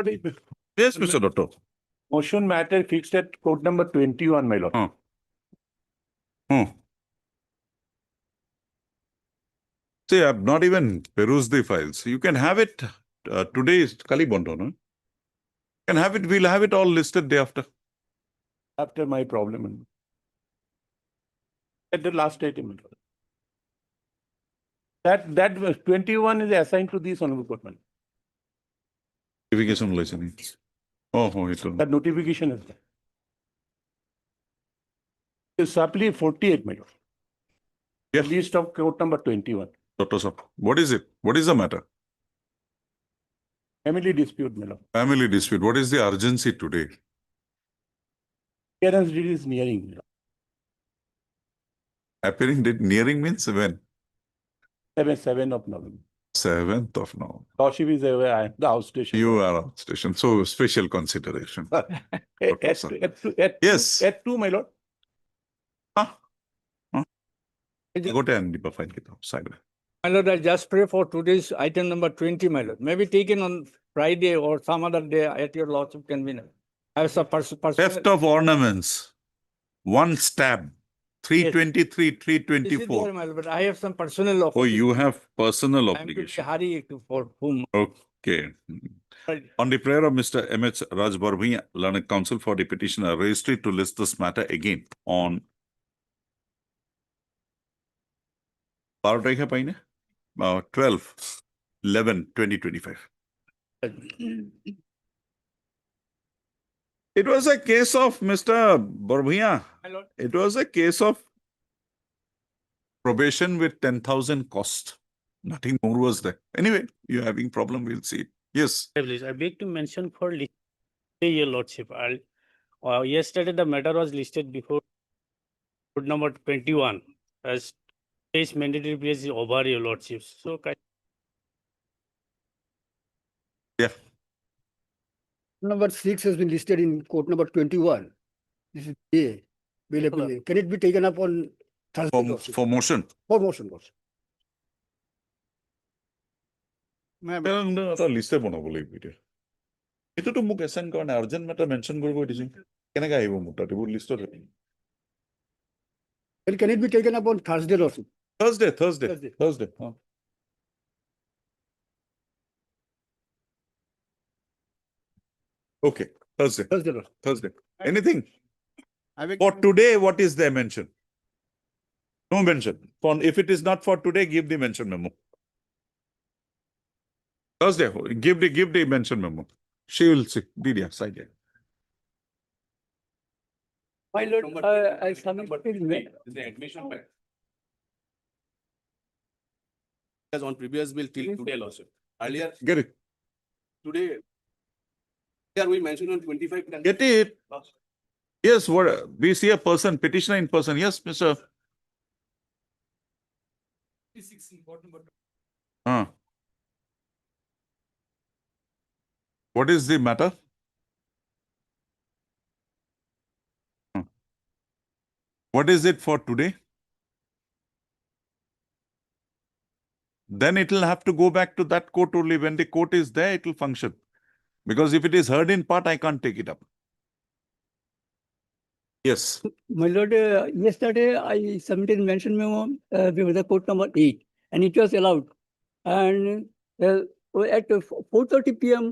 Yes, Mr. Doctor. Motion matter fixed at court number 21, my lord. See, I've not even perused the files. You can have it today is Kali Bondo, no? Can have it, we'll have it all listed day after. After my problem. At the last item, my lord. That was 21 is assigned to this honorable court, my lord. Notification listening. It will. That notification is there. It's supply 48, my lord. Yes. List of court number 21. Dr. Saab, what is it? What is the matter? Family dispute, my lord. Family dispute. What is the urgency today? Parents deed is nearing, my lord. Appearing date nearing means when? 7 of November. 7th of November. Toshib is away, I am the house station. You are on station. So special consideration. Yes. At 2, my lord. Go to and file it side. My lord, I just pray for today's item number 20, my lord. Maybe taken on Friday or some other day at your lordship convenience. I have some Theft of ornaments. One stab. 323, This is there, 324. my lord, but I have some personal. Oh, you have personal I am to obligation. hurry for whom? Okay. On the prayer of Mr. M.H. Raj Barbhaiya, Learned Counsel for the petitioner, registry to list this matter again on 12/11/2025. It was a case of Mr. Barbhaiya. My lord. It was a case of probation with 10,000 cost. Nothing more was there. Anyway, you're having problem, we'll see. Yes. I beg to mention for your lordship. Yesterday the matter was listed before court number 21 as today's mandatory period is over, your lordship. So Yeah. Number 6 has been listed in court number 21. This is A. Available. Can it be taken up on Thursday? Lordship? For motion. For motion, Lordship. লিষ্টে বনাব লাগিব এতিয়া এইটোতো মোক assign কৰা নাই urgent matter mention কৰিব দিছে কেনেকৈ আহিব মোৰ তাত এইবোৰ লিষ্টত Well, can it be taken up on Thursday, Lordship? Thursday Okay, Thursday. Lordship. Anything? For today, what is their mention? No mention. If it is not for today, give the mention memo. Thursday, give the mention memo. She will see. Didia, side. My lord, I submitted The admission as on previous bill till today also. Earlier, Get it. today, here we mentioned on 25. Get it. Yes, what we see a person, petitioner in person. Yes, Mr. What is the matter? What is it for today? Then it will have to go back to that court only. When the court is there, it will function. Because if it is heard in part, I can't take it up. Yes. My lord, yesterday I submitted mention memo before the court number 8 and it was allowed. And at 4:30 p.m.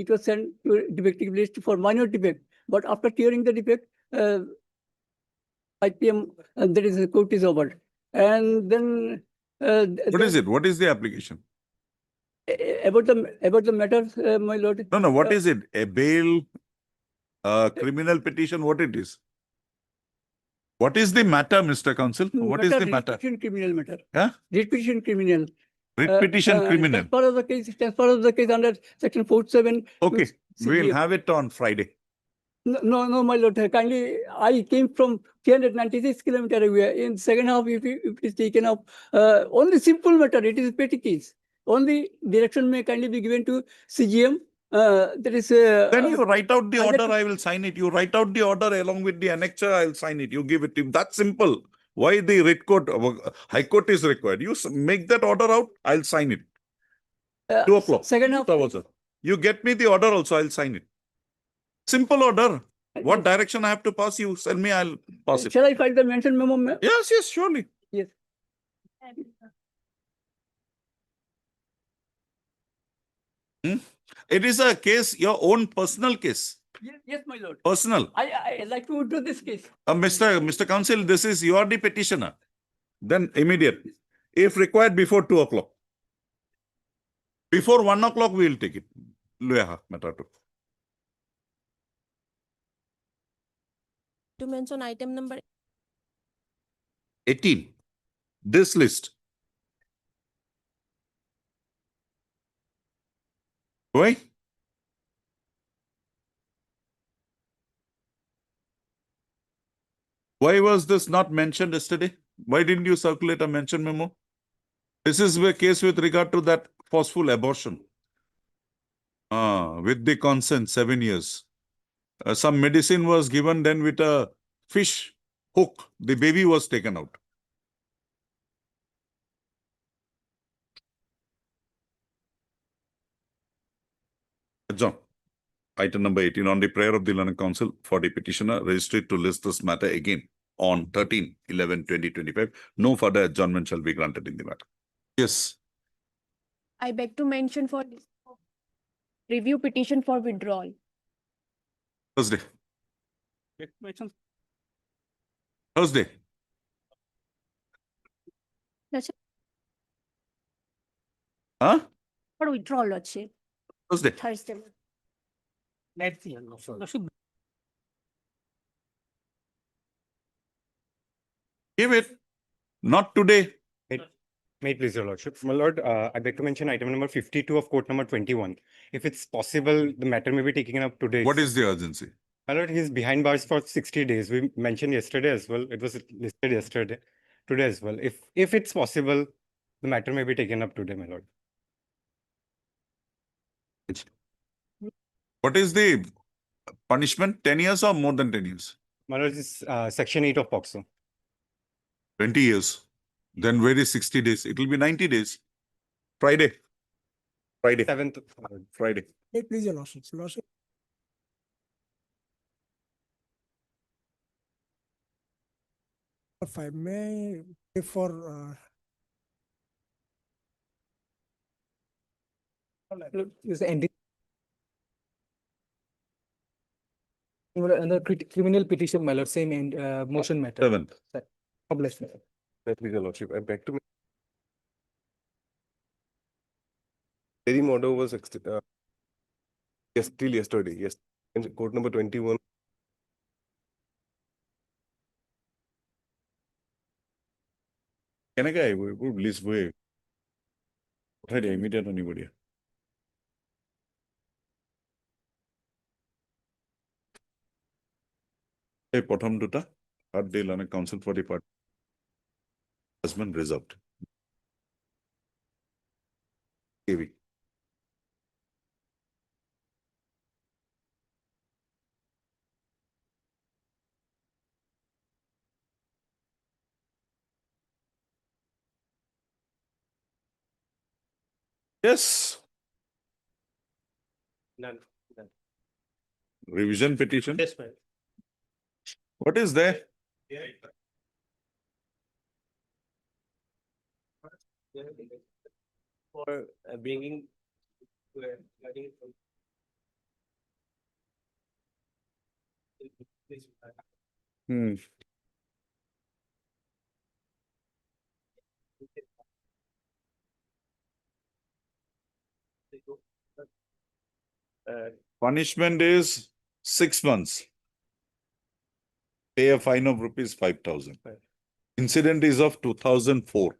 It was sent to defective list for minor defect. But after clearing the defect, 5 p.m. There is the court is over. And then What is it? What is the application? about the matters, my lord. No, what is it? A bail, criminal petition, what it is? What is the matter, Mr. Counsel? What is the matter? Writ petition criminal matter. Huh? Writ petition criminal. Writ petition criminal. As part of the case under section 47. Okay, we'll have it on Friday. No, my lord. Kindly, I came from 396 kilometers away. In second half, if it is taken up, only simple matter. It is petty case. Only direction may kindly be given to CGM. There is Then you write out the order, I will sign it. You write out the order along with the annexure, I'll sign it. You give it to him. That's simple. Why the writ court, high court is required? You make that order out, I'll sign it. 2 o'clock. Second half. 2 hours. You get me the order also, I'll sign it. Simple order. What Yes. direction I have to pass, you send me, I'll pass it. Shall I file the mention memo? Yes, yes, surely. Yes. It is a case, your own personal case, Yes, my lord. personal. I like to withdraw this case. Mr. Counsel, this is, you are the petitioner. Then immediate. If required, before 2 o'clock. Before 1 o'clock, we will take it. Lueha, matter two. To mention item number 18. This list. Why? Why was this not mentioned yesterday? Why didn't you circulate a mention memo? This is a case with regard to that forceful abortion. With the consent, 7 years. Some medicine was given, then with a fish hook, the baby was taken out. John, item number 18 on the prayer of the Learned Council for the petitioner registered to list this matter again on 13/11/2025. No further adjournment shall be granted in the matter. Yes. I beg to mention for review petition for withdrawal. Thursday. Mention Thursday. That's Huh? for withdrawal আছে Thursday. Thursday. Let's see. Lordship, Give it. Not today. May it please your lordship. My lord, I beg to mention item number 52 of court number 21. If it's possible, the matter may be taken up today. What is the urgency? My lord, he's behind bars for 60 days. We mentioned yesterday as well. It was listed yesterday, today as well. If it's possible, the matter may be taken up today, my lord. What is the punishment? 10 years or more than 10 years? My lord, this is section 8 of POCSO. 20 years. Then where is 60 days? It will be 90 days. Friday. Friday. 7th. Friday. Please, your lordship. Lordship. If I may, for is the ending. Another criminal petition, my lord, same and motion matter. 7th. Published. Please, your lordship, I beg to. Interim order was yes, till yesterday, yes, in court number 21. Can I go? We please wait. Immediate anybody. Hey, Potham Duta, Art Day Learned Council for the part has been reserved. KV. Yes. None. Revision petition. Yes, ma'am. What is there? For bringing. Hmm. Punishment is 6 months. Pay a fine of rupees 5,000. Incident is of 2004.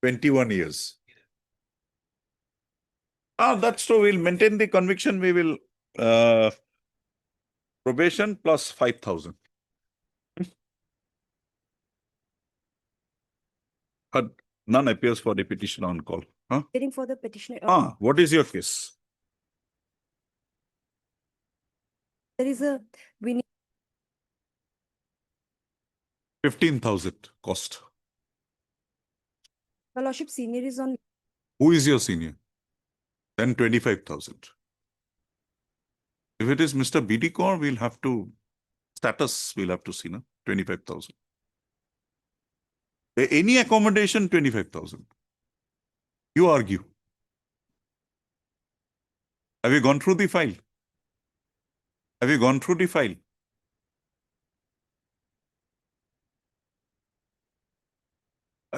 "21 years. That's true. We'll maintain the conviction. We will probation plus 5,000. But none appears for the petition on call. Huh? Waiting for the petitioner. What is your case? There is a, we need 15,000 cost. Your Lordship, senior is on. Who is your senior? Then 25,000. If it is Mr. BD Kaur, we'll have to, status we'll have to see, na? 25,000. Any accommodation, 25,000. You argue. Have you gone through the file? Have you gone through the file?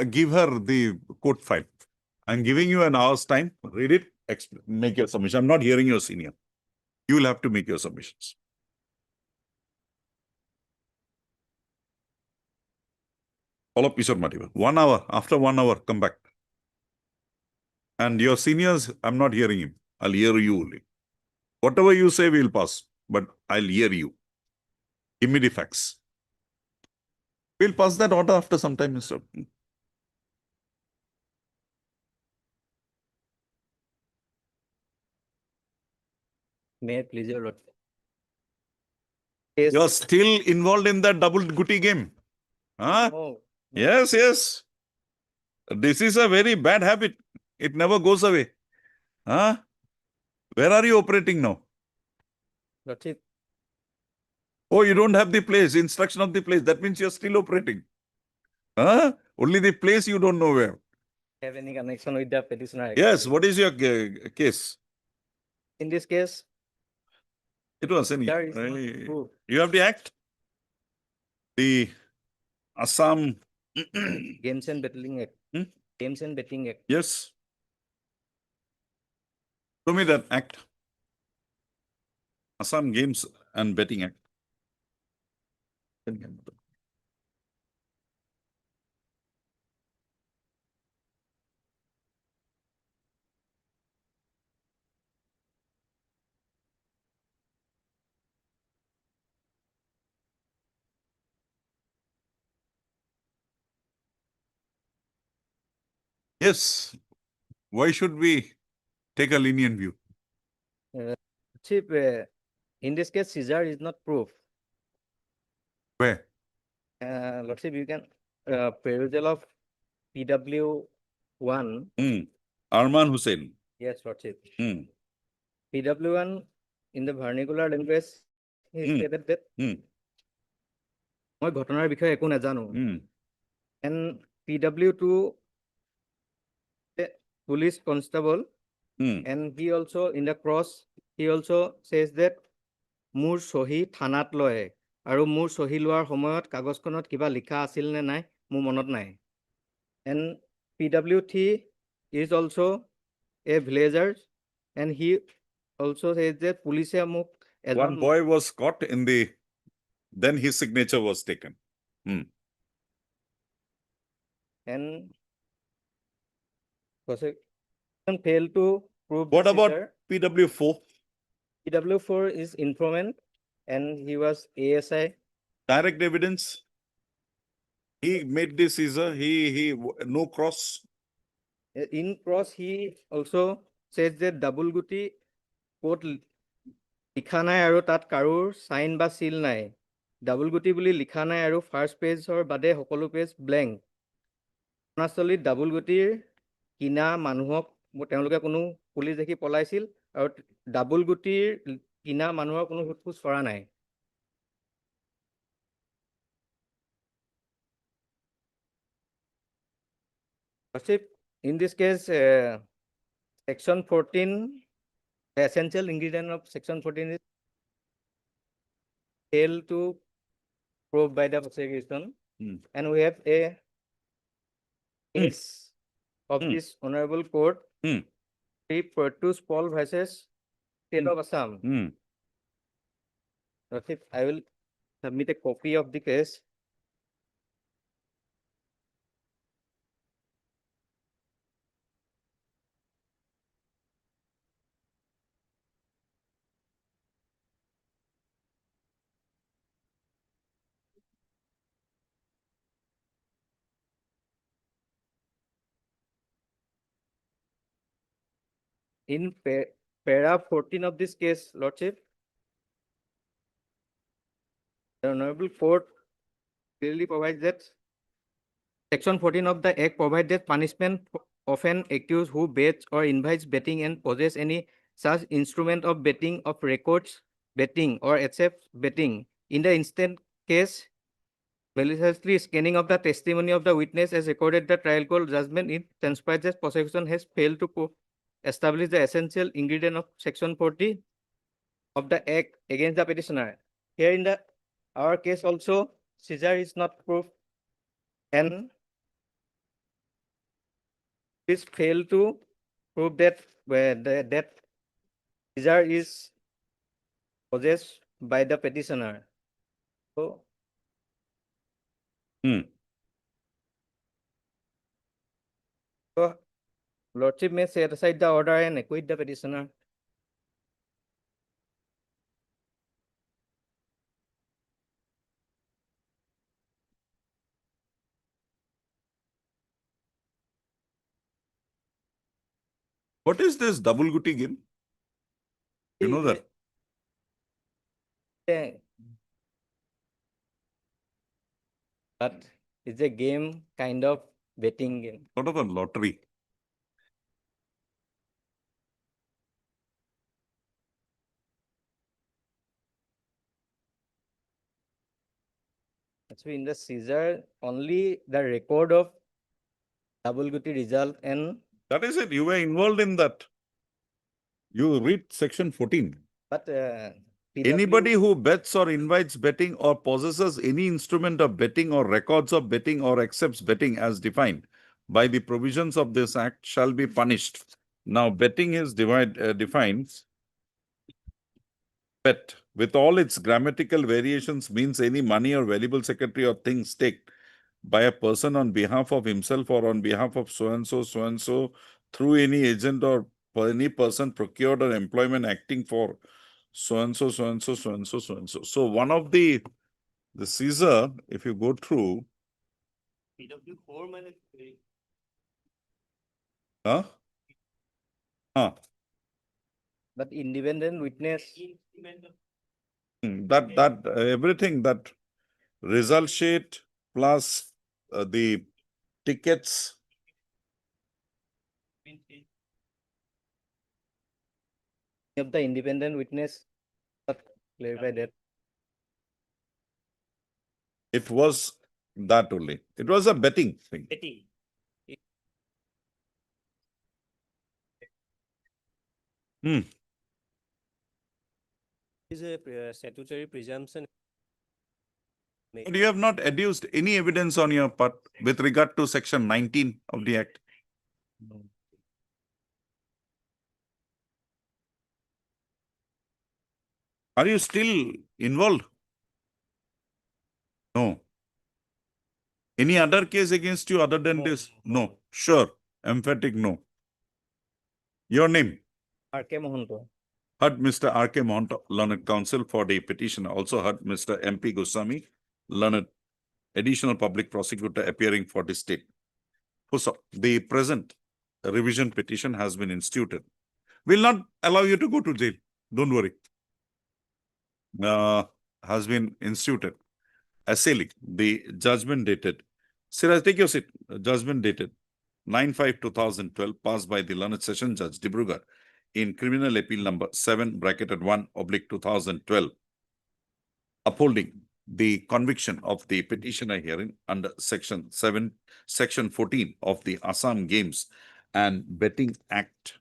Give her the court file. I'm giving you an hour's time. Read it, make your submission. I'm not hearing your senior. You will have to make your submissions. Follow Kishore Matiwa. 1 hour. After 1 hour, come back. And your seniors, I'm not hearing him. I'll hear you only. Whatever you say, we'll pass. But I'll hear you. Give me the facts. We'll pass that order after some time, Mr. May I please your Lordship? You're still involved in that double goody game. Huh? Oh, Yes, yes. This is a very bad habit. It never goes away. Huh? Where are you operating now? Lordship, Oh, you don't have the place, instruction of the place. That means you're still operating. Huh? Only the place you don't know where. have any connection with the petitioner? Yes, what is your case? In this case, It was any. there is not proof. You have the act? The Assam. Games and Betting Act. Hmm? Games and Betting Act. Yes. Show me that act. Assam Games and Betting Act. Yes. Why should we take a lenient view? Chief, in this case, Caesar is not proof. Where? Lordship, you can perusal of PW1. Arman Hussain. Yes, Lordship. Hmm. PW1 in the vernacular language, he stated that মই ঘটনাৰ বিষয়ে একো নাজানো। And PW2 police constable, and he also in the cross, he also says that মোৰ সহি থানাত লয় আৰু মোৰ সহি লোৱাৰ সময়ত কাগজখনত কিবা লিখা আছিল নে নাই মোৰ মনত নাই। And PW3 is also a villager, and he also says that police মোক One boy was caught in the, then his signature was taken. and failed to prove. What this about Caesar. PW4? PW4 is informant, and he was ASI. Direct evidence. He made this Caesar. No cross. In cross, he also says that double guti quote লিখা নাই আৰু তাত কাৰোৰ sign বা seal নাই। Double গুটি বুলি লিখা নাই আৰু ফাৰ্ষ্ট পেজৰ বাদে সকলো পেজ ব্লেংক। ঘটনাস্থলীত ডাবল গুটিৰ কিনা মানুহক তেওঁলোকে কোনো পুলিচ দেখি পলাইছিল আৰু ডাবল গুটিৰ কিনা মানুহৰ কোনো সোধপোছ কৰা নাই। In this case, section 14, the essential ingredient of section 14 is fail to prove by the prosecution. And we have a case of this honorable court, Pertus Paul versus State of Assam. I will submit a copy of the case. In para 14 of this case, Lordship, the honorable court clearly provides that Section 14 of the Act provides that punishment of an accused who bets or invites betting and possesses any such instrument of betting of records betting or accepts betting. In the instant case, maliciously scanning of the testimony of the witness as recorded the trial court judgment, it transpires that prosecution has failed to establish the essential ingredient of Section 40 of the Act against the petitioner. Here in our case also, seizure is not proof and is failed to prove that that seizure is possessed by the petitioner. So, Hmm. so Lordship may set aside the order and acquit the petitioner. What is this double goody game? You know that? Yeah. But it's a game, kind of betting game. Sort of a lottery. So in the seizure, only the record of double goody result and That is it. You were involved in that. You read section 14. but Anybody who bets or invites betting or possesses any instrument of betting or records of betting or accepts betting as defined by the provisions of this act shall be punished. Now, betting is defined. Bet with all its grammatical variations means any money or valuable security or thing staked by a person on behalf of himself or on behalf of so and so through any agent or any person procured or employment acting for so and so. So one of the seizure, if you go through, huh? but independent witness. That everything, that result sheet plus the tickets. Of the independent witness, but clarify that. It was that only. It was a betting thing. Is a statutory presumption. But you have not adduced any evidence on your part with regard to section 19 of the act. Are you still involved? No. Any other case against you other than this? No. Sure. Emphatic no. Your name? R.K. Mohanto. Heard Mr. R.K. Mohanto, learned counsel for the petition. Also heard Mr. M.P. Goswami, learned additional public prosecutor appearing for the state. So the present revision petition has been instituted. Will not allow you to go to jail. Don't worry. Has been instituted. Assailing the judgment dated. Siraj, take your seat. Judgment dated 9/5/2012, passed by the learned session judge Dibrugarh in criminal appeal number 7/1/2012, upholding the conviction of the petitioner herein under section 14 of the Assam Games and Betting Act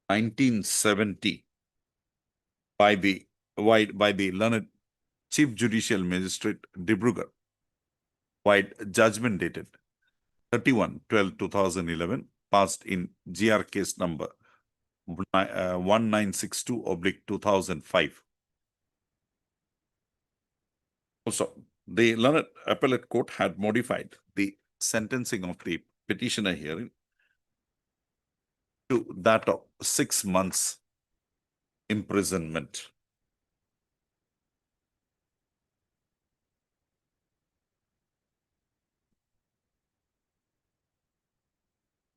1970 by the learned Chief Judicial Magistrate Dibrugarh, wide judgment dated 31/12/2011, passed in GR case number 1962/2005. Also, the learned appellate court had modified the sentencing of the petitioner herein to that of 6 months imprisonment.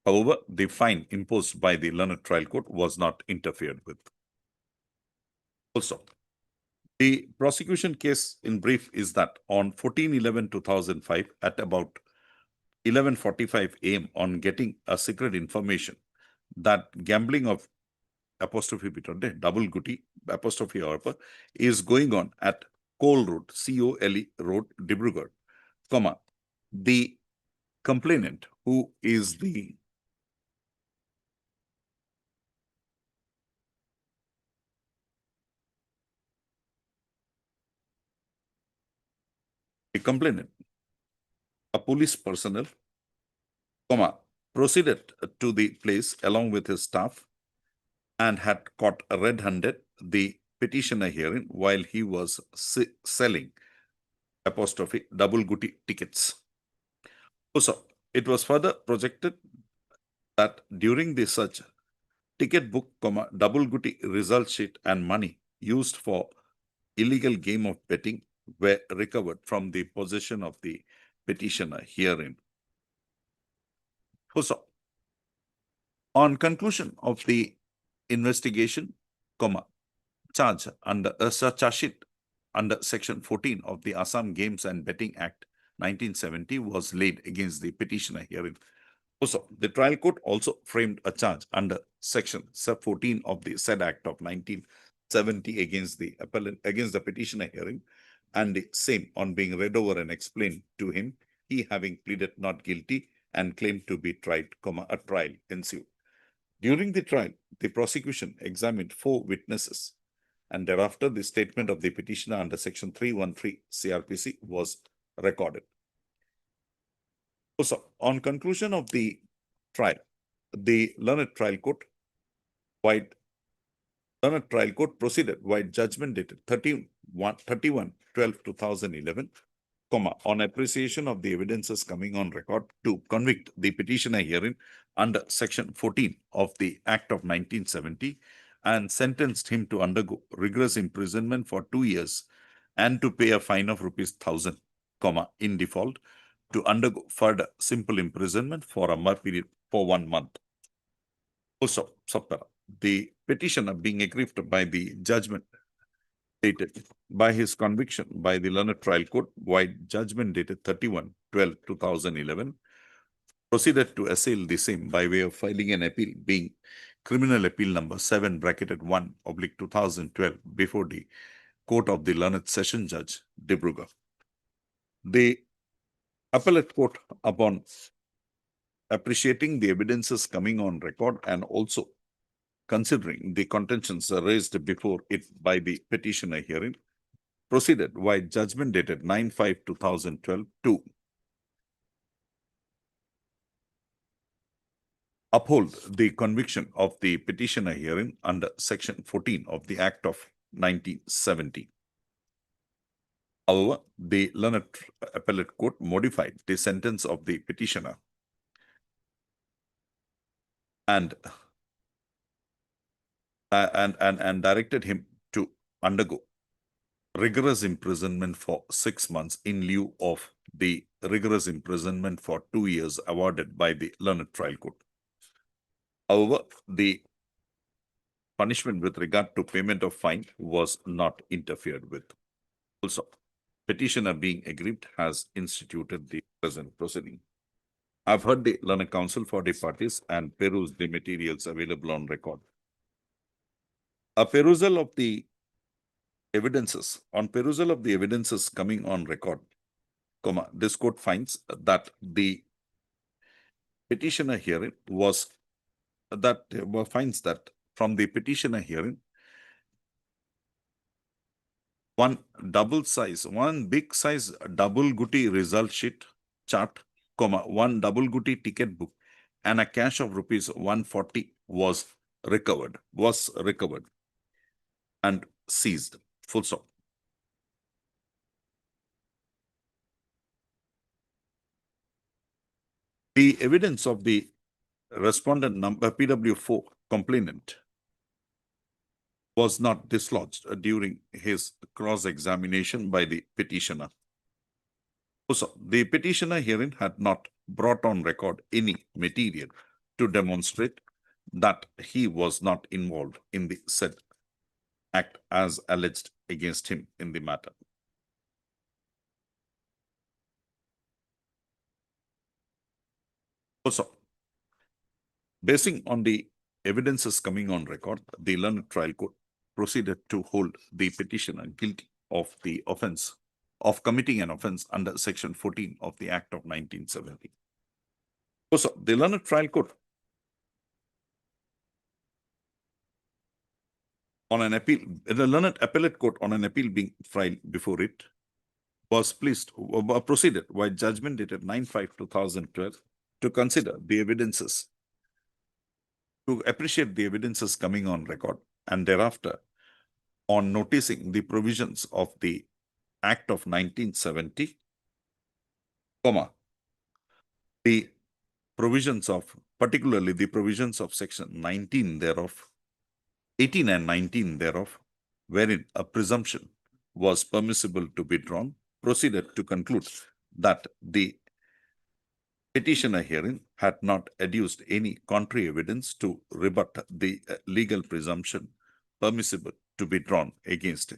However, the fine imposed by the learned trial court was not interfered with. Also, The prosecution case in brief is that on 14/11/2005 at about 11:45 AM on getting a secret information that gambling of apostrophe bitonde double guti apostrophe orpa is going on at Cole Road, COLE Road, Dibrugarh, comma, the complainant who is the complainant, a police personnel, comma, proceeded to the place along with his staff and had caught red-handed the petitioner herein while he was selling apostrophe double guti tickets. Also, it was further projected that during the search, ticket book, comma, double guti result sheet and money used for illegal game of betting were recovered from the possession of the petitioner herein. Also, on conclusion of the investigation, comma, charge under charge sheet under section 14 of the Assam Games and Betting Act 1970 was laid against the petitioner herein. Also, the trial court also framed a charge under section sub 14 of the said act of 1970 against the appellant, against the petitioner herein, and the same on being read over and explained to him, he having pleaded not guilty and claimed to be tried, comma, a trial ensued. During the trial, the prosecution examined 4 witnesses, and thereafter the statement of the petitioner under section 313 CRPC was recorded. Also, on conclusion of the trial, the learned trial court proceeded while judgment dated 31/12/2011, comma, on appreciation of the evidences coming on record to convict the petitioner herein under section 14 of the Act of 1970 and sentenced him to undergo rigorous imprisonment for 2 years and to pay a fine of ₹1,000, comma, in default, to undergo further simple imprisonment for a period for 1 month. Also, subpara, the petitioner being aggrieved by the judgment dated by his conviction by the learned trial court, while judgment dated 31/12/2011, proceeded to assail the same by way of filing an appeal, being criminal appeal number 7/1/2012 before the court of the learned session judge, Dibrugarh. The appellate court, upon appreciating the evidences coming on record and also considering the contentions raised before it by the petitioner herein, proceeded while judgment dated 9/5/2012 to uphold the conviction of the petitioner herein under section 14 of the Act of 1970. However, the learned appellate court modified the sentence of the petitioner and directed him to undergo rigorous imprisonment for 6 months in lieu of the rigorous imprisonment for 2 years awarded by the learned trial court. However, the punishment with regard to payment of fine was not interfered with. Also, petitioner being aggrieved has instituted the present proceeding. I've heard the learned counsel for the parties and perused the materials available on record. A perusal of the evidences, on perusal of the evidences coming on record, comma, this court finds that the petitioner herein finds that from the petitioner herein, one big size double guti result sheet chart, comma, one double guti ticket book and a cash of ₹140 was recovered and seized. Full stop. The evidence of the respondent number PW4 complainant was not dislodged during his cross-examination by the petitioner. Also, the petitioner herein had not brought on record any material to demonstrate that he was not involved in the said act as alleged against him in the matter. Also, basing on the evidences coming on record, the learned trial court proceeded to hold the petitioner guilty of the offense of committing an offense under Section 14 of the Act of 1970. Also, the learned trial court on an appeal, the learned appellate court on an appeal being filed before it was proceeded by judgment dated 9/5/2012 to consider the evidences, to appreciate the evidences coming on record, and thereafter on noticing the provisions of the Act of 1970, the provisions of, particularly the provisions of Section 19 thereof, 18 and 19 thereof, wherein a presumption was permissible to be drawn, proceeded to conclude that the petitioner herein had not adduced any contrary evidence to rebut the legal presumption permissible to be drawn against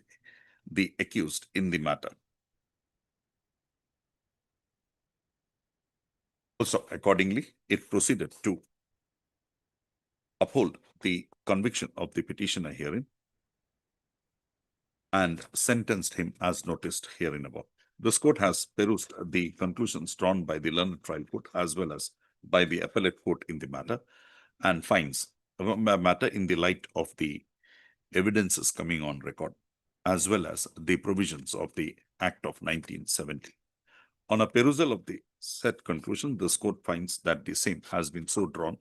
the accused in the matter. Also, accordingly, it proceeded to uphold the conviction of the petitioner herein and sentenced him as noticed herein above. This court has perused the conclusions drawn by the learned trial court as well as by the appellate court in the matter and finds the matter in the light of the evidences coming on record as well as the provisions of the Act of 1970. On a perusal of the said conclusion, this court finds that the same has been so drawn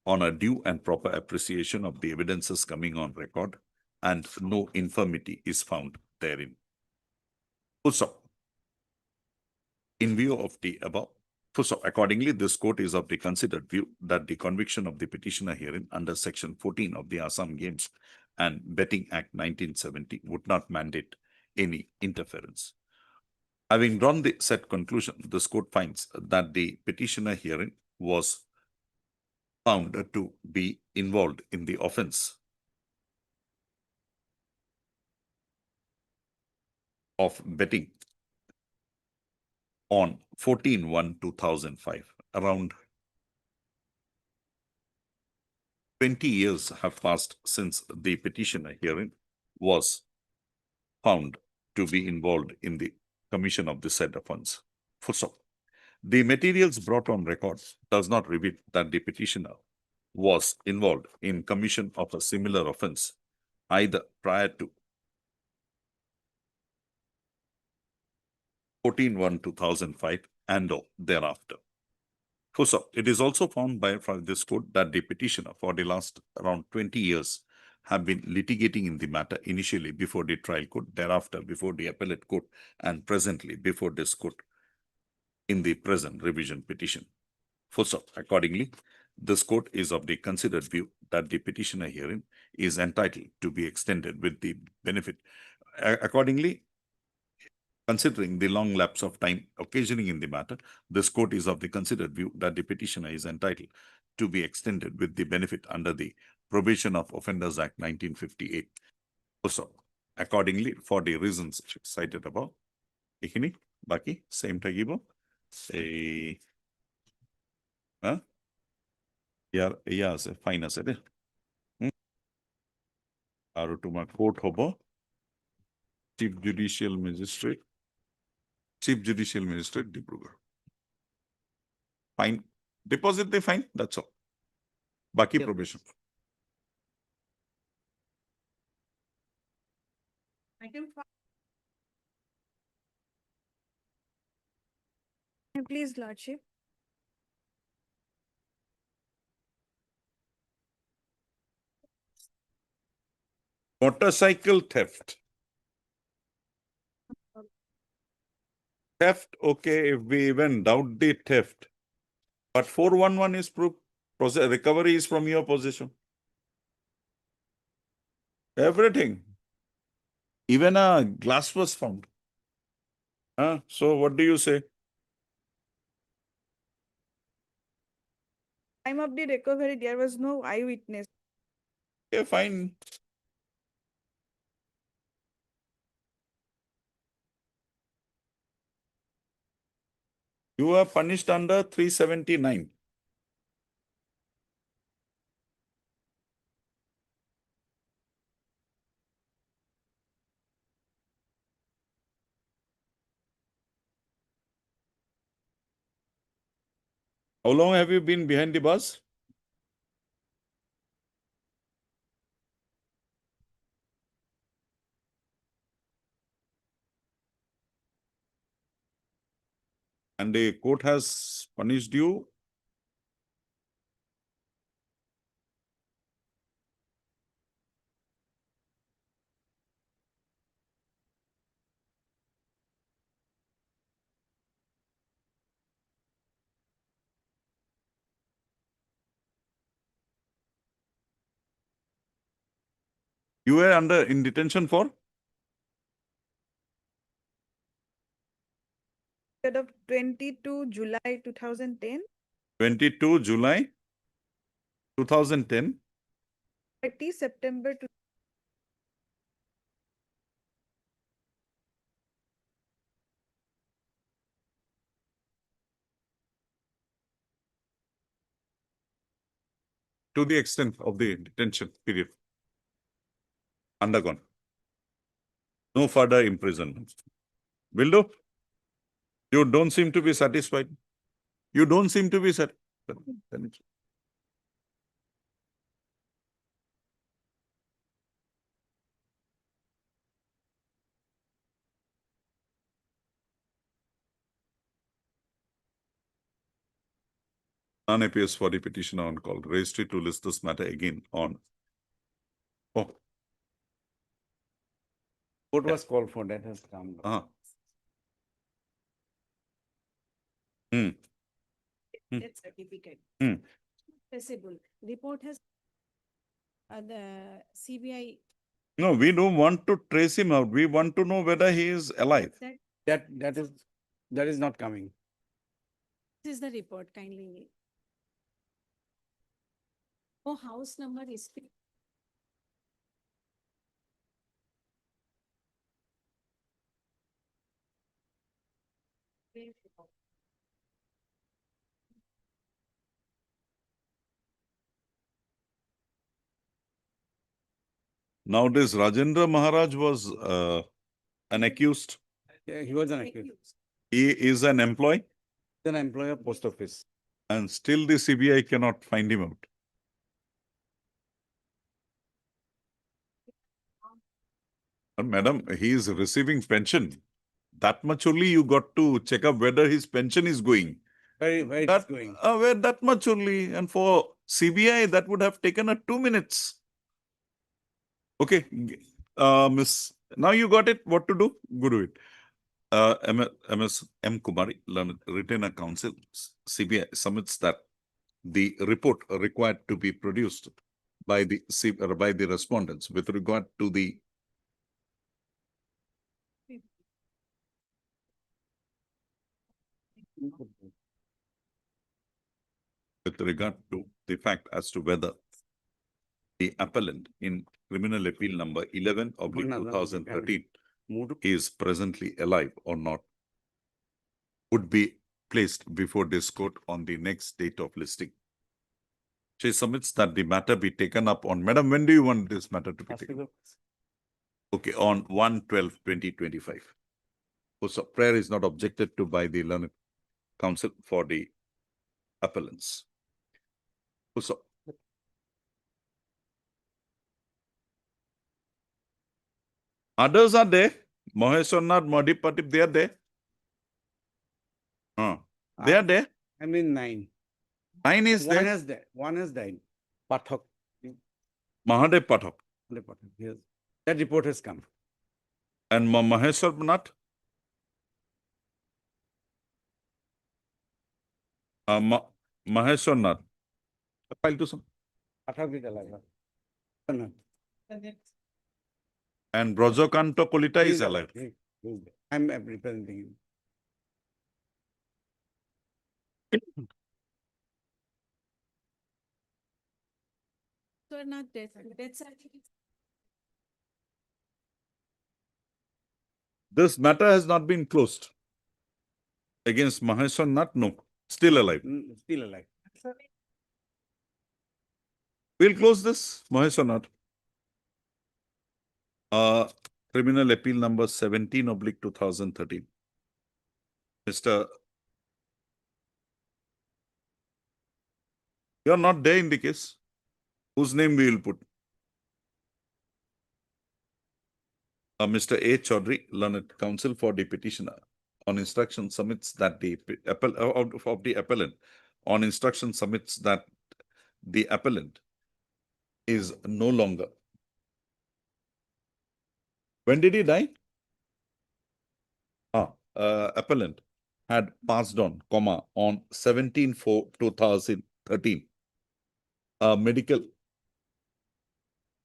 on a due and proper appreciation of the evidences coming on record, and no infirmity is found therein. Also, in view of the above, accordingly, this court is of the considered view that the conviction of the petitioner herein under Section 14 of the Assam Games and Betting Act 1970 would not mandate any interference. Having drawn the said conclusion, this court finds that the petitioner herein was found to be involved in the offense of betting on 14/1/2005. Around 20 years have passed since the petitioner herein was found to be involved in the commission of the said offense. Full stop. The materials brought on record does not reveal that the petitioner was involved in commission of a similar offense either prior to 14/1/2005 and or thereafter. So it is also found by this court that the petitioner for the last around 20 years have been litigating in the matter, initially before the trial court, thereafter before the appellate court, and presently before this court in the present revision petition. So accordingly, this court is of the considered view that the petitioner herein is entitled to be extended with the benefit. Accordingly, considering the long lapse of time occasioning in the matter, this court is of the considered view that the petitioner is entitled to be extended with the benefit under the Probation of Offenders Act 1958. Also, accordingly, for the reasons cited above, ekhini baki same thakibo ei ইয়াৰ আছে fine আছে দে আৰু তোমাৰ court হ'ব chief judicial magistrate Dibrugarh fine deposit the fine that's all বাকি probation. Please, Lordship. Motorcycle theft. Theft, okay, if we even doubt the theft, but 411 is proof. Recovery is from your possession. Everything. Even a glass was found. So what do you say? Time of the recovery, there was no eyewitness. Okay, fine. You are punished under 379. How long have you been behind the bus? And the court has punished you? You were in detention for? Of 22 July 2010, 22 July 2010 30 September to to the extent of the detention period undergone. No further imprisonment. Will do? You don't seem to be satisfied. You don't seem to be satisfied. None appears for the petitioner on call. Registry to list this matter again on. Oh, What was called for that has come. Hmm. Death certificate. Hmm. Traceable. Report has the CBI. No, we don't want to trace him out. We want to know whether he is alive. That is not coming. This is the report, kindly. Oh, house number is. Now this Rajendra Maharaj was an accused. Yeah, he was an accused. He is an employee He's an employee of post office. and still the CBI cannot find him out. Madam, he is receiving pension. That much only you got to check up whether his pension is going. Where it's going. Where that much only. And for CBI, that would have taken 2 minutes. Okay, Miss. Now you got it. What to do? Go do it. MS M. Kumari, Learned Retainer Counsel, CBI submits that the report required to be produced by the respondents with regard to the fact as to whether the appellant in criminal appeal number 11 of 2013 is presently alive or not would be placed before this court on the next date of listing. She submits that the matter be taken up on, Madam, when do you want this matter to be taken up? Okay, on 1/12/2025. So prayer is not objected to by the learned counsel for the appellants. So others are there. Maheshwarnath, Madhip Patip, they are there. They are there. I mean 9. 9 is One there. has died. One has died. Pathak. Mahadev Pathak. Yes. That report has come. And Maheshwarnath. Maheshwarnath. File to some. Pathak is alive. And Brajakanto Kolita is alive. I'm representing him. So not death certificate. This matter has not been closed. Against Maheshwar Nath? No, still alive. Still alive. We'll close this, Maheshwar Nath. Criminal appeal number 17/2013. Mr. You're not there in the case. Whose name we will put? Mr. A. Chaudhary, learned counsel for the petitioner, on instruction submits that the of the appellant, on instruction submits that the appellant is no longer. When did he die? Appellant had passed on, on 17/4/2013.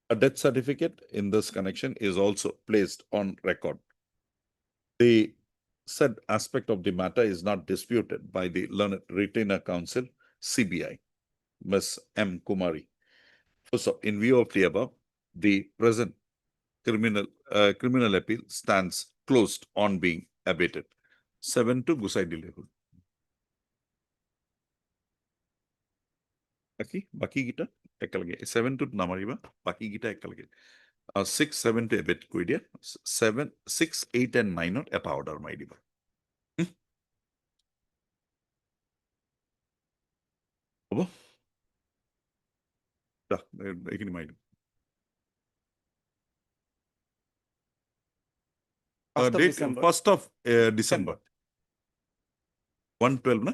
A death certificate in this connection is also placed on record. The said aspect of the matter is not disputed by the learned retainer counsel, CBI, Ms. M. Kumari. So, in view of the above, the present criminal appeal stands closed on being abated. 7 to Gusai Dilehul. Baki gita ekalage 7 to namariba, baki gita ekalage. 6, 7 to abate kuidia. 7, 6, 8 and 9 not eta order maidiba. Obo? Da, ekini maidu. First of Date December. 1st of December. 112, na?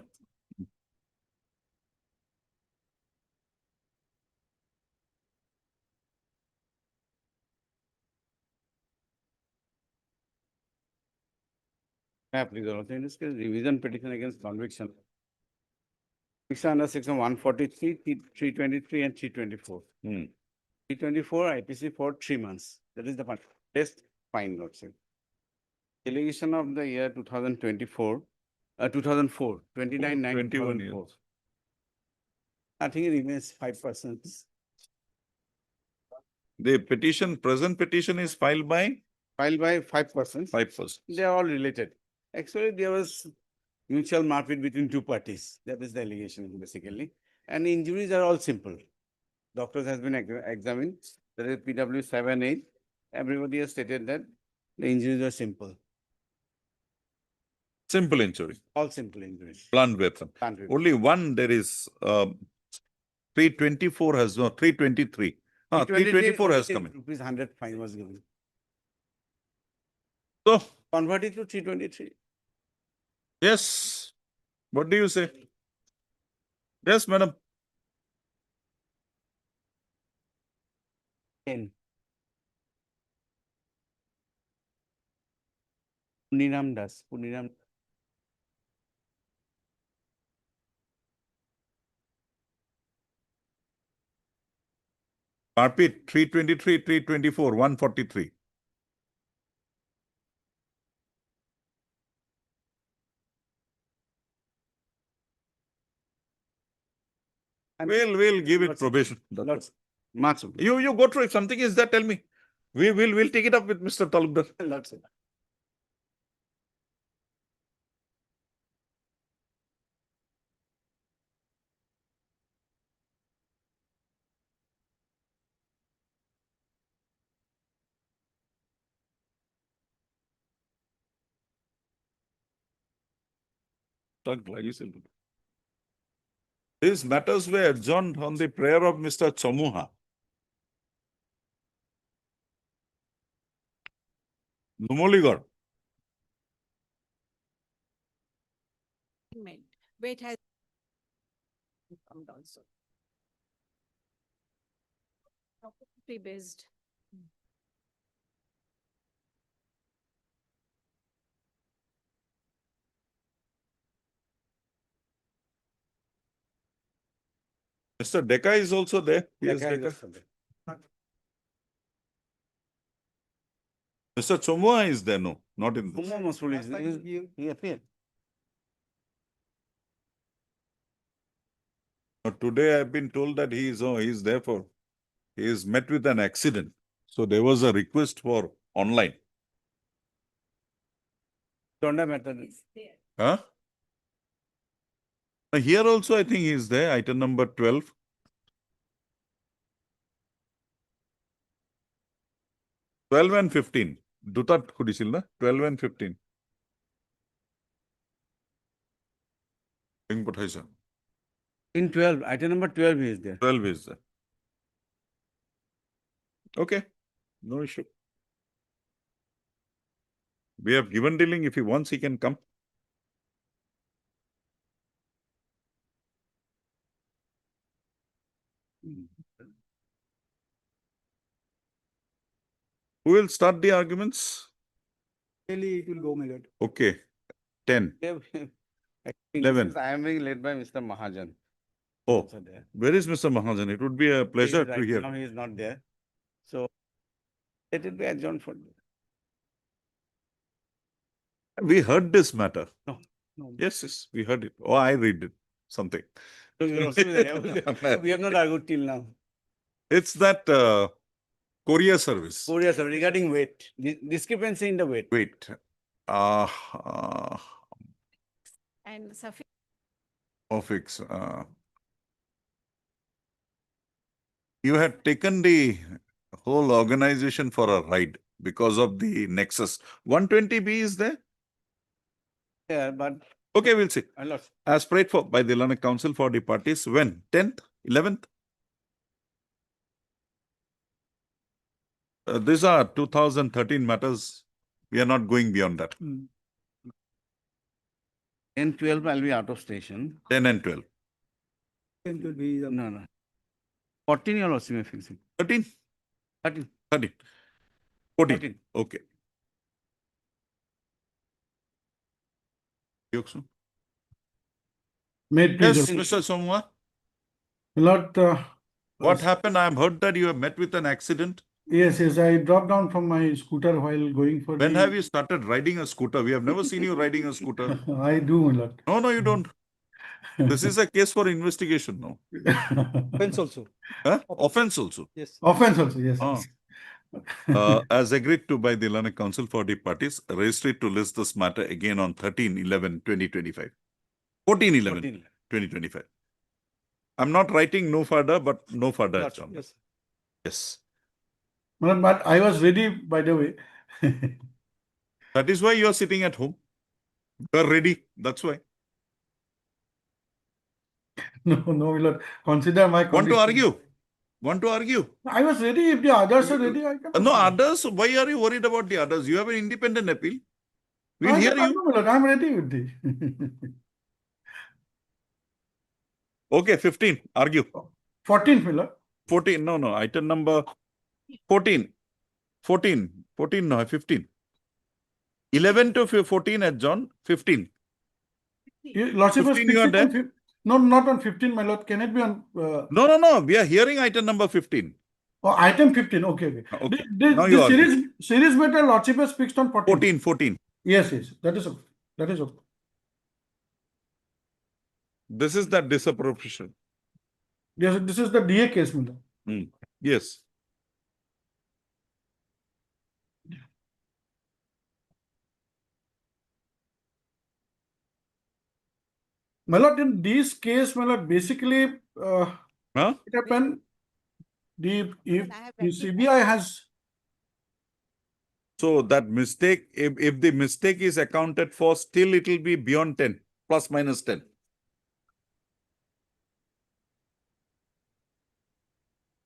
Please, Your Honor. In this case, revision petition against conviction. Conviction under section 143, 323 and 324. 324 IPC for 3 months. That is the test fine, Lord sir. Allegation of the year 2024, 2004, 29/9/2004. 21 years. I think it remains 5%. The present petition is filed by Filed by 5%. 5%. They are all related. Actually, there was mutual market between two parties. That is the allegation basically. And injuries are all simple. Doctors has been examined. There is PW 7-8. Everybody has stated that the injuries are simple. Simple injury. All simple injuries. Blunt weapon. Blunt weapon. Only one there is 324 has no 323. 324 has come in. Rupees 100 fine was given. So, Converted to 323. yes. What do you say? Yes, madam. 10. Puniram Das. Puniram. Carpet 323, 324, 143. We'll give it probation. Lots. Much. You go through. If something is there, tell me. We'll take it up with Mr. Talukdar. Lots. These matters were adjourned on the prayer of Mr. Chomuha. Numoligarh. Weight has come down so. Based. Mr. Deka is also there. Yes, Deka. Mr. Chomuha is there, no, not in this. He appeared. But today I've been told that he is there for, he is met with an accident. So there was a request for online. Tonda matter. Huh? Here also, I think he is there, item number 12. Twelve and 15. Dutat kudisil na? 12 and 15. Link pathaisa. In 12, item number 12 is there. 12 is there. Okay, no issue. We have given dealing. If he wants, he can come. Who will start the arguments? Really, it will go, my lord. Okay, 10. 11. I am being led by Mr. Mahajan. Oh, Also there. where is Mr. Mahajan? It would be a pleasure to Right hear. now he is not there. So let it be adjourned for. We heard this matter. No. Yes, we heard it. Oh, I read it. Something. So you will also be there. We have not argued till now. It's that courier service. Korea, sir, regarding weight, discrepancy in the weight. Wait. And Safi. Fix. You had taken the whole organization for a ride because of the nexus. 120B is there? Yeah, but Okay, we'll see. I lost. As prayed for by the Learning Council for the parties, when? 10th? 11th? These are 2013 matters. We are not going beyond that. In 12, I'll be out of station. 10 and 12. It will be the No. 14, you're also fixing. 13? 13. 13. 14. 14. Okay. Yoksu? May it please Yes, your- Mr. Somwa. Lord, What happened? I have heard that you have met with an accident. yes, I dropped down from my scooter while going for When the- have you started riding a scooter? We have never seen you riding a scooter. I do, my lord. No, you don't. This is a case for investigation, no? Offense also. Huh? Offense also. Yes. Offense also, yes. Ah. As agreed to by the Learning Council for the parties, registered to list this matter again on 13/11/2025. 14/11/2025. I'm not writing no further, but no further. Lord, John. yes. Yes. But I was ready, by the way. That is why you are sitting at home. You are ready. That's why. No, my lord. Consider my Want to condition. argue? Want to argue? I was ready. If the others are ready, I can. No, others, why are you worried about the others? You have an independent appeal. We'll hear you. No, my lord, I'm ready with the. Okay, 15. Argue. 14th, my lord. 14. No. Item number 14. 14. No, 15. 11 to 14 at John. 15. Lordship was 15 you are fixing on there? No, not on 15, my lord. Can it be on No. We are hearing item number 15. item 15? Okay. Okay. This, Now you this argue. series matter, Lordship has fixed on 14. 14. Yes. That is okay. This is that disappropriation. Yes, this is the DA case, my lord. Yes. My lord, in this case, my lord, basically, Huh? it happened. If the CBI has So that mistake, if the mistake is accounted for, still it will be beyond 10, plus minus 10.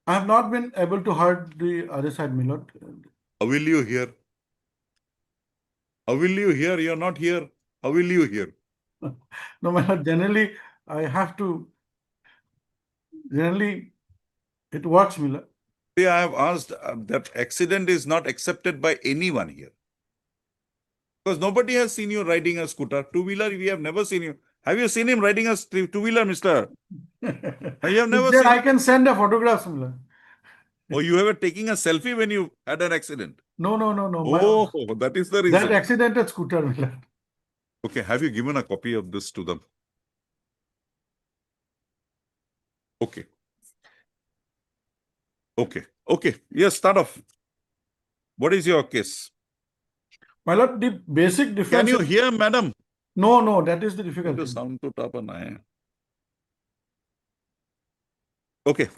I have not been able to heard the other side, my lord. How will you hear? How will you hear? You're not here. How will you hear? No, my lord, generally, I have to. Generally, it works, my lord. See, I have asked that accident is not accepted by anyone here. Because nobody has seen you riding a scooter. Two-wheeler, we have never seen you. Have you seen him riding a two-wheeler, mister? You have never Then seen I can send a photograph, my lord. Oh, you were taking a selfie when you had an accident? No. Oh, that is the That reason. accidented scooter, my lord. Okay, have you given a copy of this to them? Okay. Yes, start off. What is your case? My lord, the basic difference. Can you hear, madam? No, that is the The difficulty. sound to tap on. Okay.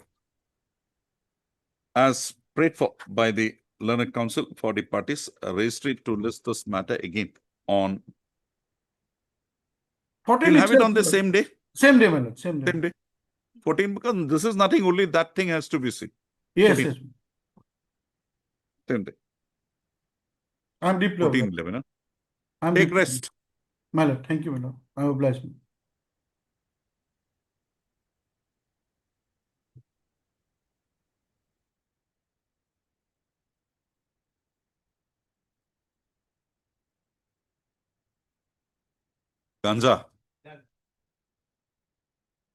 As prayed for by the Learned Council for the parties, registry to list this matter again on, 14 we'll have it itself, on the my lord. same day, Same day, my lord, same day. same day. 14, because this is nothing, only that thing has to be seen. Yes, 14. yes. Same day, I'm deeply 14, obliged. 11. Huh? I'm Take deeply rest. My lord, thank you, my lord. I'm obliged. Ganja.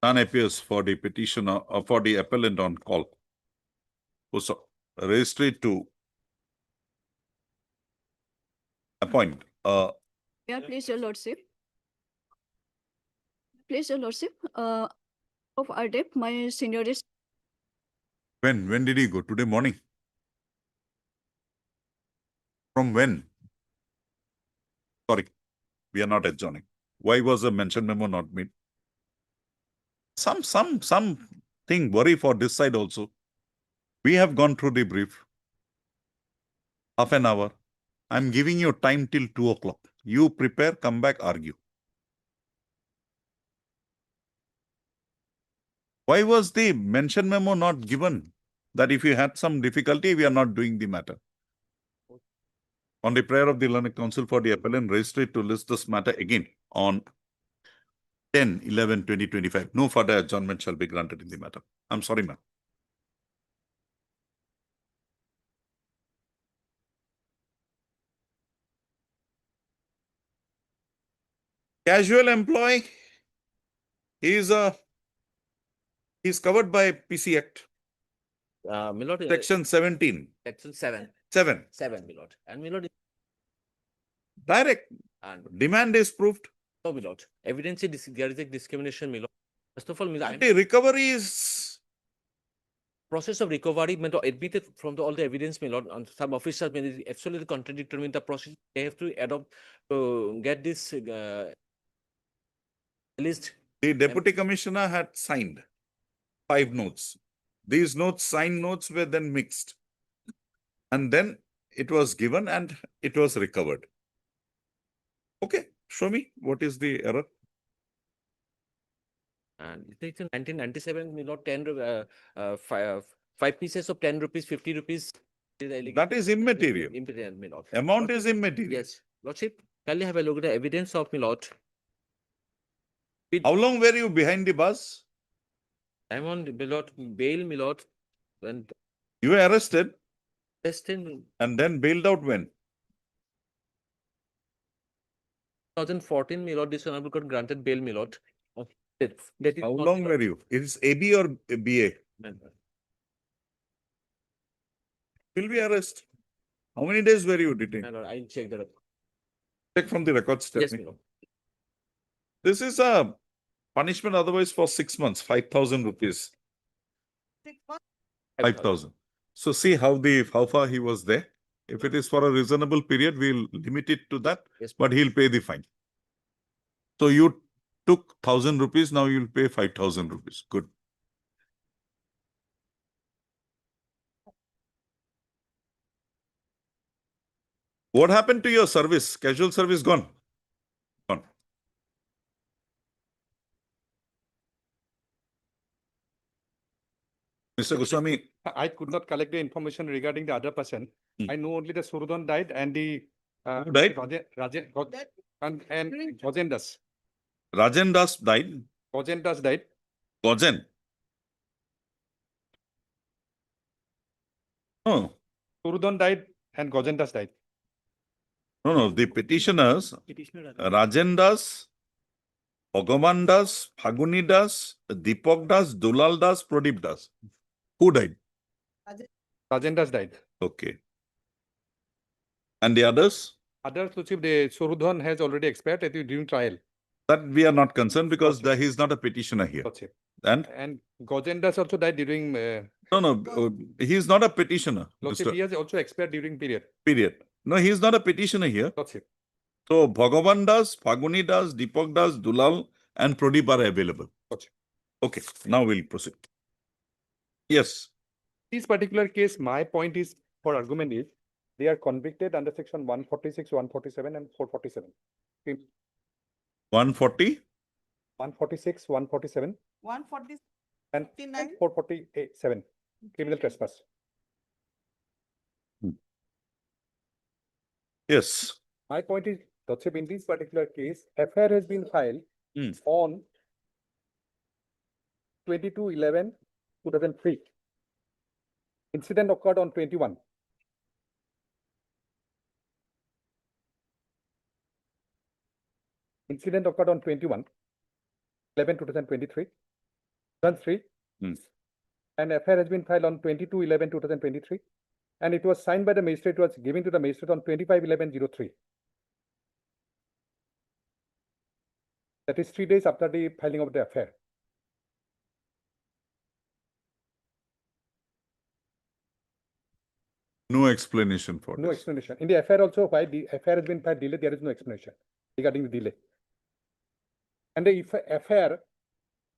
None appears for the petitioner or for the appellant on call. So, registry to appoint Yeah, please, your lordship. Please, your lordship, of RDEP, my seniorist, when did he go? Today morning? From when? Sorry, we are not adjourning. Why was the mention memo not made? Something worry for this side also. We have gone through the brief. Half an hour. I'm giving you time till 2 o'clock. You prepare, come back, argue. Why was the mention memo not given? That if you had some difficulty, we are not doing the matter. On the prayer of the Learned Council for the appellant, registry to list this matter again on 10/11/2025. No further adjournment shall be granted in the matter. I'm sorry, ma'am. Casual employee, he's covered by PC Act, my lord, section 17, section 7. 7. 7, my lord. And my lord, Direct and demand is proved. no, my lord. Evidence is there is a discrimination, my lord. First of all, my lord, The recovery is process of recovery, my lord, admitted from all the evidence, my lord, and some officers may be absolutely contradictory in the process. They have to adopt to get this list. the deputy commissioner had signed 5 notes. These notes, signed notes, were then mixed. And then it was given and it was recovered. Okay, show me what is the error. And it's in 1997, my lord, 5 pieces of 10 rupees, 50 rupees. That is immaterial. Immaterial, my lord. Amount is immaterial. Yes, lordship, kindly have a look at the evidence of my lord. How long were you behind the bus? I'm on my lord bail, my lord, and You were arrested in and then bailed out when? 2014, my lord, this honorable court granted bail, my lord. That is How not, long my were you? It is AB or BA? lord. Will be arrest. How many days were you detained? My lord, I'll check that. Check from the records. Yes, Stephanie. my lord. This is a punishment otherwise for 6 months, 5,000 rupees. 5,000. So see how far he was there. If it is for a reasonable period, we'll limit it to that, Yes, but he'll pay the fine. So you took 1,000 rupees, now you'll pay 5,000 rupees. Good. What happened to your service? Casual service gone? Gone. Mr. Goswami, I could not collect the information regarding the other person. I know only the Surudhan died and the who died? And Gojen Das. Rajen Das died. Gojen Das died. Gojen. No, Surudhan died and Gojen Das died. no. The petitioners, Rajen Das, Bhagavan Das, Phaguni Das, Deepak Das, Dulal Das, Pradip Das. Who died? Rajen Das died. Okay. And the others? Others, Lordship, the Surudhan has already expired during trial. That we are not concerned because he is not a petitioner here. Lordship. And And Gojen Das also died during no, he is not a petitioner. Lordship, he has also expired during period. Period. No, he is not a petitioner here. Lordship. So Bhagavan Das, Phaguni Das, Deepak Das, Dulal, and Pradip are available. Lordship. Okay, now we'll proceed. Yes, This particular case, my point is, for argument is, they are convicted under section 146, 147 and 447. 140, 146, 147 140. and 59. 447, criminal trespass. yes. My point is, Lordship, in this particular case, FIR has been filed Hmm. on 22/11/2003. Incident occurred on 21. Incident occurred on 21/11/2023. 2003. Hmm. And FIR has been filed on 22/11/2023. And it was signed by the magistrate, was given to the magistrate on 25/11/03. That is 3 days after the filing of the affair. No explanation for No this. explanation. In the affair also, why the affair has been filed delayed, there is no explanation regarding the delay. And the affair,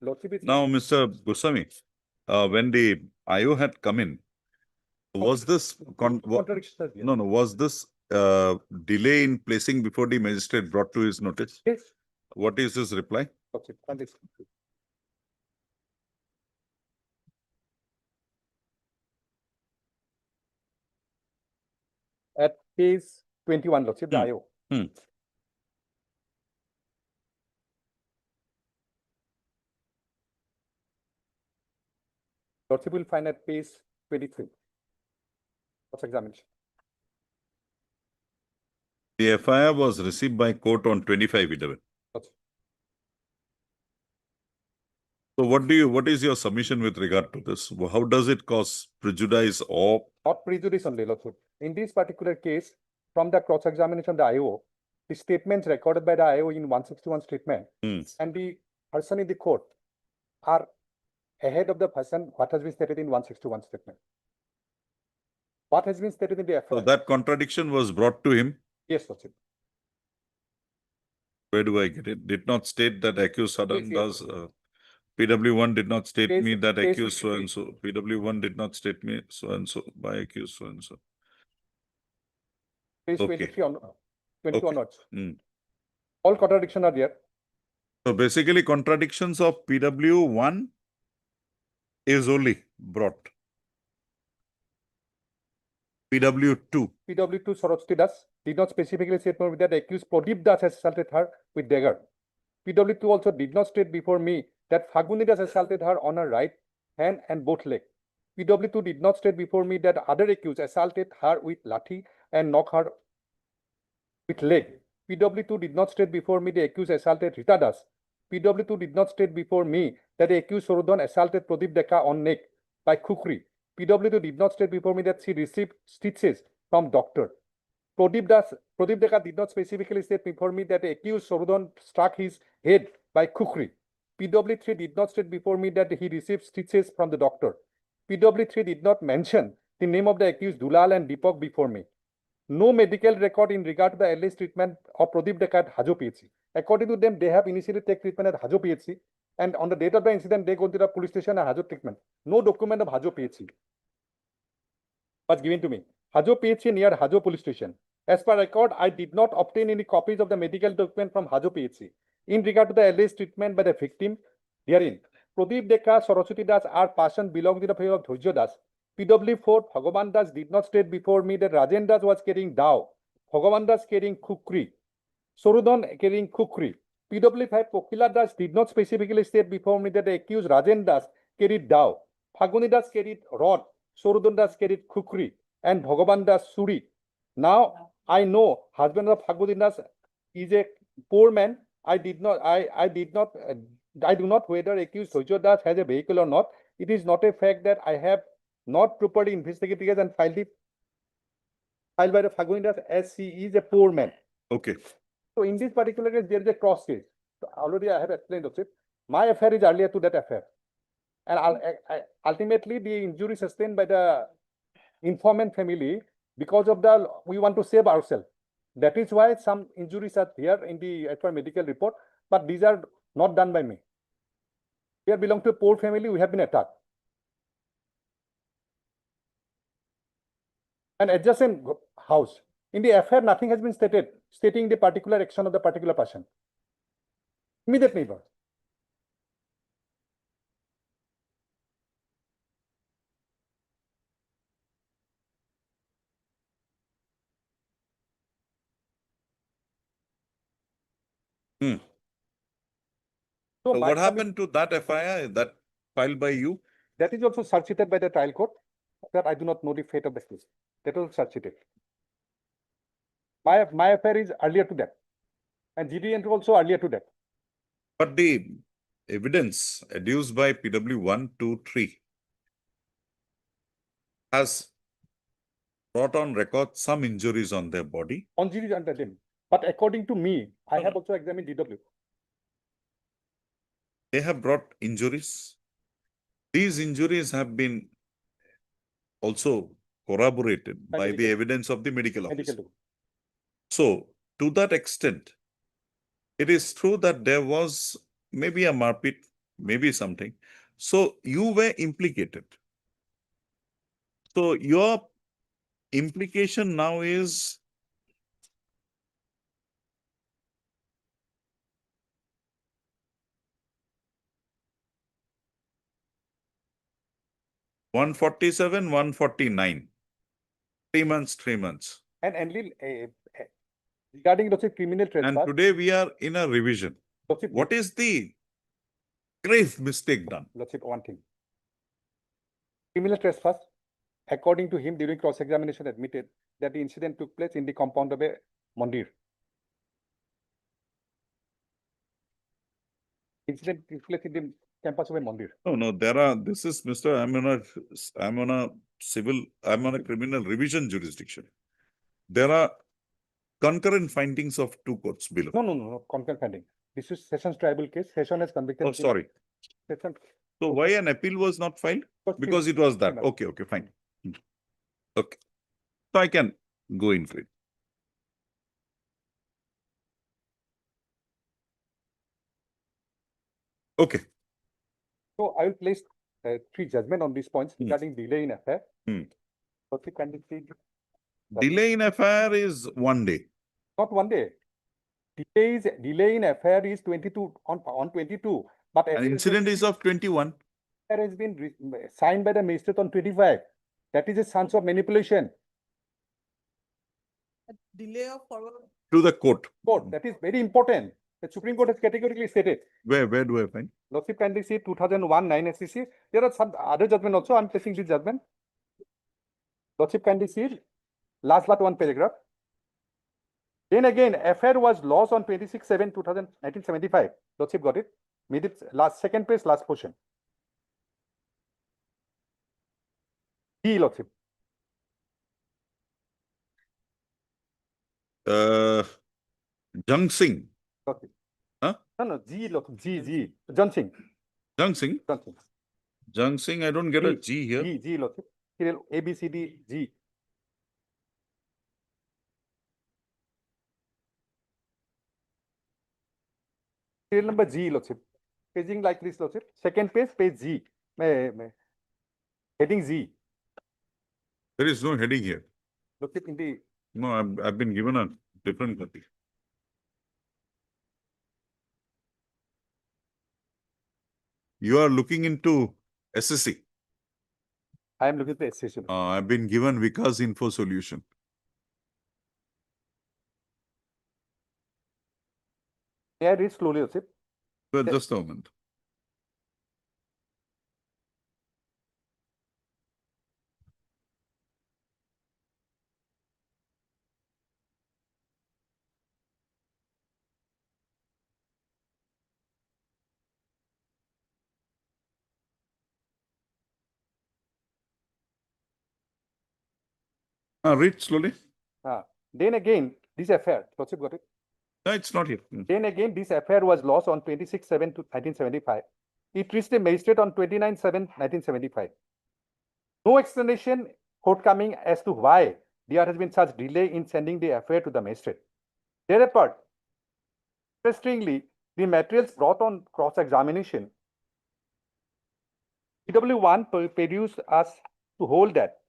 Lordship is. Now, Mr. Goswami, when the IO had come in, was this Contradiction, sir. no, was this delay in placing before the magistrate brought to his notice? Yes. What is his reply? Lordship, and this- At page 21, Lordship, the Hmm. IO. Hmm. Lordship will find at page 23. Cross examination. The FIR was received by court on 25/11. Lordship. So what is your submission with regard to this? How does it cause prejudice or Not prejudice only, Lordship. In this particular case, from the cross examination of the IO, the statements recorded by the IO in 161 statement Hmm. and the person in the court are ahead of the person what has been stated in 161 statement. What has been stated in the so FIR? that contradiction was brought to him? Yes, Lordship. Where do I get it? Did not state that accused Saddam Yes, does. PW1 did not state Case- me that case accused so 53. and so. PW1 did not state me so and so by accused so and so. Page Okay. 23 on 22 Okay. onwards. Hmm. All contradiction are there. So basically contradictions of PW1 is only brought. PW2. PW2 Sarojiti Das did not specifically state more that the accused Pradeep Das has assaulted her with dagger. PW2 also did not state before me that Faguni Das assaulted her on her right hand and both leg. PW2 did not state before me that other accused assaulted her with lathi and knocked her with leg. PW2 did not state before me the accused assaulted Rita Das. PW2 did not state before me that the accused Sorodon assaulted Pradeep Deka on neck by kukri. PW2 did not state before me that she received stitches from doctor. Pradeep Deka did not specifically state before me that the accused Sorodon struck his head by kukri. PW3 did not state before me that he received stitches from the doctor. PW3 did not mention the name of the accused Dulal and Deepak before me. No medical record in regard to the alleged treatment of Pradeep Deka at Hajo PHC. According to them, they have initially taken treatment at Hajo PHC, and on the date of the incident, they go to the police station and Hajo treatment. No document of Hajo PHC was given to me. Hajo PHC near Hajo police station. As per record, I did not obtain any copies of the medical document from Hajo PHC. In regard to the alleged treatment by the victim, herein, Pradeep Deka, Saraswati Das are person belonging to the family of Dhurjo Das. PW4, Bhagavan Das did not state before me that Rajen Das was carrying dao. Bhagavan Das carrying kukri. Sorudon carrying kukri. PW5, Kokila Das did not specifically state before me that the accused Rajen Das carried dao. Phaguni Das carried rod. Sorudon Das carried kukri. And Bhagavan Das suri. Now, I know husband of Phaguni Das is a poor man. I do not whether accused Sojo Das has a vehicle or not. It is not a fact that I have not properly investigated and filed by the Phaguni Das as he is a poor man. Okay. So in this particular case, there is a cross case. So already I have explained of it. My affair is earlier to that affair. And ultimately the injury sustained by the informant family because of we want to save ourselves. That is why some injuries are here in the as per medical report, but these are not done by me. We belong to a poor family, we have been attacked. an adjacent house. In the affair, nothing has been stated stating the particular action of the particular person. Immediate neighbor. Hmm. So So my what happened to that FIR that filed by you? That is also searched by the trial court. That I do not know the fate of the case. That was searched. My affair is earlier to that, and GD entry also earlier to that. But the evidence adduced by PW 1, 2, 3 has brought on record some injuries on their body. On GD under them. But according to me, I have also examined DW. They have brought injuries. These injuries have been also corroborated by the evidence of the medical officer. Medical. So, to that extent, it is true that there was maybe a marpit, maybe something. So, you were implicated. So, your implication now is $147, $149. 3 months, 3 months. And only regarding the criminal And trespass. today we are in a revision. Lordship, What is the grave mistake done? Lordship, one thing. Criminal trespass, according to him, during cross-examination, admitted that the incident took place in the compound of a mandir. Incident took place in the campus of a mandir. No, this is Mr. I'm on a criminal revision jurisdiction. There are concurrent findings of 2 courts below. No, concurrent finding. This is Sessions tribal case. Session has convicted. Oh, sorry. Session. So why an appeal was not filed? Because it was that. Okay, fine. Okay. So I can go in for it. Okay. So I will place 3 judgment on these points regarding delay in affair. Lordship, can you please- Delay in FIR is 1 day. Not 1 day. Delay in affair is 22 on 22. But An incident is of 21. affair has been signed by the magistrate on 25. That is a sense of manipulation. Delay of forward. To the court. Court, that is very important. The Supreme Court has categorically stated. Where do I find? Lordship, kindly see 2001 9 SCC. There are some other judgment also. I'm placing this judgment. Lordship, kindly see last but one paragraph. Then again, affair was lost on 26/7/1975. Lordship got it. Made it last second page, last portion. D, Lordship. Jung Singh. Lordship. Huh? No, G, Lordship. G. John Singh. Jung Singh? John Singh. Jung Singh, I don't get a G here. G, Lordship. Serial A, B, C, D, G. Serial number G, Lordship. Paging like this, Lordship. Second page, page G. Heading Z. There is no heading here. Lordship, in the No, I've been given a different copy. You are looking into SSC. I am looking at the session. I've been given Vikas Info Solution. May I read slowly, Lordship? Well, just a moment. Read slowly. Then again, this affair, Lordship got it? No, it's not here. Then again, this affair was lost on 26/7/1975. It reached the magistrate on 29/7/1975. No explanation forthcoming as to why there has been such delay in sending the affair to the magistrate. Thereupon, interestingly, the materials brought on cross-examination, PW1 produced us to hold that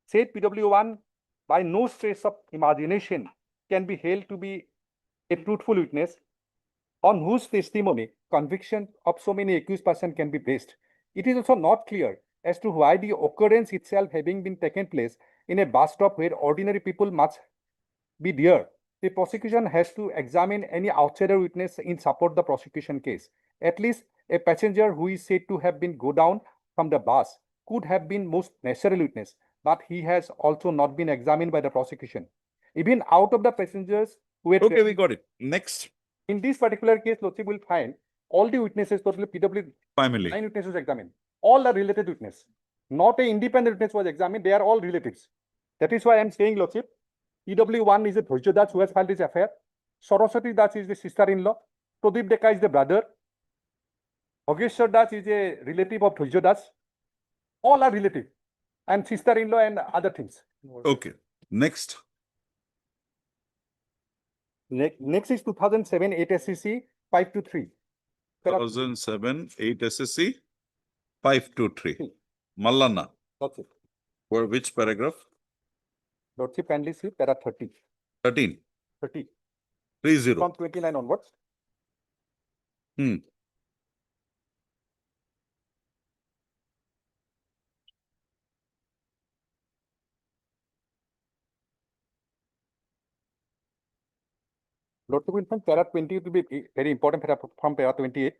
said PW1 by no stretch of imagination can be held to be a truthful witness on whose testimony conviction of so many accused person can be based. It is also not clear as to why the occurrence itself having been taken place in a bus stop where ordinary people must be there. The prosecution has to examine any outsider witness in support the prosecution case. At least a passenger who is said to have been go down from the bus could have been most natural witness, but he has also not been examined by the prosecution. Even out of the passengers who were Okay, we got it. Next, in this particular case, Lordship will find all the witnesses, totally PW family. 9 witnesses examined. All are related witness. Not a independent witness was examined. They are all relatives. That is why I am saying, Lordship, PW1 is a Dhojya Das who has filed this affair. Saraswati Das is the sister-in-law. Pradeep Deka is the brother. Bhogeshwar Das is a relative of Dhojya Das. All are relative. And sister-in-law and other things. Okay, next. Next is 2007 8 SCC 523. 2007, 8 SSC, 523. Mallanna. That's it. For which paragraph? Lordship kindly see para 30. 13. 30. 30. From 29 onwards. Lordship will find para 20 to be very important from para 28.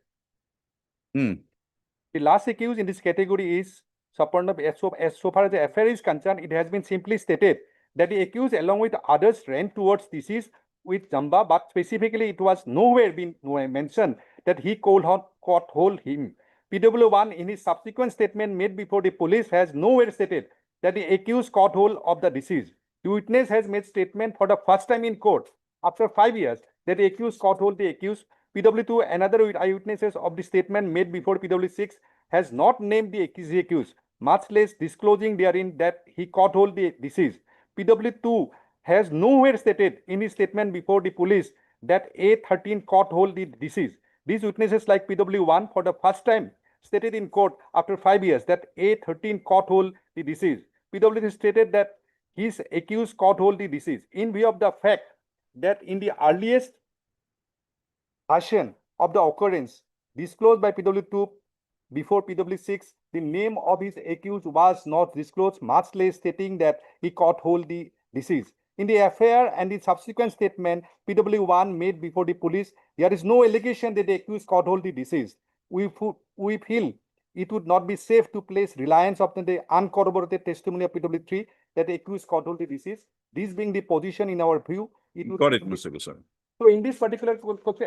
The last accused in this category is Saparna. As so far as the affair is concerned, it has been simply stated that the accused along with others ran towards deceased with Jamba, but specifically it was nowhere been mentioned that he caught hold him. PW1 in his subsequent statement made before the police has nowhere stated that the accused caught hold of the deceased. The witness has made statement for the first time in court after 5 years that the accused caught hold the accused. PW2, another eyewitnesses of the statement made before PW6 has not named the accused, much less disclosing therein that he caught hold the deceased. PW2 has nowhere stated in his statement before the police that A13 caught hold the deceased. These witnesses like PW1 for the first time stated in court after 5 years that A13 caught hold the deceased. PW stated that his accused caught hold the deceased in view of the fact that in the earliest version of the occurrence disclosed by PW2 before PW6, the name of his accused was not disclosed, much less stating that he caught hold the deceased. In the affair and the subsequent statement PW1 made before the police, there is no allegation that the accused caught hold the deceased. We feel it would not be safe to place reliance upon the uncorroborated testimony of PW3 that the accused caught hold the deceased. This being the position in our view, Got it, Mr. Goswami. So in this particular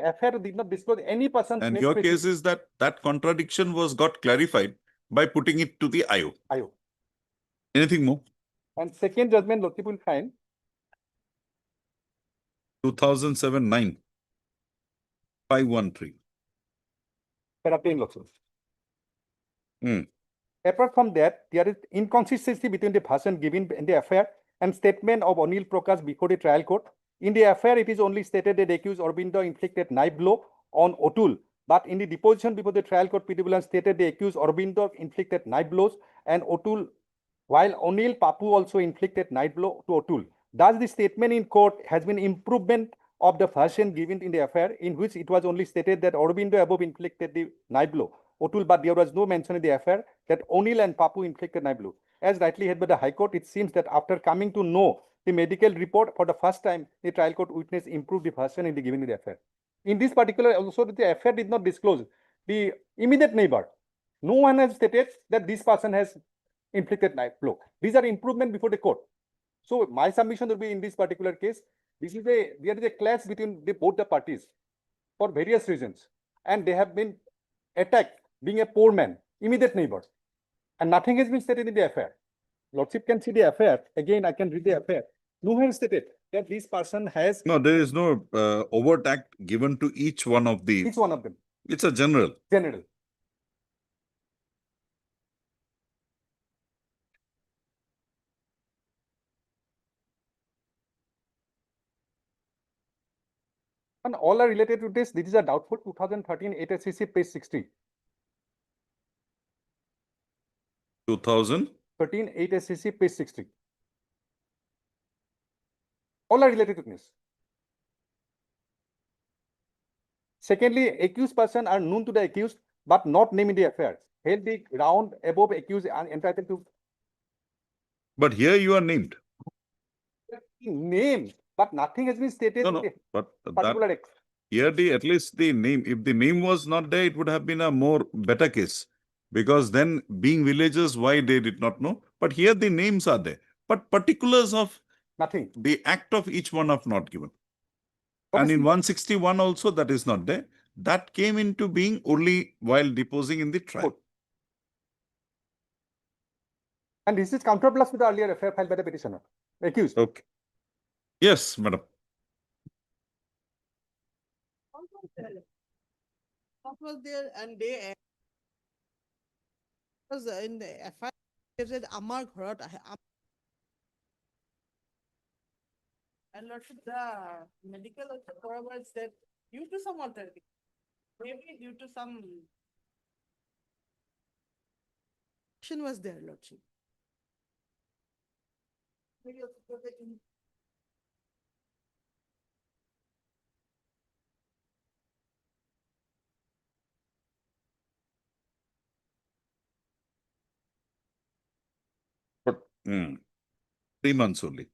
affair did not disclose any person's And name your specific- case is that that contradiction was got clarified by putting it to the IO. IO. Anything more? And second judgment, Lordship will find 2007, 9. 513. Paraplane Lordship. Hmm. Apart from that, there is inconsistency between the version given in the affair and statement of Anil Prakash before the trial court. In the affair, it is only stated that the accused Aurobindo inflicted knife blow on Otul. But in the deposition before the trial court, PW stated the accused Aurobindo inflicted knife blows and Otul, while Anil Papu also inflicted knife blow to Otul. Thus, the statement in court has been improvement of the version given in the affair, in which it was only stated that Aurobindo above inflicted the knife blow. Otul, but there was no mention in the affair that Anil and Papu inflicted knife blow. As rightly held by the High Court, it seems that after coming to know the medical report for the first time, the trial court witness improved the version in the given in the affair. In this particular, also the affair did not disclose the immediate neighbor. No one has stated that this person has inflicted knife blow. These are improvement before the court. So my submission will be in this particular case, there is a clash between both the parties for various reasons, and they have been attacked being a poor man, immediate neighbor, and nothing has been stated in the affair. Lordship can see the affair. Again, I can read the affair. No one has stated that this person has No, there is no overt act given to each one of the. each one of them. It's a general. General. And all are related to this. This is a doubtful 2013 8 SCC page 60. 2000. 13 8 SCC page 60. All are related witness. Secondly, accused person are known to the accused but not named in the affair. Held the ground above accused and entitled to But here you are named. name, but nothing has been stated No, in no, the but that, particular here the, at least the name, if the name was not there, it would have been a more better case. Because then being villagers, why they did not know. But here the names are there. But particulars of nothing. the act of each one are not given. And Obviously- in 161 also that is not there. That came into being only while deposing in the trial. And this is counterblast with the earlier affair filed by the petitioner. Accused. Okay. Yes, madam. What was there and they was in the FIR they said Amar Ghorat and Lordship, the medical corroborates that due to some alternative, maybe due to some action was there, Lordship. Maybe also for the But 3 months only.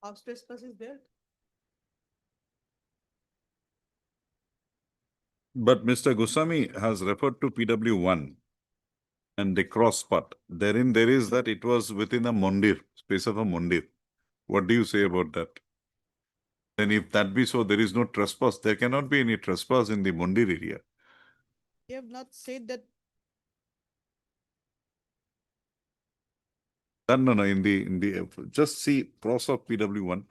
house trespass is there. But Mr. Goswami has referred to PW1 and the cross part. Therein there is that it was within a mandir, space of a mandir. What do you say about that? Then if that be so, there is no trespass. There cannot be any trespass in the mandir area. We have not said that No, in the just see cross of PW1.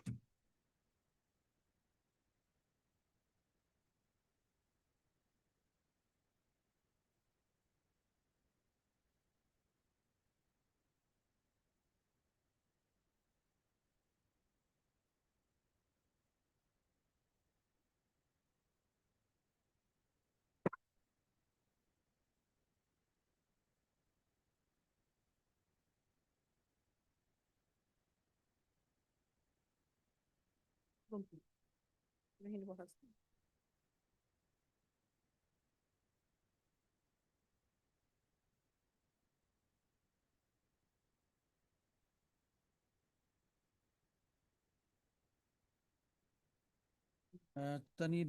Tani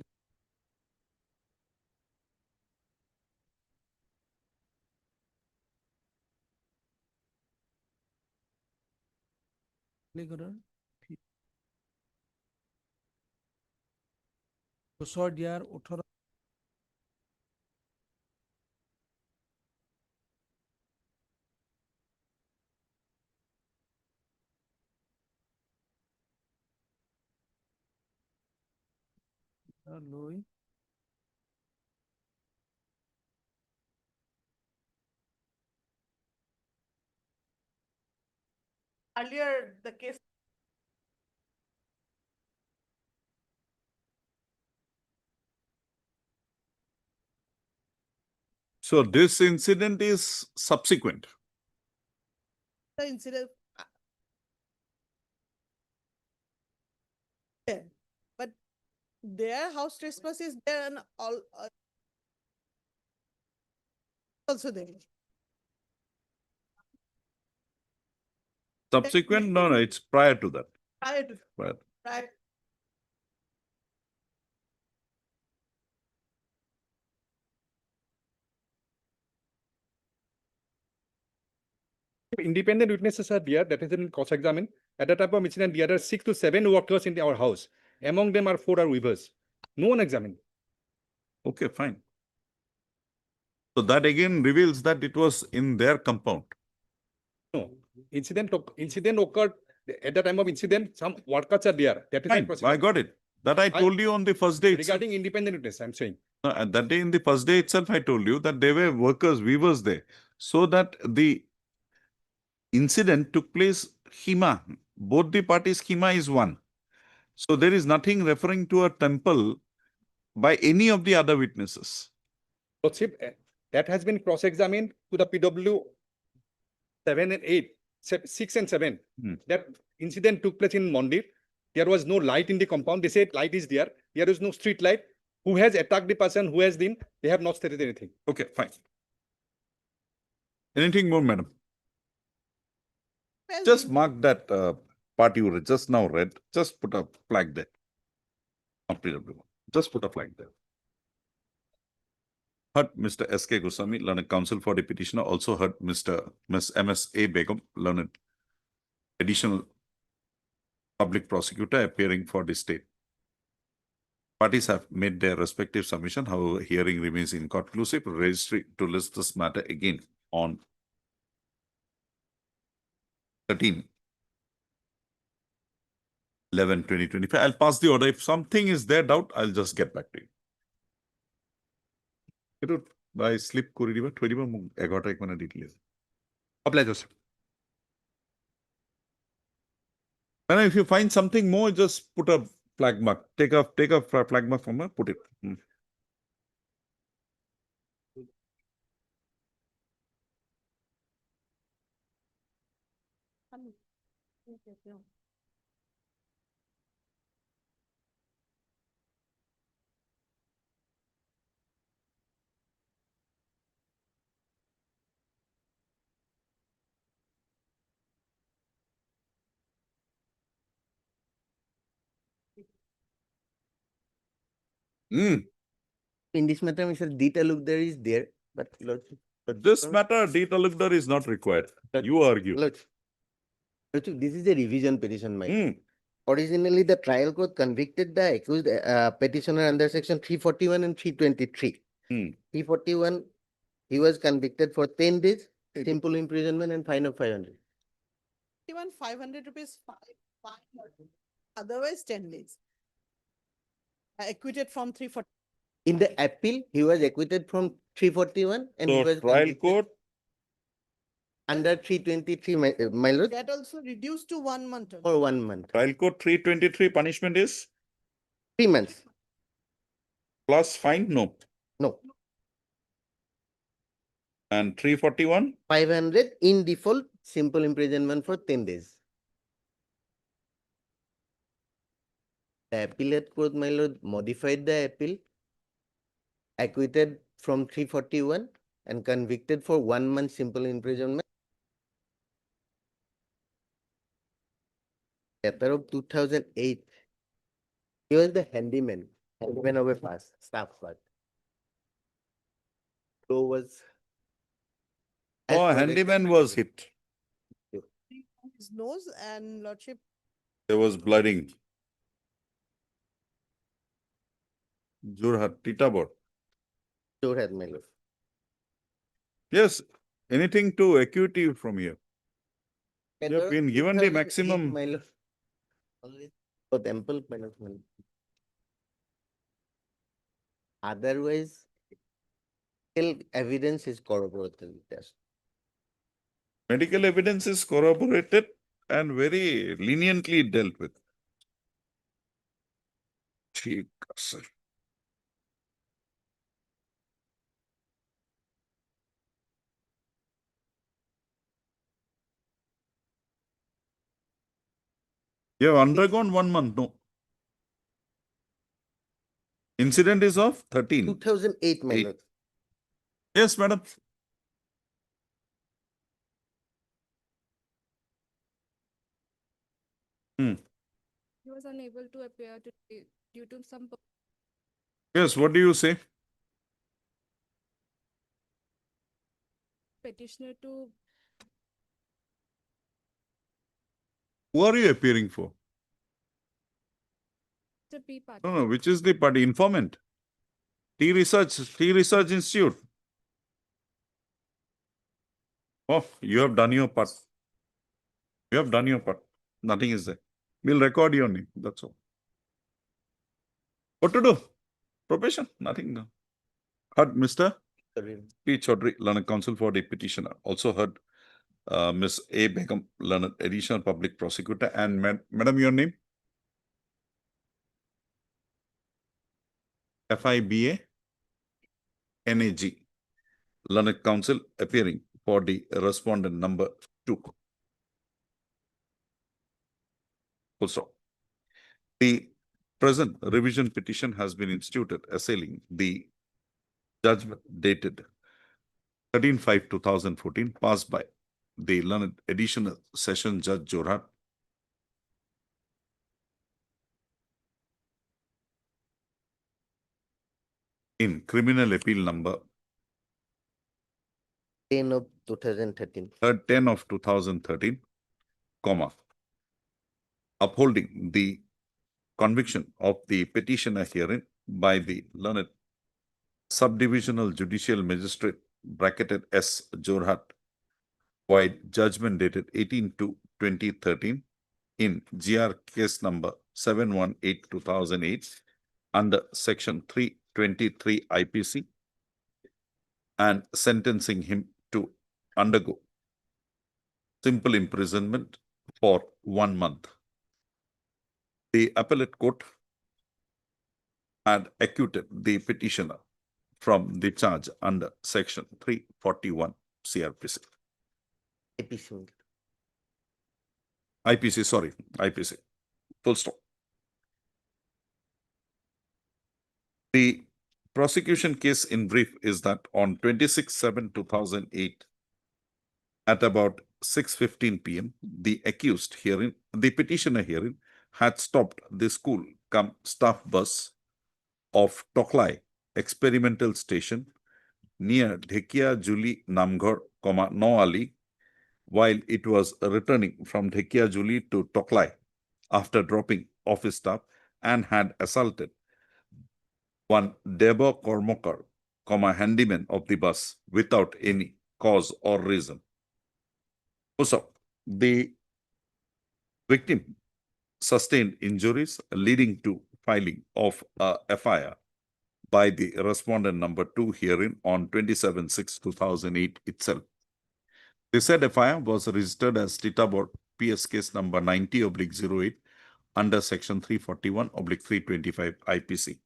বছৰ দিয়াৰ 18 লৈ earlier the case So this incident is subsequent. the incident there, but their house trespass is there and all also there. Subsequent? No, it's prior to that. Prior to Prior. prior. Independent witnesses are there that has been cross-examined. At the time of incident, there are 6 to 7 workers in our house. Among them are 4 are weavers. No one examined. Okay, fine. So that again reveals that it was in their compound. No, incident occurred at the time of incident. Some workers are there. That is Fine, I got it. That I told you on the first day itself. regarding independent witness. I'm saying. No, at that day in the first day itself, I told you that there were workers, weavers there. So that the incident took place Hima. Both the parties, Hima is one. So there is nothing referring to a temple by any of the other witnesses. Lordship, that has been cross-examined to the PW 7 and 8, 6 and 7. Hmm. That incident took place in Mandir. There was no light in the compound. They said light is there. There is no street light. Who has attacked the person? Who has been? They have not stated anything. Okay, fine. Anything more, madam? Just mark that part you just now read. Just put a flag there. Complete everyone. Just put a flag there. Heard Mr. S.K. Goswami, learned counsel for the petitioner, also heard Ms. M.S.A. Begum, learned additional public prosecutor appearing for the state. Parties have made their respective submission. However, hearing remains inconclusive. Registry to list this matter again on 13/11/2025. I'll pass the order. If something is there doubt, I'll just get back to you. By slip করে দিবা থৈ দিবা মোক 11 তাৰিখ মানে দি দিলে Obliged, sir. And if you find something more, just put a flag mark. Take a flag mark from her, put it. In this matter, Mr. D. Talukdar is there, but This matter, D. Talukdar is not required. You argue. This is a revision petition, my. Originally, the trial court convicted the accused petitioner under section 341 and 323. 341, he was convicted for 10 days, simple imprisonment and fine of 500. Even 500 rupees fine. Otherwise 10 days. Acquitted from 340. In the appeal, he was acquitted from 341 and he So was trial convicted court, under 323, my lord, That also reduced to 1 month. only. for 1 month, trial court 323 punishment is 3 months. plus fine? No. No, And 341? 500 in default, simple imprisonment for 10 days. The appellate court, my lord, modified the appeal, acquitted from 341 and convicted for 1 month simple imprisonment. Letter of 2008. He was the handyman of a pass, staff part. So was. as Oh, per handyman was hit. His nose and lordship. There was blooding. Jorhat, Titabar. Jorhat, my lord. Yes, anything to acquit you from here. You Letter have of been given the 2008, maximum. my lord. Only for ample punishment. Otherwise, still evidence is corroborated with us. Medical evidence is corroborated and very leniently dealt with. ठीक है, sir. You have undergone 1 month, no? Incident is of 13. 2008, my Eight. lord. Yes, madam. He was unable to appear today due to some Yes, what do you say? petitioner to Who are you appearing for? be part. No, which is the party informant? T Research Institute. Oh, you have done your part. You have done your part. Nothing is there. We'll record your name. That's all. What to do? Probation? Nothing. No. Heard Mr. P. Chaudhary, learned counsel for the petitioner. Also heard Ms. A. Begum, learned additional public prosecutor. And madam, your name? FIBA NAG, learned counsel appearing for the respondent number 2. Full stop. The present revision petition has been instituted assailing the judgment dated 13/5/2014 passed by the learned additional session judge Jorhat in criminal appeal number 10 of 2013. 10 of 2013, comma, upholding the conviction of the petitioner herein by the learned subdivisional judicial magistrate bracketed S. Jorhat, void judgment dated 18/2/2013 in GR case number 718/2008 under section 323 IPC and sentencing him to undergo simple imprisonment for 1 month. The appellate court had acquitted the petitioner from the charge under section 341 CRPC. IPC. Full stop. The prosecution case in brief is that on 26/7/2008 at about 6:15 p.m., the accused herein, the petitioner herein, had stopped the school cum staff bus of Toklai Experimental Station near Dhekia Juli Namghar, Noali, while it was returning from Dhekia Juli to Toklai after dropping office staff, and had assaulted one Debo Kormokar, handyman of the bus without any cause or reason. Also, the victim sustained injuries leading to filing of a FIR by the respondent number 2 herein on 27/6/2008 itself. The said FIR was registered as Titaboard PS case number 90/08 under section 341/325 IPC.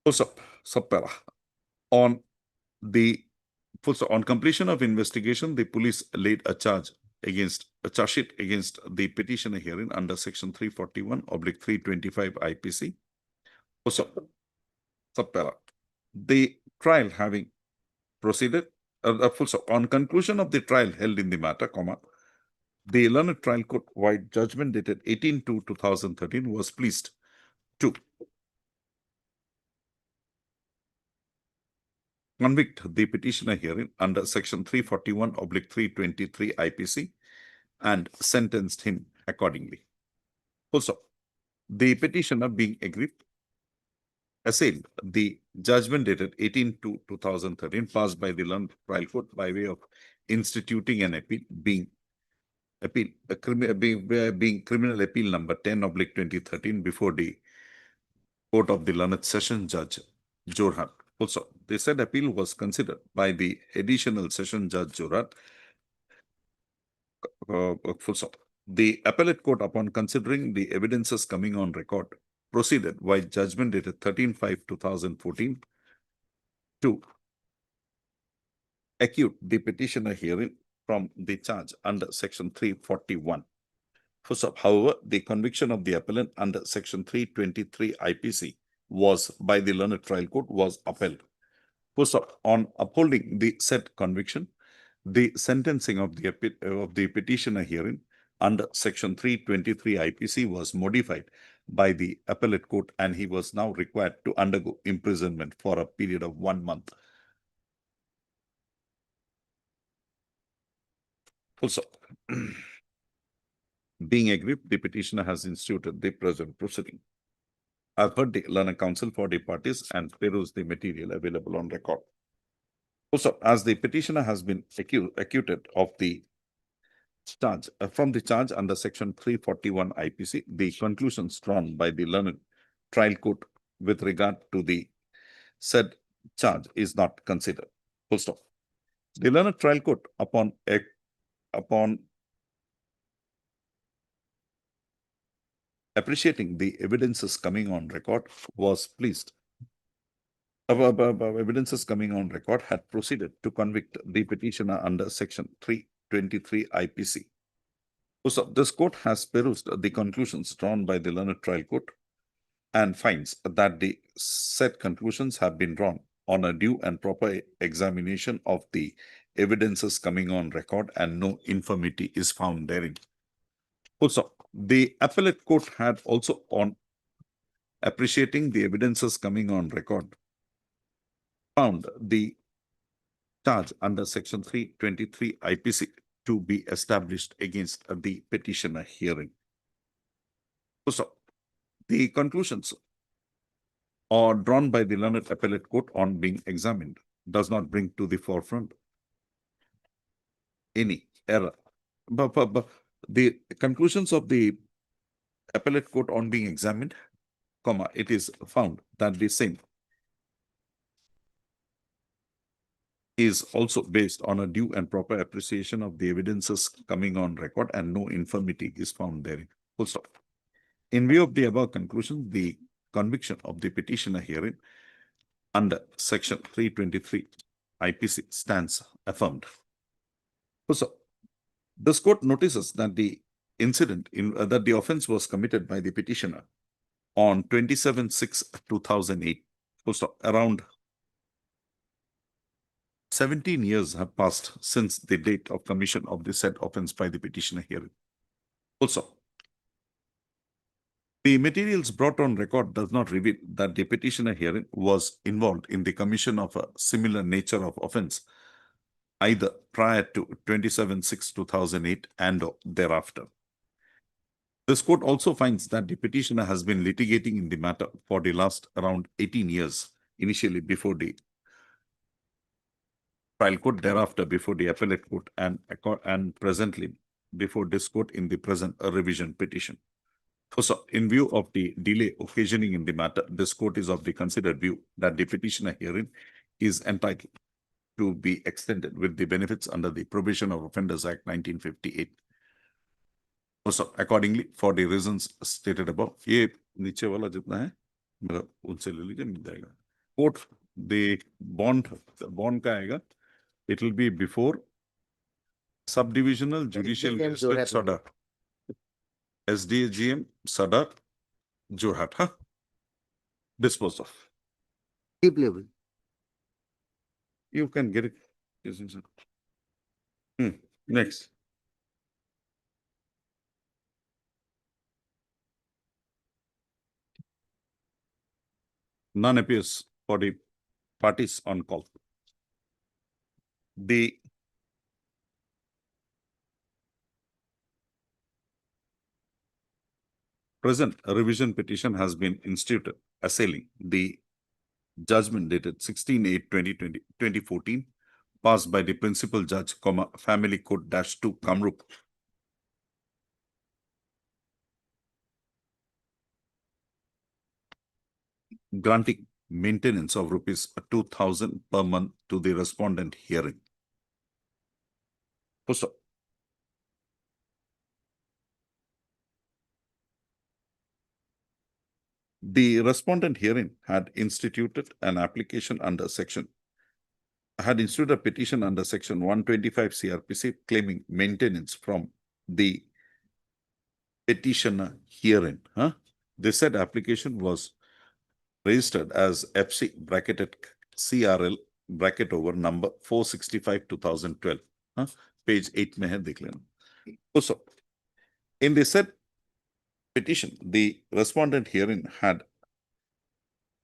Also, subpara. On completion of investigation, the police laid a charge sheet against the petitioner herein under section 341/325 IPC. Also, subpara. The trial having proceeded, on conclusion of the trial held in the matter, the learned trial court, void judgment dated 18/2/2013, was pleased to convict the petitioner herein under section 341/323 IPC and sentenced him accordingly. Also, the petitioner being aggrieved assailed the judgment dated 18/2/2013 passed by the learned trial court by way of instituting an appeal being criminal appeal number 10/2013 before the court of the learned session judge Jorhat. Also, the said appeal was considered by the additional session judge Jorhat. Full stop. The appellate court, upon considering the evidences coming on record, proceeded by judgment dated 13/5/2014 to acquit the petitioner herein from the charge under section 341. Full stop. However, the conviction of the appellant under section 323 IPC was by the learned trial court was upheld. Full stop. On upholding the said conviction, the sentencing of the petitioner herein under section 323 IPC was modified by the appellate court, and he was now required to undergo imprisonment for a period of 1 month. Full stop. Being aggrieved, the petitioner has instituted the present proceeding. I've heard the learned counsel for the parties and perused the material available on record. Also, as the petitioner has been acquitted of the charge from the charge under section 341 IPC, the conclusions drawn by the learned trial court with regard to the said charge is not considered. Full stop. The learned trial court, upon appreciating the evidences coming on record, was pleased. Evidences coming on record had proceeded to convict the petitioner under section 323 IPC. So this court has perused the conclusions drawn by the learned trial court and finds that the said conclusions have been drawn on a due and proper examination of the evidences coming on record and no infirmity is found therein. Also, the appellate court had also, on appreciating the evidences coming on record, found the charge under section 323 IPC to be established against the petitioner hearing. So, the conclusions are drawn by the learned appellate court on being examined does not bring to the forefront any error. But the conclusions of the appellate court on being examined, it is found that the same is also based on a due and proper appreciation of the evidences coming on record and no infirmity is found therein. Full stop. In view of the above conclusion, the conviction of the petitioner herein under section 323 IPC stands affirmed. So, this court notices that the incident that the offense was committed by the petitioner on 27/6/2008. Full stop. Around 17 years have passed since the date of commission of the said offense by the petitioner herein. Also, the materials brought on record does not reveal that the petitioner herein was involved in the commission of a similar nature of offense either prior to 27/6/2008 and or thereafter. This court also finds that the petitioner has been litigating in the matter for the last around 18 years, initially before the trial court, thereafter before the appellate court, and presently before this court in the present revision petition. So, in view of the delay occasioning in the matter, this court is of the considered view that the petitioner herein is entitled to be extended with the benefits under the Probation of Offenders Act 1958. Also, accordingly, for the reasons stated above, ये नीचे वाला जितना है मेरा उनसे ले लीजिए मिल जाएगा. Court, the bond का आएगा. It will be before Subdivisional Judicial Magistrate Sadar. SDGM Sadar Jorhat, huh? Dispose of. Keep level. You can get it. Yes, sir. Next. None appears for the parties on call. The present revision petition has been instituted assailing the judgment dated 16/8/2014 passed by the Principal Judge, Family Court -2 Kamrup. Granting maintenance of rupees 2,000 per month to the respondent hearing. Post up. The respondent herein had instituted an application under section, had instituted a petition under section 125 CRPC claiming maintenance from the petitioner herein. The said application was registered as FC bracketed CRL bracket over number 465/2012. Page 8 mein hai, dekh lena. Also, in the said petition, the respondent herein had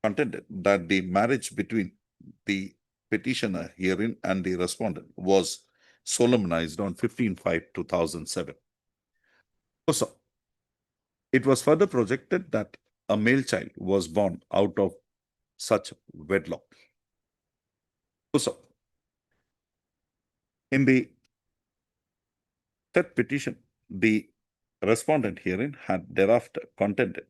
contended that the marriage between the petitioner herein and the respondent was solemnized on 15/5/2007. Also, it was further projected that a male child was born out of such wedlock. Also, in the said petition, the respondent herein had thereafter projected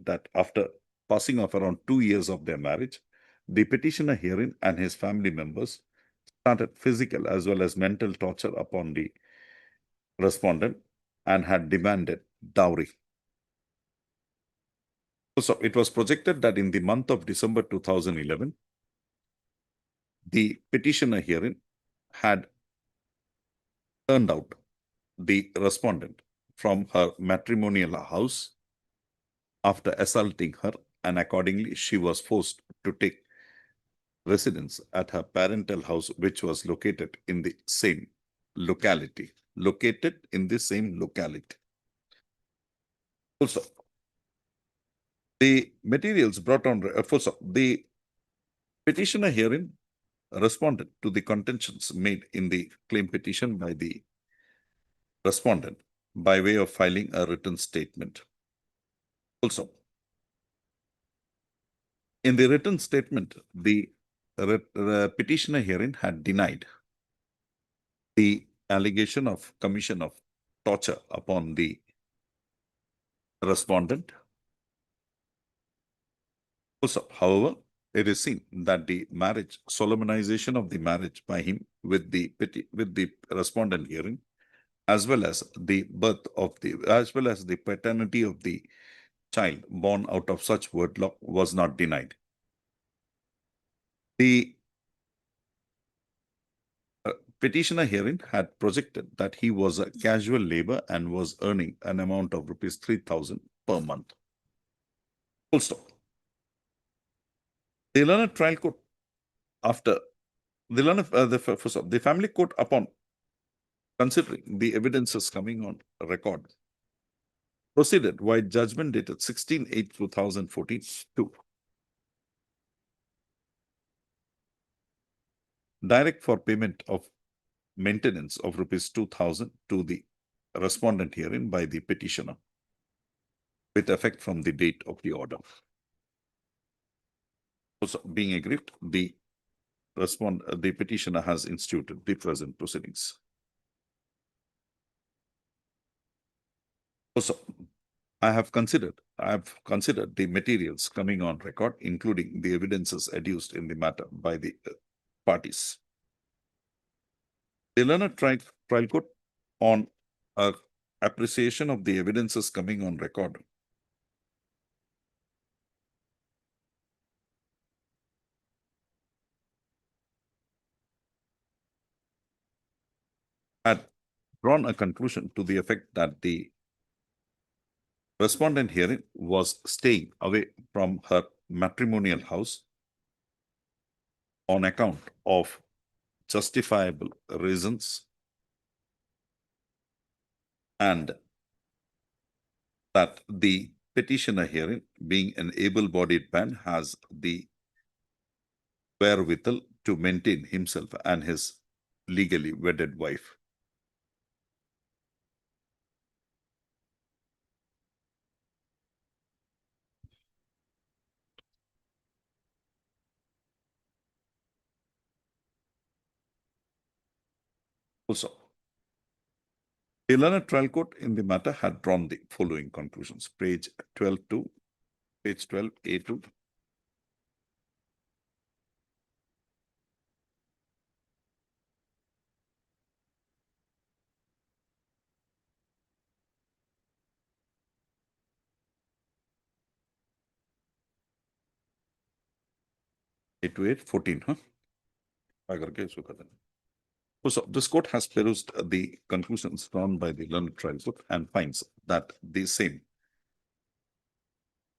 that after passing of around 2 years of their marriage, the petitioner herein and his family members started physical as well as mental torture upon the respondent and had demanded dowry. So it was projected that in the month of December 2011, the petitioner herein had turned out the respondent from her matrimonial house after assaulting her, and accordingly she was forced to take residence at her parental house, which was located in the same locality. Also, the materials brought on, also, the petitioner herein responded to the contentions made in the claim petition by the respondent by way of filing a written statement. Also, in the written statement, the petitioner herein had denied the allegation of commission of torture upon the respondent. Also, however, it is seen that the marriage, solemnization of the marriage by him with the respondent herein, as well as the paternity of the child born out of such wedlock was not denied. The petitioner herein had projected that he was a casual labor and was earning an amount of rupees 3,000 per month. Full stop. The learned trial court, after the learned, the family court, upon considering the evidences coming on record, proceeded by judgment dated 16/8/2014 to direct for payment of maintenance of rupees 2,000 to the respondent herein by the petitioner, with effect from the date of the order. Also, being aggrieved, the petitioner has instituted the present proceedings. Also, I have considered the materials coming on record, including the evidences adduced in the matter by the parties. The learned trial court, on appreciation of the evidences coming on record, had drawn a conclusion to the effect that the respondent herein was staying away from her matrimonial house on account of justifiable reasons, and that the petitioner herein, being an able-bodied man, has the wherewithal to maintain himself and his legally wedded wife. Also, the learned trial court in the matter had drawn the following conclusions. Page 12A2. A2A 14, huh? So this court has perused the conclusions drawn by the learned trial court and finds that the same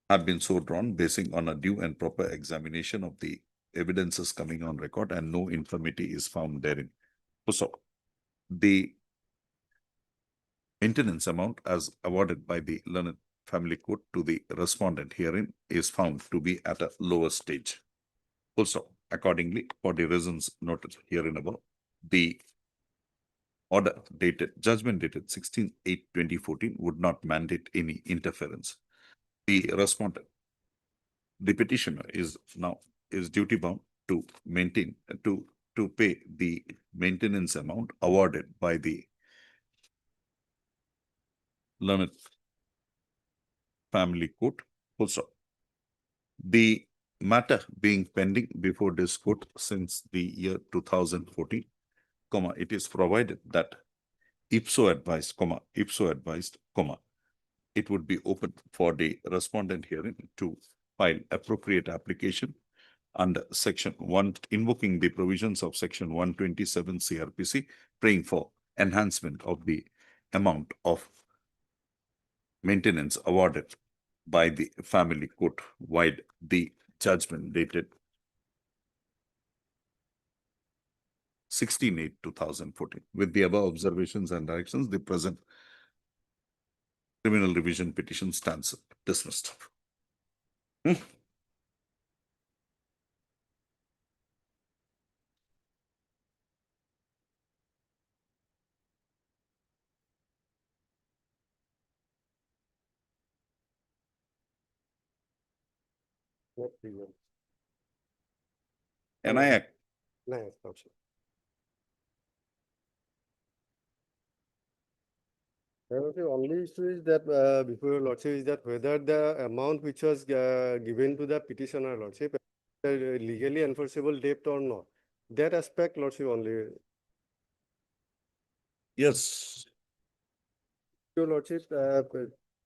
have been so drawn basing on a due and proper examination of the evidences coming on record, and no infirmity is found therein. So the maintenance amount as awarded by the learned family court to the respondent herein is found to be at a lower stage. Also, accordingly, for the reasons noted herein above, the order dated, judgment dated 16/8/2014 would not mandate any interference. The respondent, the petitioner, is duty bound to maintain, to pay the maintenance amount awarded by the learned family court. Also, the matter being pending before this court since the year 2014, it is provided that ipso advised, it would be open for the respondent herein to file appropriate application under section 1, invoking the provisions of section 127 CRPC, praying for enhancement of the amount of maintenance awarded by the family court wide the judgment dated 16/8/2014. With the above observations and directions, the present criminal revision petition stands dismissed. NIAC. Nice, Lordship. The only issue is that, before your Lordship, is that whether the amount which was given to the petitioner, Lordship, legally enforceable debt or not. That aspect, Lordship, only. Yes. Your Lordship,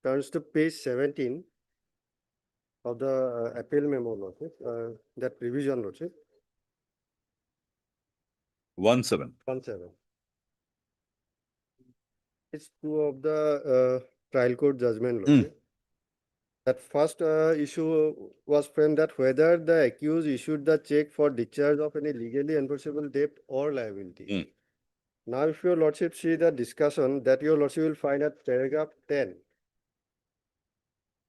turns to page 17 of the appeal memo, Lordship, that revision, Lordship, 17. 17. It's two of the trial court judgment, Lordship. That first issue was framed that whether the accused issued the check for discharge of any legally enforceable debt or liability. Now, if your Lordship see the discussion, that your Lordship will find at paragraph 10.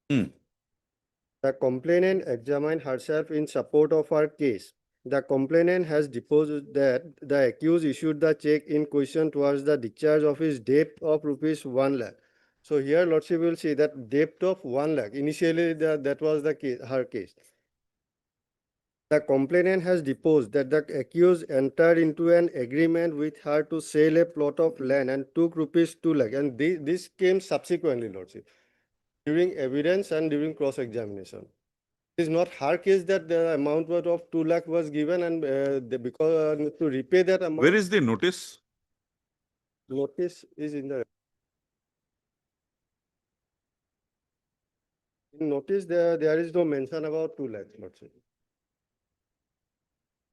The complainant examined herself in support of her case. The complainant has deposed that the accused issued the check in question towards the discharge of his debt of rupees 1 lakh. So here Lordship will see that debt of 1 lakh. Initially, that was the case, her case. The complainant has deposed that the accused entered into an agreement with her to sell a plot of land and took rupees 2 lakh. And this came subsequently, Lordship, during evidence and during cross-examination. It is not her case that the amount of 2 lakh was given, and because to repay that amount. Where is the notice? Notice is in the. In notice, there is no mention about 2 lakhs, Lordship.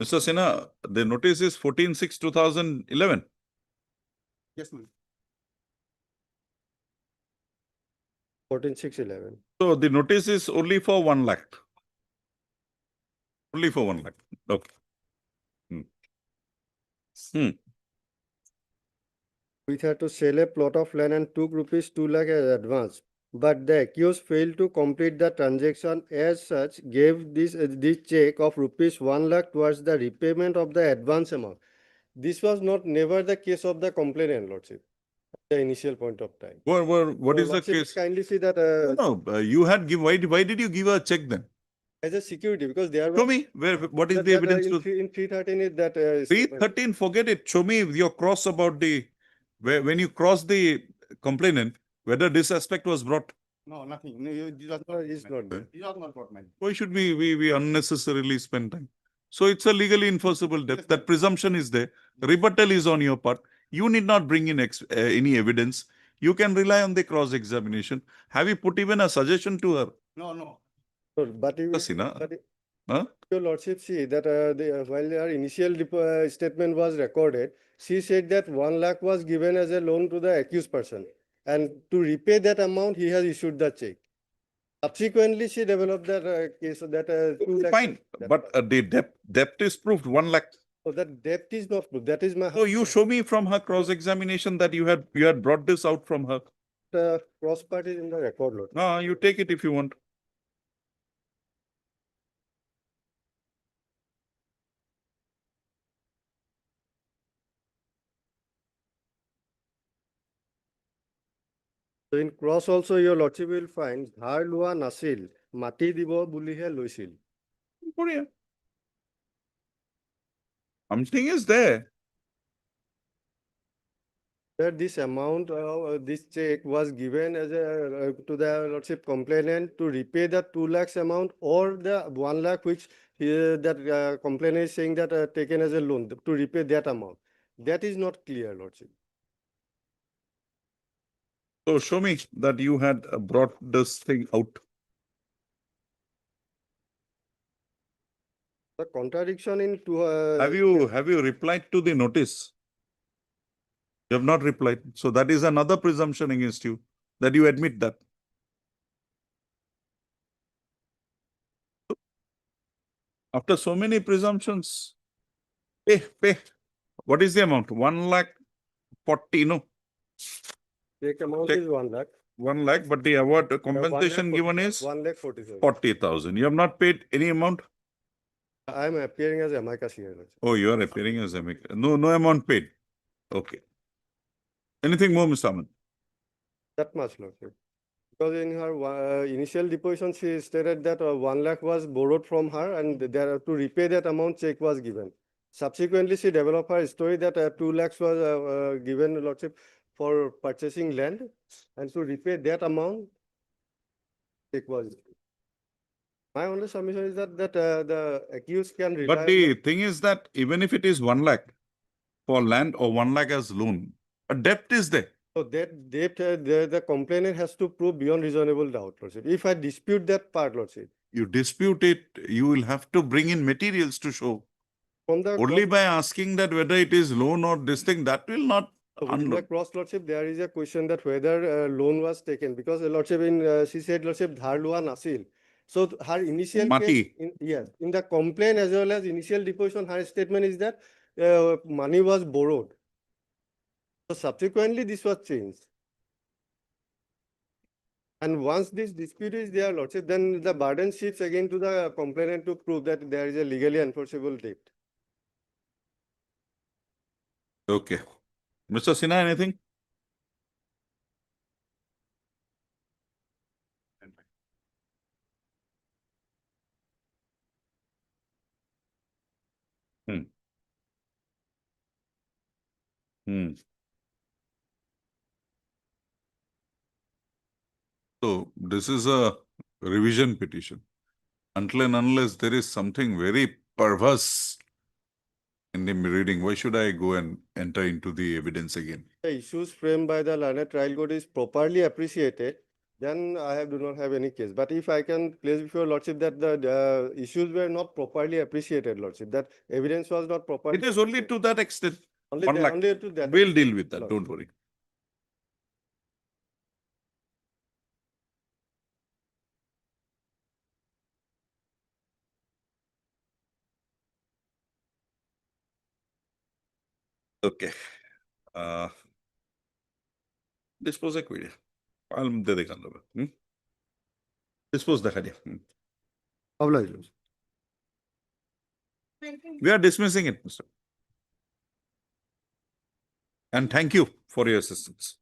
Mr. Sinha, the notice is 14/6/2011. Yes, ma'am. 14/6/11. So the notice is only for 1 lakh. Only for 1 lakh. Okay. With her to sell a plot of land and took rupees 2 lakh as advance. But the accused failed to complete the transaction, as such gave this check of rupees 1 lakh towards the repayment of the advance amount. This was never the case of the complainant, Lordship, at the initial point of time. What So, is the Lordship, case? kindly see that You had give. Why did you give a check then? as a security, because there Show was me what is the evidence to in 313 is that 313. Forget it. Show me your cross about the when you cross the complainant, whether this aspect was brought. No, nothing. No, this was is not there. This was not brought, man. Why should we unnecessarily spend time? So it's a legally enforceable debt. That presumption is there. Rebuttal is on your part. You need not bring in any evidence. You can rely on the cross examination. Have you put even a suggestion to her? No. But Huh? Your Lordship, see that while her initial statement was recorded, she said that 1 lakh was given as a loan to the accused person. And to repay that amount, he has issued the check. Subsequently, she developed that case that 2 lakh. Fine. But the debt is proved 1 lakh. So that debt is not proved. That is my. So you show me from her cross examination that you had brought this out from her. The cross part is in the record, Lord. No, you take it if you want. So in cross also, your Lordship will find ধাৰ লোৱা নাছিল, মাটি দিব বুলিহে লৈছিল. Something is there. That this amount, this check was given as a to the Lordship complainant to repay the 2 lakhs amount or the 1 lakh which that complainant is saying that taken as a loan to repay that amount. That is not clear, Lordship. So show me that you had brought this thing out. The contradiction in two. Have you replied to the notice? You have not replied. So that is another presumption against you, that you admit that. After so many presumptions, pay. What is the amount? 1,40,000, no? Check amount Check. is 1 lakh. 1 lakh, but the award compensation given is 1,47,000. 40,000. You have not paid any amount? I am appearing as amicus here. Oh, you are appearing as a no amount paid. Okay. Anything more, Mr. Aman? That much, Lordship. Because in her initial deposition, she stated that 1 lakh was borrowed from her and there to repay that amount, check was given. Subsequently, she developed her story that 2 lakhs was given, Lordship, for purchasing land, and to repay that amount, check was. My only submission is that the accused can rely. But the thing is that even if it is 1 lakh for land or 1 lakh as loan, a debt is there. So that debt, the complainant has to prove beyond reasonable doubt, Lordship. If I dispute that part, Lordship, You dispute it, you will have to bring in materials to show. from the Only by asking that whether it is loan or this thing, that will not in the unload. cross Lordship, there is a question that whether loan was taken, because Lordship she said Lordship dhar lua nasil. So her initial Mati. case, yes, in the complaint as well as initial deposition, her statement is that money was borrowed. So subsequently, this was changed. And once this dispute is there, Lordship, then the burden shifts again to the complainant to prove that there is a legally enforceable debt. Okay. Mr. Sinha, anything? Hmm. Hmm. So this is a revision petition. Until and unless there is something very perverse in the reading, why should I go and enter into the evidence again? The issues framed by the learned trial court is properly appreciated, then I do not have any case. But if I can place before Lordship that the issues were not properly appreciated, Lordship, that evidence was not properly. It is only to that extent. Only 1 that, lakh. only to that. We'll deal with that, Lordship. don't worry. Okay. Dispose एक video file में दे देगा लोग dispose देखा दिया Obliged, Lordship. We are dismissing it, Mr. And thank you for your assistance.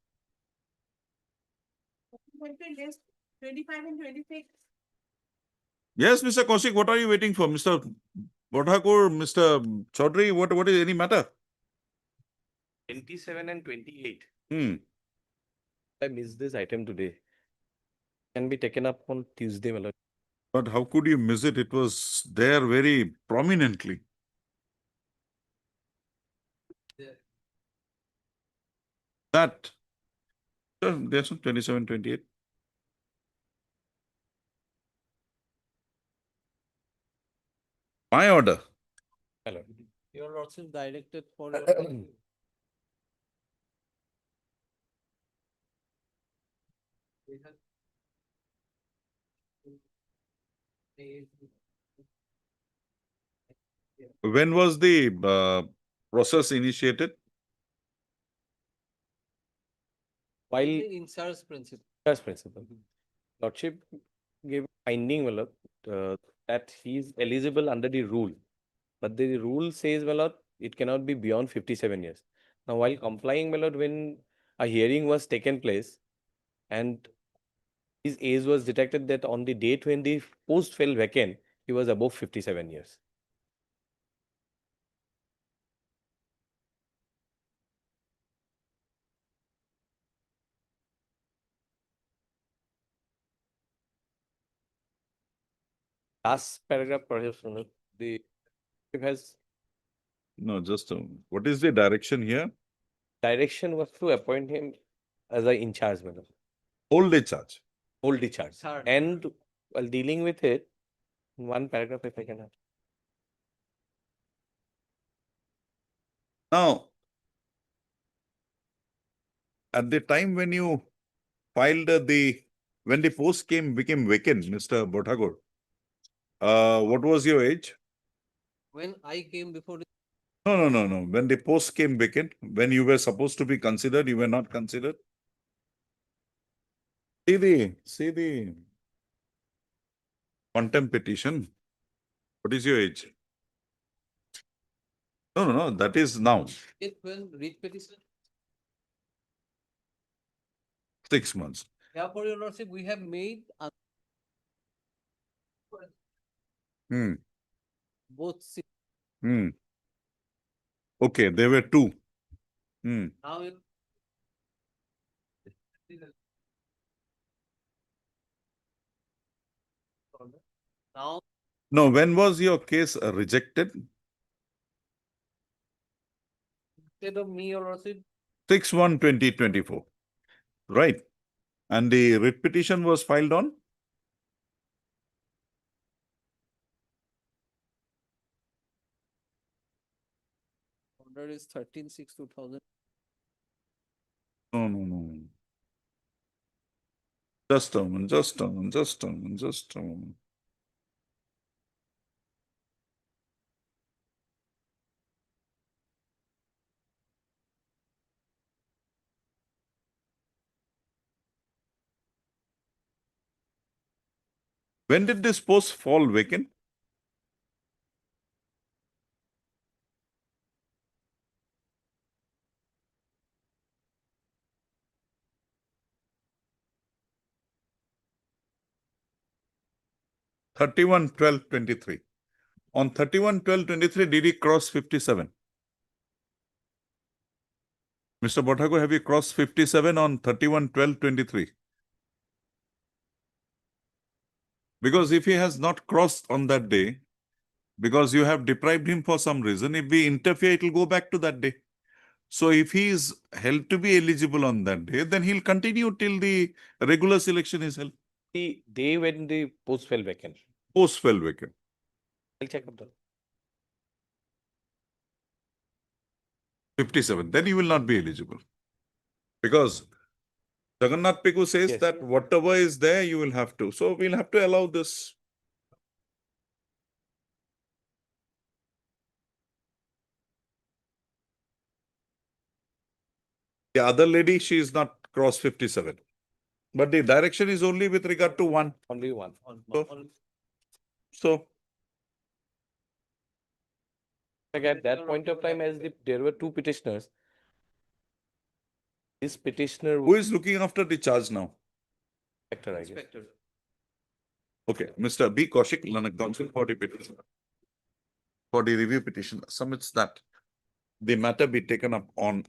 25 and 26. Yes, Mr. Kaushik, what are you waiting for? Mr. Bodhakur, Mr. Chaudhary, what is any matter? 27 and 28. Hmm. I missed this item today. Can be taken up on Tuesday, my lord. But how could you miss it? It was there very prominently. That, there's 27, 28. My order. My lord. Your lordship directed for. When was the process initiated? While Insurance principle. That's principle. Lordship gave finding, my lord, that he is eligible under the rule. But the rule says, my lord, it cannot be beyond 57 years. Now, while complying, my lord, when a hearing was taken place and his age was detected that on the date when the post fell vacant, he was above 57 years. Last paragraph, perhaps, my lord, the has No, just what is the direction here? direction was to appoint him as a in charge, my lord. Hold a charge. Hold the charge. Third. And while dealing with it, one paragraph, if I can have. Now, at the time when you filed when the post became vacant, Mr. Botagor, what was your age? When I came before. No. When the post came vacant, when you were supposed to be considered, you were not considered. See the contempt petition. What is your age? No. That is now. When read petition. 6 months. Yeah, for your lordship, we have made Hmm. both. Hmm. Okay, there were two. Hmm. Now now No, when was your case rejected? instead of me, your lordship, 6/1/2024. Right. And the writ petition was filed on? order is 13/6/2000. No. Just a moment. When did this post fall vacant? On 31/12/23, did he cross 57? Mr. Bothago, have you crossed 57 on 31/12/23? Because if he has not crossed on that day, because you have deprived him for some reason, if we interfere, it will go back to that day. So if he is held to be eligible on that day, then he'll continue till the regular selection is held. The day when the post fell vacant. Post fell vacant. I'll check up that. 57. Then he will not be eligible. Because Jagannath Piku says Yes. that whatever is there, you will have to. So we'll have to allow this. The other lady, she is not cross 57. But the direction is only with regard to one. Only one. So Like at that point of time, as there were two petitioners, this petitioner who is looking after the charge now? inspector, I guess. Okay, Mr. B. Kaushik, Lanark Council for the petition. For the review petition, submits that the matter be taken up on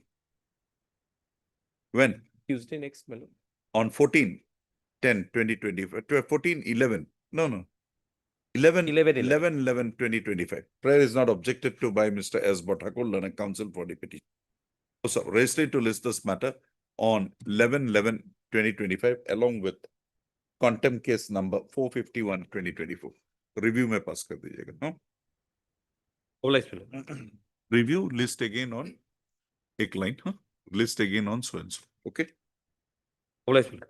when? Tuesday next, Melo. On 14/10/2025, 14/11. No. 11/11/2025. Prayer is not objected to by Mr. S. Bothakur, Lanark Council for the petition. So, registered to list this matter on 11/11/2025 along with contempt case number 451/2024. Review में pass कर दीजिएगा, no? Obliged, Melo. Review list again on एक line, huh? List again on so and so. Okay. Obliged, Melo.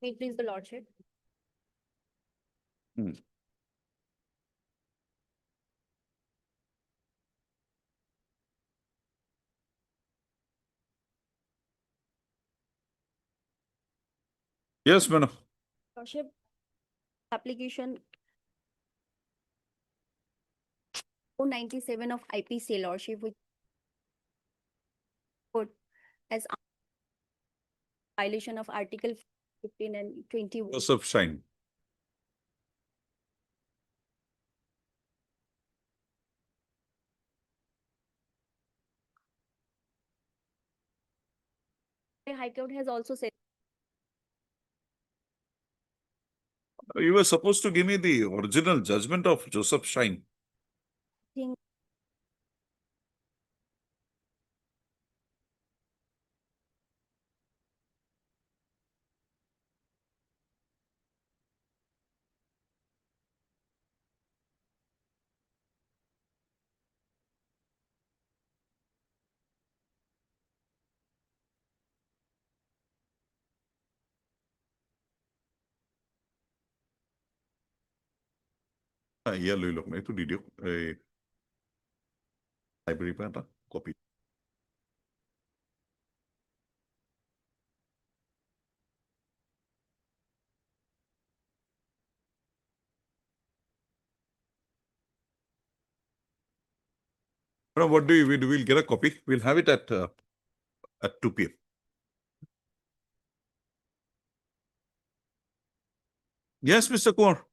May it please the lordship. Yes, madam. Lordship, application 497 of IPC lordship, which put as violation of Article 15 and 21. Joseph Shine. The High Court has also said You were supposed to give me the original judgment of Joseph Shine. thing ইয়া লৈ লওক এইটো দি দিয়ক এই লাইব্ৰেৰীৰ পৰা এটা copy what do we do? We'll get a copy. We'll have it at 2 p.m. Yes, Mr. Kumar.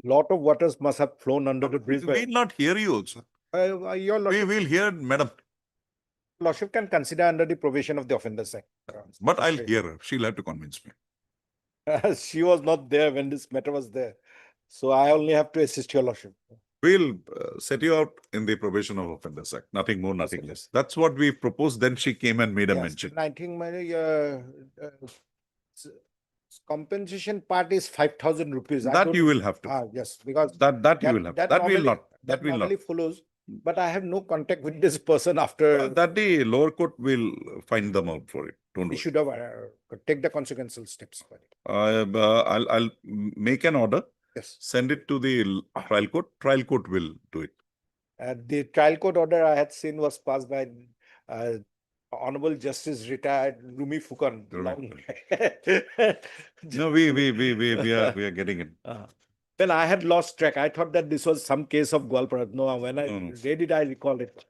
Lot of waters must have flown under the bridge. We'll not hear you also. Your We lordship, will hear, madam. lordship can consider under the provision of the Offenders Act. But I'll hear her. She'll have to convince me. She was not there when this matter was there. So I only have to assist your lordship. We'll set you out in the Probation of Offenders Act. Nothing more, nothing less. That's what we proposed. Then she came and made a Yes, mention. and I think my compensation part is 5,000 rupees. I That don't- you will have to. Yes, because That you will have. That will normally- not. That will not. normally follows, but I have no contact with this person after. That the lower court will find them out for it. Don't We worry. should have take the consequential steps for it. I'll make an order. Yes. Send it to the trial court. Trial court will do it. The trial court order I had seen was passed by Honorable Justice retired Rumi Fukan. No, we are getting it. Then I had lost track. I thought that this was some case of Gwalpara. No, when I No. read it, I recalled it.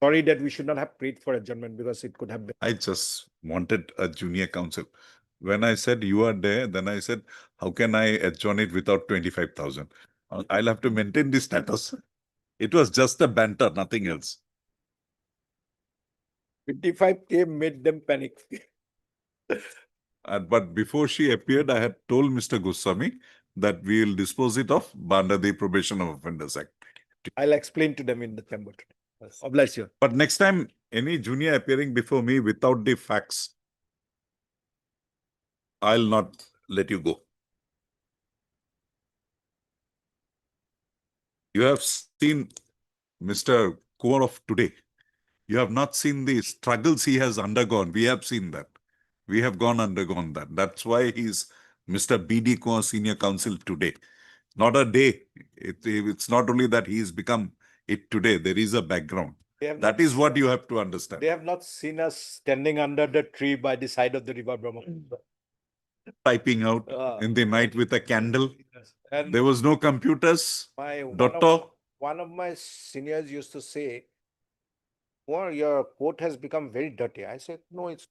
Sorry that we should not have prayed for adjournment because it could have been. I just wanted a junior counsel. When I said you are there, then I said, how can I adjourn it without 25,000? I'll have to maintain the status. It was just a banter, nothing else. 25K made them panic. But before she appeared, I had told Mr. Goswami that we will dispose it of under the Probation of Offenders Act. I'll explain to them in the chamber today. Oblige you. But next time, any junior appearing before me without the facts, I'll not let you go. You have seen Mr. Kumar of today. You have not seen the struggles he has undergone. We have seen that. We have undergone that. That's why he's Mr. B.D. Kumar Senior Counsel today. Not a day. It's not only that he's become it today. There is a background. That is what you have to understand. They have not seen us standing under the tree by the side of the river Brahmaputra. Typing out in the night with a candle. And There was no computers. one Dotto. of my seniors used to say, "Well, your coat has become very dirty." I said, "No, it's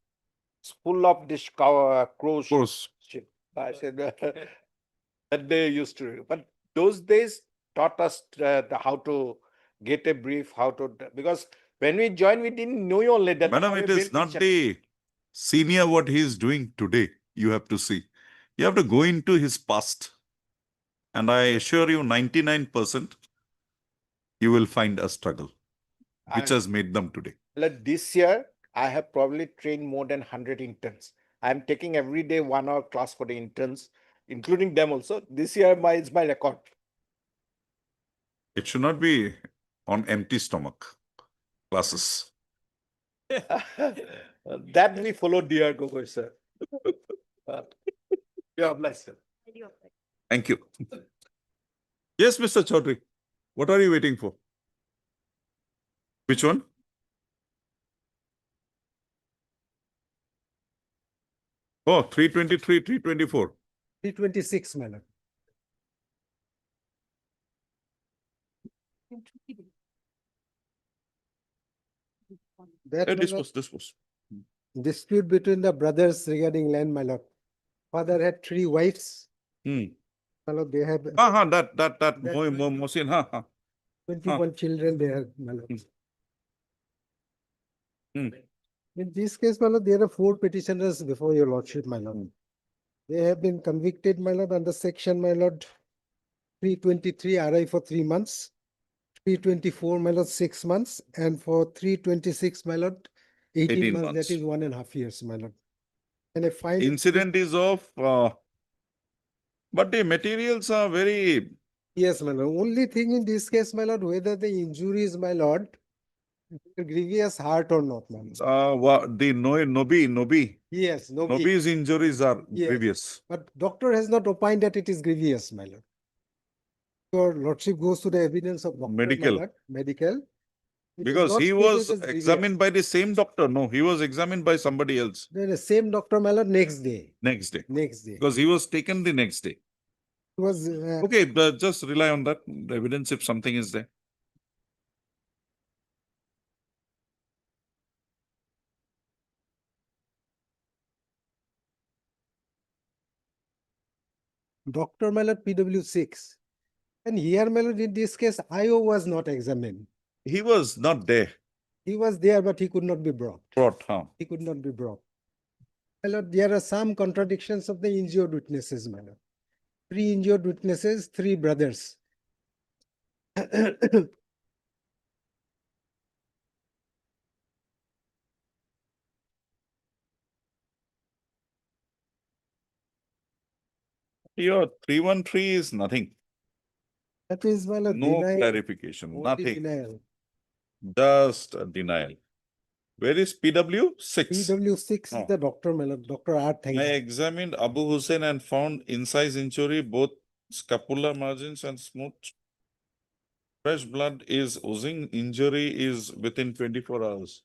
full of this crows." Crows. Shit. I said that they used to, but those days taught us how to get a brief, how to, because when we joined, we didn't know only that. Madam, how it a is bill not is the senior what he is doing today. You have to see. You have to go into his past. And I assure you 99% you will find a struggle which I- has made them today. Like this year, I have probably trained more than 100 interns. I'm taking every day 1 hour class for the interns, including them also. This year, is my record. It should not be on empty stomach classes. That we follow dear Gogoi, sir. Yeah, bless you. Thank you. Yes, Mr. Chaudhary. What are you waiting for? Which one? Oh, 323, 324. 326, my lord. That Eh, my lord, this was. dispute between the brothers regarding land, my lord. Father had 3 wives. Hmm. My lord, they have That Mohsin, 21 children they have, my lord. Hmm. In this case, my lord, there are 4 petitioners before your lordship, my lord. They have been convicted, my lord, under section, my lord, 323 RI for 3 months, 324, my lord, 6 months, and for 326, my lord, 18 18 months, months. that is 1.5 years, my lord. And I find Incident is of, but the materials are very, yes, my lord. Only thing in this case, my lord, whether the injuries, my lord, Grievous hurt or not, my lord. The Nobi. Yes, no. Nobi's injuries are Yes. grievous. But doctor has not opined that it is grievous, my lord. Your lordship goes to the evidence of doctor, my Medical. lord, medical. It is Because not he stated was as grievous. examined by the same doctor. No, he was examined by somebody else Then the same doctor, my lord, next day. next day. Next day. Because he was taken the next day. It was Okay, but just rely on that the evidence if something is there. Dr. my lord, PW6. And here, my lord, in this case, IO was not examined. He was not there. He was there, but he could not be brought. Huh? He could not be brought. My lord, there are some contradictions of the injured witnesses, my lord. 3 injured witnesses, 3 brothers. Your 313 is nothing. That is, my lord, No denial, clarification, only nothing. denial. Just a denial. Where is PW6? PW6 No. is the doctor, my lord, Dr. R. I Thanks. examined Abu Hussein and found incise injury, both scapular margins and smooth. Fresh blood is oozing. Injury is within 24 hours.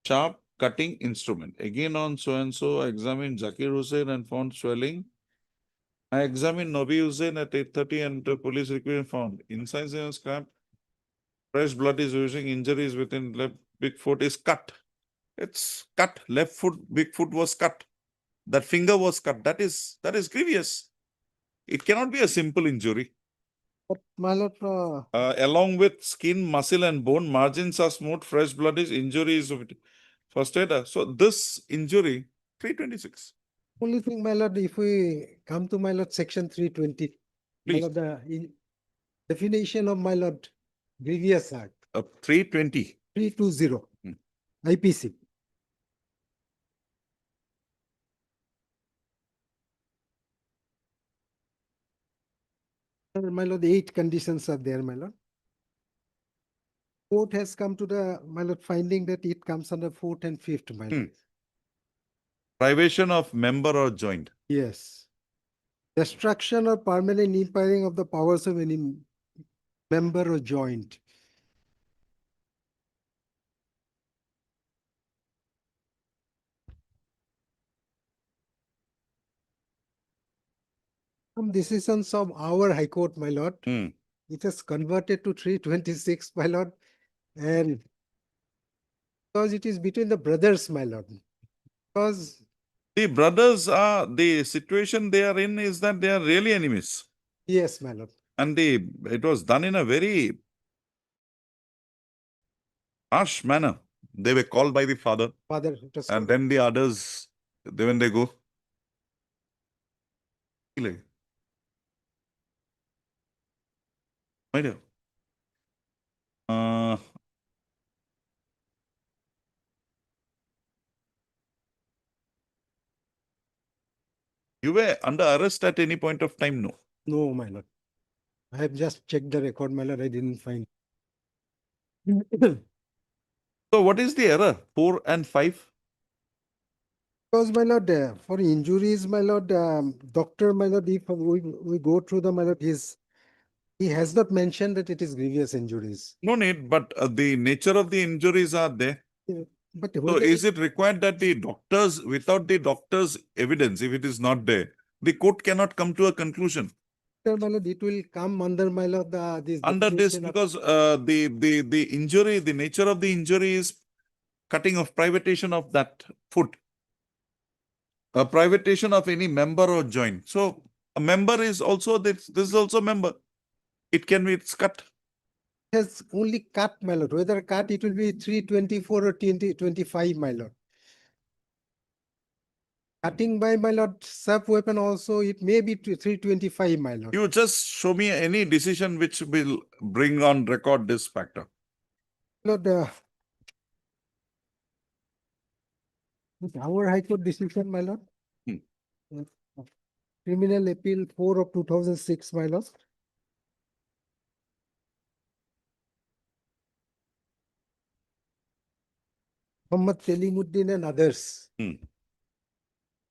Sharp cutting instrument. Again on so-and-so, I examined Zakir Hussain and found swelling. I examined Nobi Hussain at 8:30 and the police request found incision scrap. Fresh blood is oozing. Injury is within left big foot is cut. It's cut. Left foot, big foot was cut. That finger was cut. That is grievous. It cannot be a simple injury. But my lord, Along with skin, muscle, and bone, margins are smooth. Fresh blood is injury is first aid. So this injury, 326. only thing, my lord, if we come to my lord, section 320, my Please. lord, definition of my lord, grievous act, 320. 320, IPC. My lord, 8 conditions are there, my lord. Court has come to the, my lord, finding that it comes under 4th and 5th, my lord. Privation of member or joint. Yes. Destruction or permanent impairing of the powers of any member or joint. Some decisions of our High Court, my lord, it has converted to 326, my lord, and because it is between the brothers, my lord. Because The brothers are, the situation they are in is that they are really enemies. yes, my lord. And it was done in a very harsh manner. They were called by the father. Father, it was And then the others, when they go. My dear. You were under arrest at any point of time? No. No, my lord. I have just checked the record, my lord. I didn't find. So what is the error? 4 and 5? Because, my lord, for injuries, my lord, doctor, my lord, if we go through the, my lord, he has not mentioned that it is grievous injuries. No need, but the nature of the injuries are there. But So whether is it required that the doctors, without the doctor's evidence, if it is not there, the court cannot come to a conclusion? my lord, it will come under, my lord, this Under this, definition of- because the injury, the nature of the injury is cutting of privatation of that foot. A privatation of any member or joint. So a member is also, this is also member. It can be, it's cut. has only cut, my lord. Whether cut, it will be 324 or 25, my lord. Cutting by, my lord, sub weapon also, it may be 325, my lord. You just show me any decision which will bring on record this factor. Lord, with our High Court decision, my lord. Criminal Appeal 4 of 2006, my lord. Muhammad Selimuddin and others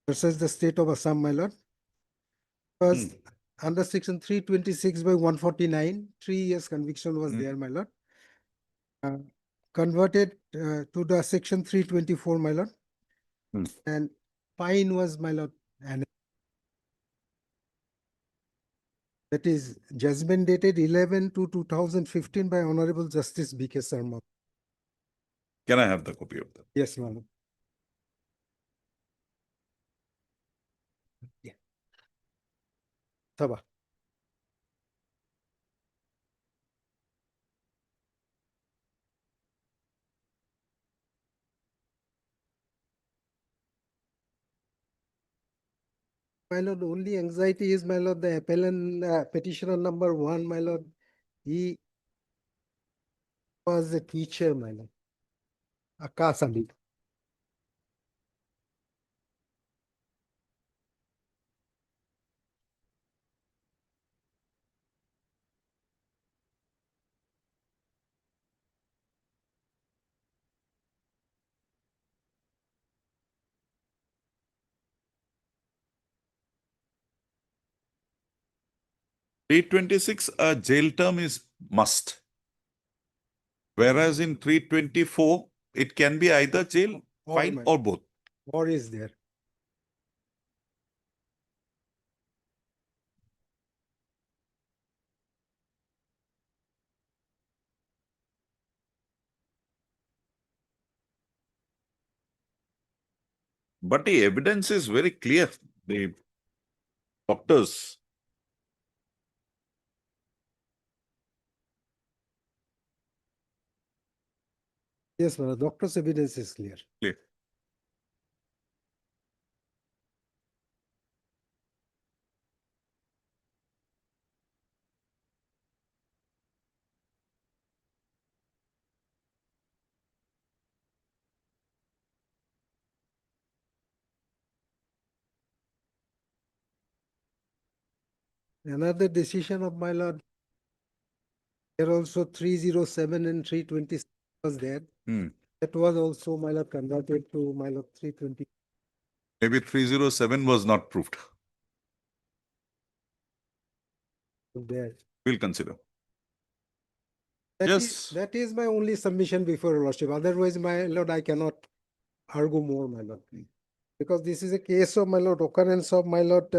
versus the state of Assam, my lord. Was under section 326 by 149, 3 years conviction was there, my lord. Converted to the section 324, my lord. And fine was, my lord, and that is judgment dated 11/2/2015 by Honorable Justice B.K. Sarma. Can I have the copy of that? Yes, my lord. Yeah. Sabah. My lord, only anxiety is, my lord, the appellant petitioner number 1, my lord. He was a teacher, my lord. Akas Ali. Three 26, a jail term is must. Whereas in 324, it can be either jail, fine, my- or both. Or is there? But the evidence is very clear. The doctors, Yes, my lord. Doctor's evidence is clear. clear. Another decision of my lord. There also 307 and 320 was there. That was also, my lord, converted to, my lord, 320. Maybe 307 was not proved. There. We'll consider. That is my only submission before your lordship. Otherwise, my lord, I cannot argue more, my lord. Because this is a case of, my lord, occurrence of, my lord,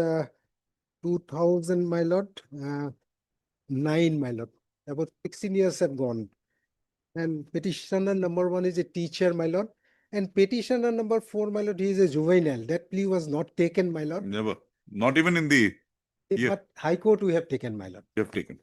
2000, my lord, 9, my lord. About 16 years have gone. And petitioner number 1 is a teacher, my lord. And petitioner number 4, my lord, he is a juvenile. That plea was not taken, my lord. Never. Not even in the But High Court we have taken, my lord. you have taken.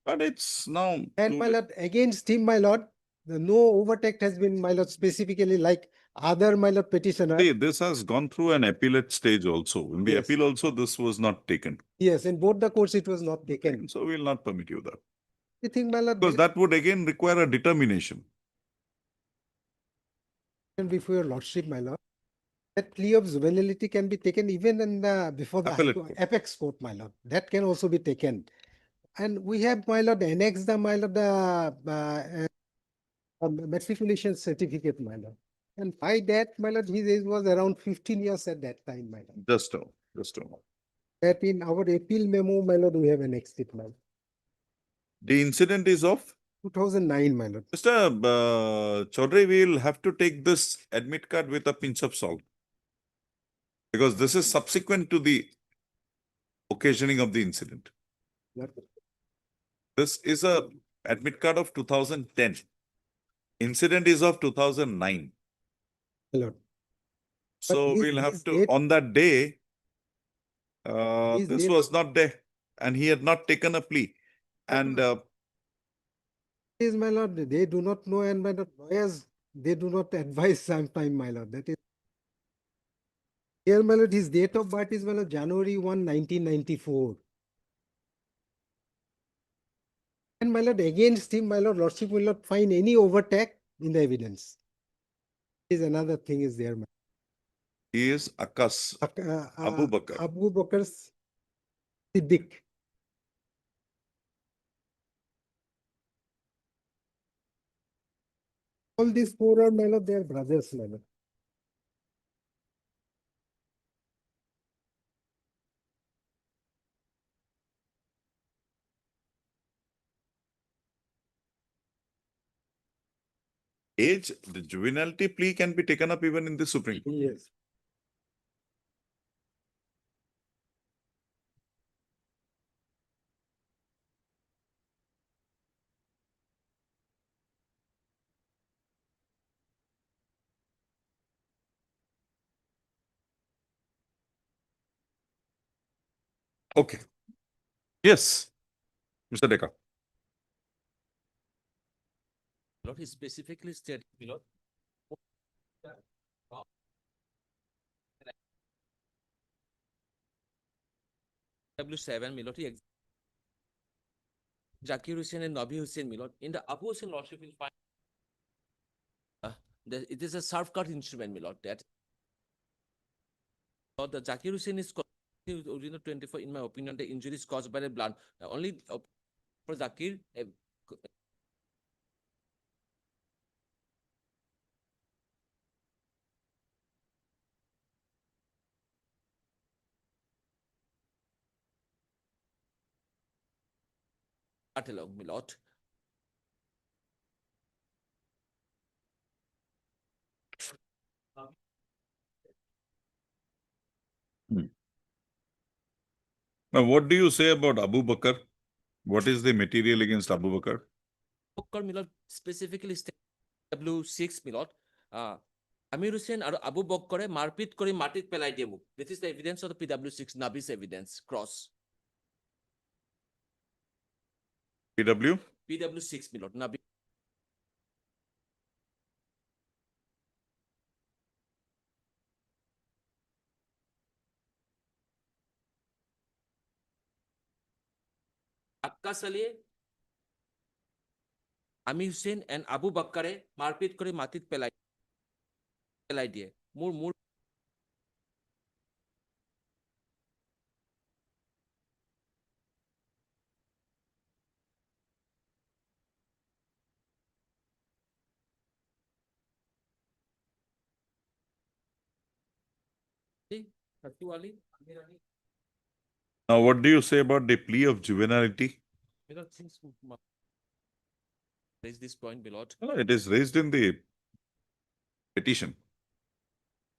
But it's now. And my lord, against him, my lord, no overtake has been, my lord, specifically like other, my lord, petitioner. See, this has gone through an appellate stage also. In the Yes. appeal also, this was not taken. Yes, in both the courts it was not taken. So we'll not permit you that. You think, my lord, Because that would again require a determination. before your lordship, my lord, that plea of juvenility can be taken even in the, before the Appellate High Court, court. apex court, my lord. That can also be taken. And we have, my lord, annexed the, my lord, the matriculation certificate, my lord. And by that, my lord, his age was around 15 years at that time, my lord. Just a. That in our appeal memo, my lord, we have annexed it, my lord. The incident is of 2009, my lord. Mr. Chaudhary, we'll have to take this admit card with a pinch of salt. Because this is subsequent to the occasioning of the incident. This is a admit card of 2010. Incident is of 2009. Lord. So his- we'll have his to, date- on that day, His this date- was not there and he had not taken a plea. And Is, my lord, they do not know, and my lord, lawyers, they do not advise sometime, my lord. That is. Here, my lord, his date of birth is, my lord, January 1, 1994. And my lord, against him, my lord, lordship will not find any overtake in the evidence. Is another thing is there, my he is Akas Abu Bakr. Abu Bakr Siddiq. All these four are, my lord, they are brothers, my lord. Age, the juvenility plea can be taken up even in the Supreme Court. Yes. Okay. Yes, Mr. Deka. Lord, he specifically stated, Lord. W7, Milord, Zakir Hussain and Nabi Hussain, Milord. In the Abu Hussain Lordship, will find that it is a surf-cut instrument, Milord. That the Zakir Hussain is original 24, in my opinion, the injury is caused by the blood. Only for Zakir, along, Milord. Now, what do you say about Abu Bakr? What is the material against Abu Bakr? Bakr, Milord, specifically W6, Milord. Amir Hussain and Abu Bakr marpit kori matit pelai diye muk. This is the evidence of the PW6 Nabi's evidence cross. PW? PW6, Milord. Nabi. Akas Ali, Amir Hussain and Abu Bakr marpit kori matit pelai diye. Mur Ali. Now, what do you say about the plea of juvenility? Milord, since raise this point, Milord. No, it is raised in the petition,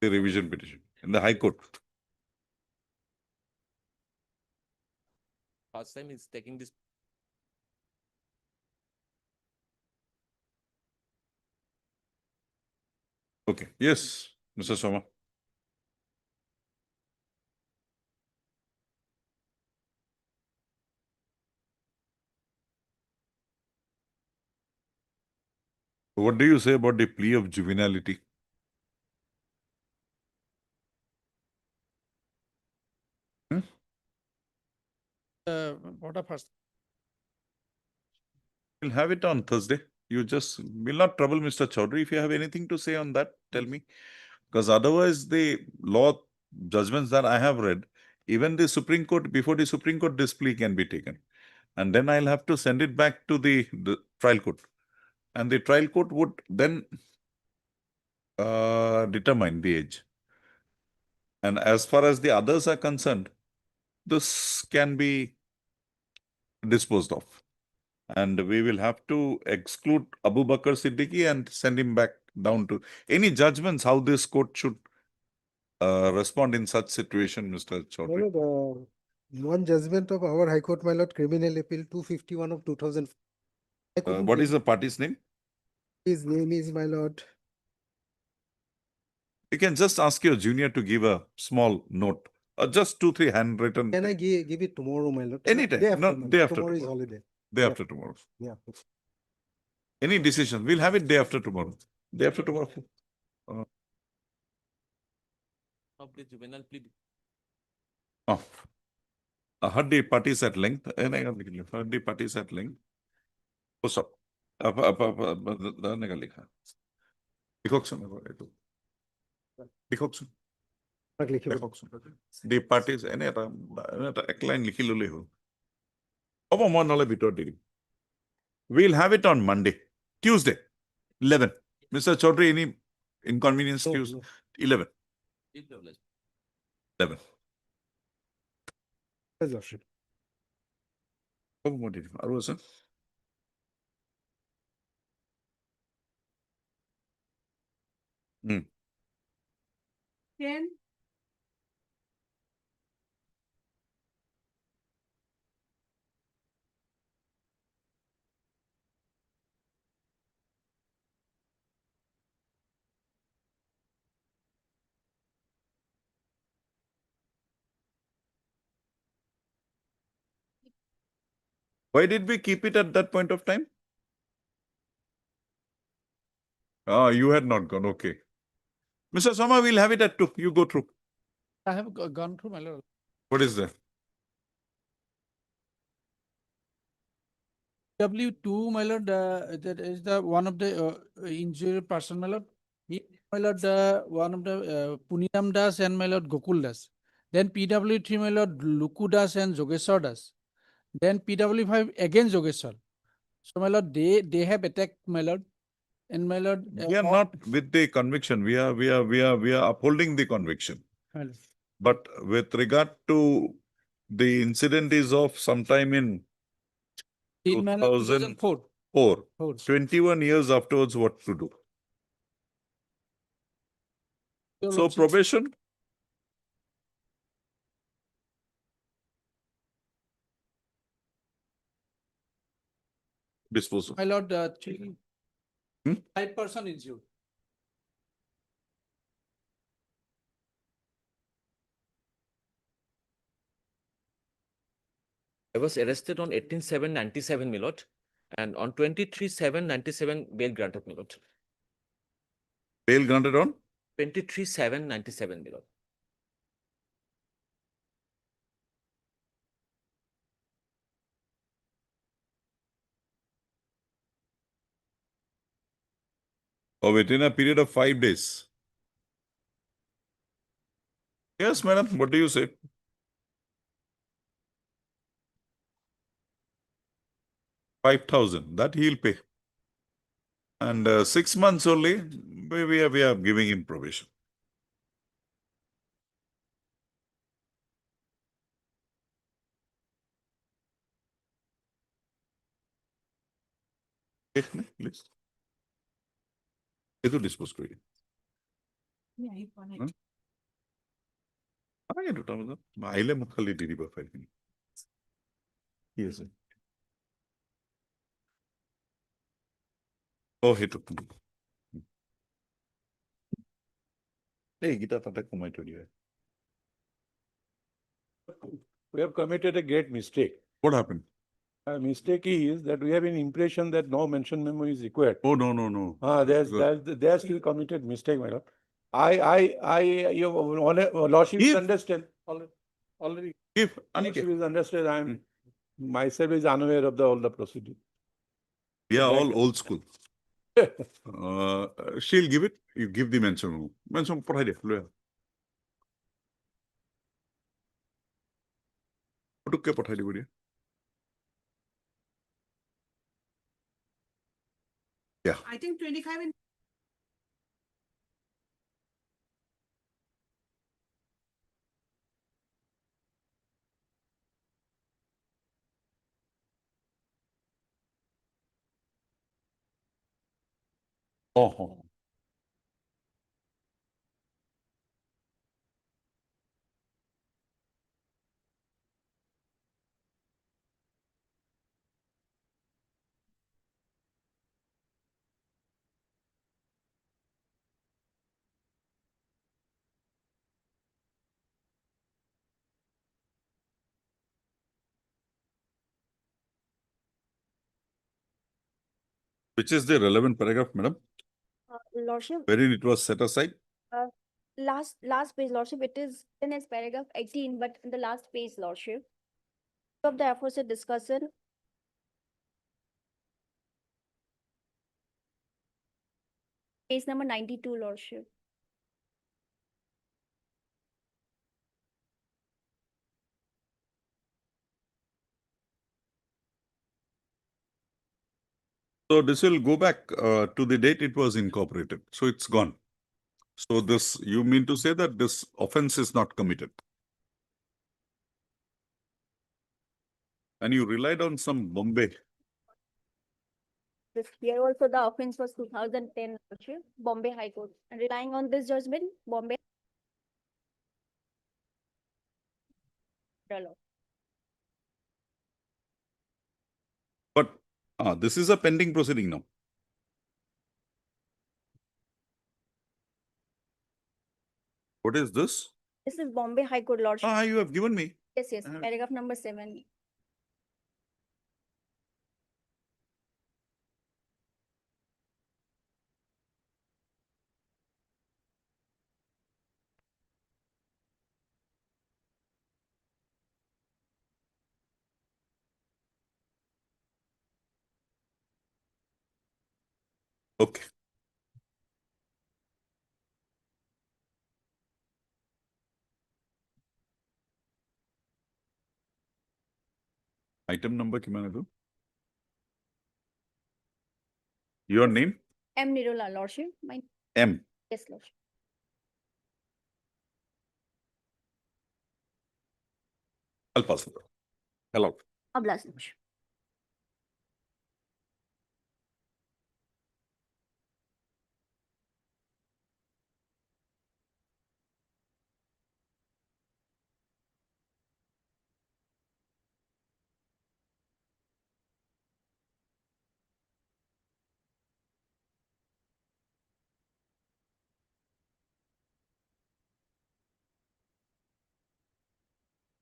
the revision petition, in the High Court. First time he's taking this. Okay. Yes, Mr. Soma. What do you say about the plea of juvenility? What a first. We'll have it on Thursday. You just will not trouble Mr. Chaudhary. If you have anything to say on that, tell me. Because otherwise, the law judgments that I have read, even the Supreme Court, before the Supreme Court, this plea can be taken. And then I'll have to send it back to the trial court. And the trial court would then determine the age. And as far as the others are concerned, this can be disposed of. And we will have to exclude Abu Bakr Siddiqui and send him back down to any judgments how this court should respond in such situation, Mr. My Chaudhary. lord, one judgment of our High Court, my lord, criminal appeal 251 of 2000. What is the party's name? His name is, my lord. You can just ask your junior to give a small note, just 2-3 handwritten. Can I give it tomorrow, my lord? Anytime. Day after, No, my lord. day after Tomorrow is tomorrow. holiday. Day after tomorrow. Yeah. Any decision, we'll have it day after tomorrow. Day after tomorrow. Of the juvenile plea. Oh. Heard the parties at length. Heard the parties at length. What's up? The parties, any line likhi lule ho. Oba mon nale bitor diri. We'll have it on Monday, Tuesday, 11. Mr. Chaudhary, any inconvenience No, cues? no. 11. Chief Privilege. 11. Yes, Lordship. Aru আছে? Hmm. 10, Why did we keep it at that point of time? Ah, you had not gone. Okay. Mr. Soma, we'll have it at 2. You go through. I have gone through, my lord. What is that? W2, my lord, that is the one of the injured person, my lord. He, my lord, one of the Puniyam Das and my lord Gokul Das. Then PW3, my lord Luku Das and Jogeshwar Das. Then PW5 again Jogeshwar. So my lord, they have attacked my lord. And my lord, We are not with the conviction. We are upholding the conviction. my lord. But with regard to the incident is of sometime in In my lord, 2004. 2004. 21 years afterwards, what to do? Your So lordship, probation? Disposal. my lord, Hmm? 5% injured. I was arrested on 18/7/97, my lord, and on 23/7/97 bail granted, my lord. Bail granted on? 23/7/97, my lord. Or within a period of 5 days. Yes, madam. What do you say? $5,000. That he'll pay. And 6 months only, we are giving him probation. Please. এইটো dispose কৰি দিম। আগে 2টা বজাত। আহিলে মোক খালি দি দিব ফাইলখিনি। কি আছে? সেইটো। এইকেইটা তাতে কমাই থৈ দিয়া। We have committed a great mistake. What happened? Mistake is that we have an impression that no mention memo is required. Oh, no. There's still committed mistake, my lord. Your lordship If- understand already. If Aniket, Lordship is understand. Myself is unaware of all the procedure. we are all old school. She'll give it. You give the mention. Mention পঠাই দিয়া লৈ আহ। পুটুককে পঠাই দিব দিয়া। Yeah. I think 25 and Oh. Which is the relevant paragraph, madam? Lordship, Wherein it was set aside? last page, Lordship, it is in as paragraph 18, but in the last page, Lordship. Of the aforesaid discussion. Page number 92, Lordship. So this will go back to the date it was incorporated. So it's gone. So this, you mean to say that this offense is not committed? And you relied on some Bombay. This here also the offense was 2010, Lordship, Bombay High Court. And relying on this judgment, Bombay. Law. But this is a pending proceeding now. What is this? This is Bombay High Court, Lordship. You have given me. Yes, paragraph number 7. Okay. Item number Kimanadu. Your name? M. Nirula, Lordship. M. Yes, Lordship. I'll pass it. Hello. Ablas, Lordship.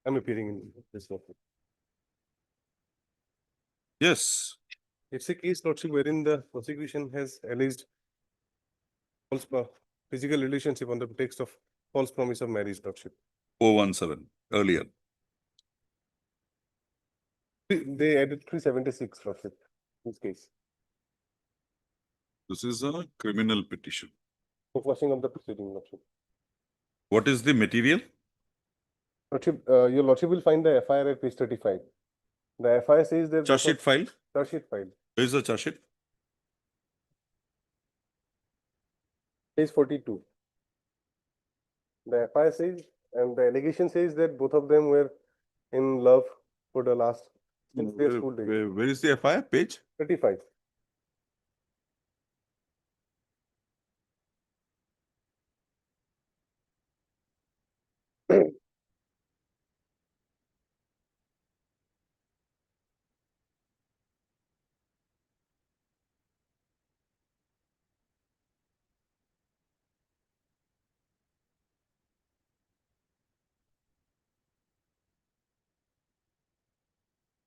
I'm appearing in this one. Yes. It's a case, Lordship, wherein the prosecution has alleged false physical relationship on the pretext of false promise of marriage, Lordship. 417 earlier. They added 376, Lordship, in this case. This is a criminal petition. Flushing of the proceeding, Lordship. What is the material? Lordship, your Lordship will find the FIR at page 35. The FIR says that. Charge sheet filed? Charge sheet filed. Where is the charge sheet? Page 42. The FIR says, and the allegation says that both of them were in love for the last since their school days. Where is the FIR? Page? 35.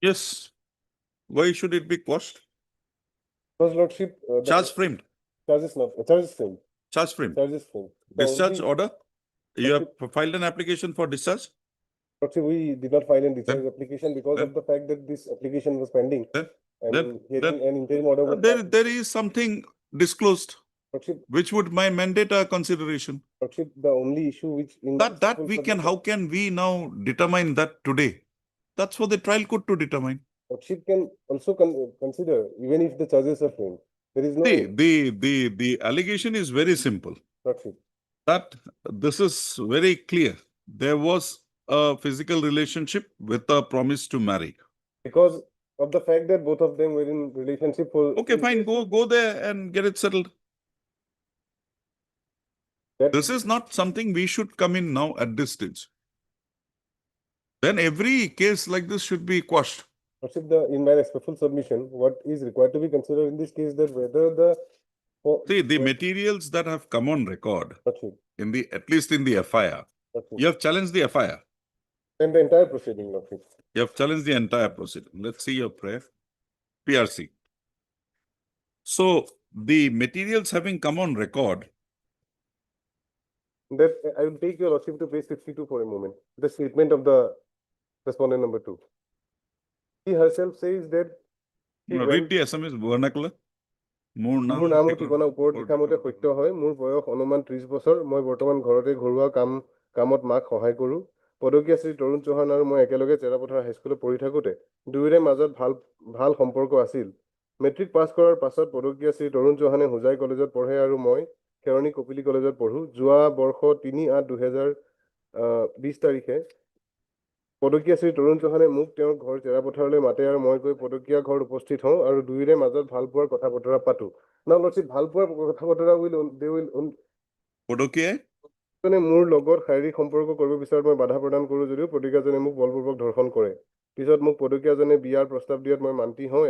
Yes. Why should it be quashed? Because, Lordship. Charge framed. Charge is not. Charge is framed. Charge framed. Charge is framed. The Discharge only- order? You have filed an application for discharge? Lordship, we did not file a discharge application because of the fact that this application was pending. And hearing an interim order was. There is something disclosed Lordship, which would mandate a consideration. Lordship, the only issue which in. That we can, how can we now determine that today? That's for the trial court to determine. Lordship can also consider, even if the charges are framed. There is no. The allegation is very simple. Lordship. That this is very clear. There was a physical relationship with a promise to marry. Because of the fact that both of them were in relationship for. Okay, fine. Go there and get it settled. This is not something we should come in now at this stage. Then every case like this should be quashed. Lordship, in my respectful submission, what is required to be considered in this case that whether the. See, the materials that have come on record, Lordship. in the, at least in the FIR, you have challenged the FIR. And the entire proceeding, Lordship. You have challenged the entire proceeding. Let's see your prayer. PRC. So the materials having come on record. That I will take your Lordship to page 62 for a moment. The statement of the respondent number 2. She herself says that. Read the SMS vernacular. মোৰ নাম আৰু ঠিকনা ওপৰত লিখা মতে সত্য হয়। মোৰ বয়স অনুমান 30 বছৰ। মই বৰ্তমান ঘৰতে ঘৰুৱা কামত মাক সহায় কৰোঁ। পদকীয়া শ্ৰী তৰুণ চৌহান আৰু মই একেলগে চেৰাপথাৰ হাইস্কুলত পঢ়ি থাকোঁতে দুয়োৰে মাজত ভাল সম্পৰ্ক আছিল। মেট্ৰিক পাছ কৰাৰ পাছত পদকীয়া শ্ৰী তৰুণ চৌহানে হোজাই কলেজত পঢ়ে আৰু মই খেৰণী কপিলী কলেজত পঢ়ো। যোৱা বৰ্ষ 3/8/2020 তাৰিখে পদকীয়া শ্ৰী তৰুণ চৌহানে মোক তেওঁৰ ঘৰ চেৰাপথাৰলৈ মাতে আৰু মই গৈ পদকীয়া ঘৰত উপস্থিত হওঁ আৰু দুয়োৰে মাজত ভাল পোৱাৰ কথা বতৰা পাতো। Now, Lordship, ভাল পোৱাৰ কথা বতৰা they will পদকীয়াই জনে মোৰ লগত শাৰীৰিক সম্পৰ্ক কৰিব বিচাৰত মই বাধা প্ৰদান কৰোঁ যদিও পদকীয়াজনে মোক বলপূৰ্বক ধৰ্ষণ কৰে। পিছত মোক পদকীয়াজনে বিয়াৰ প্ৰস্তাৱ দিয়াত মই মান্তি হওঁ।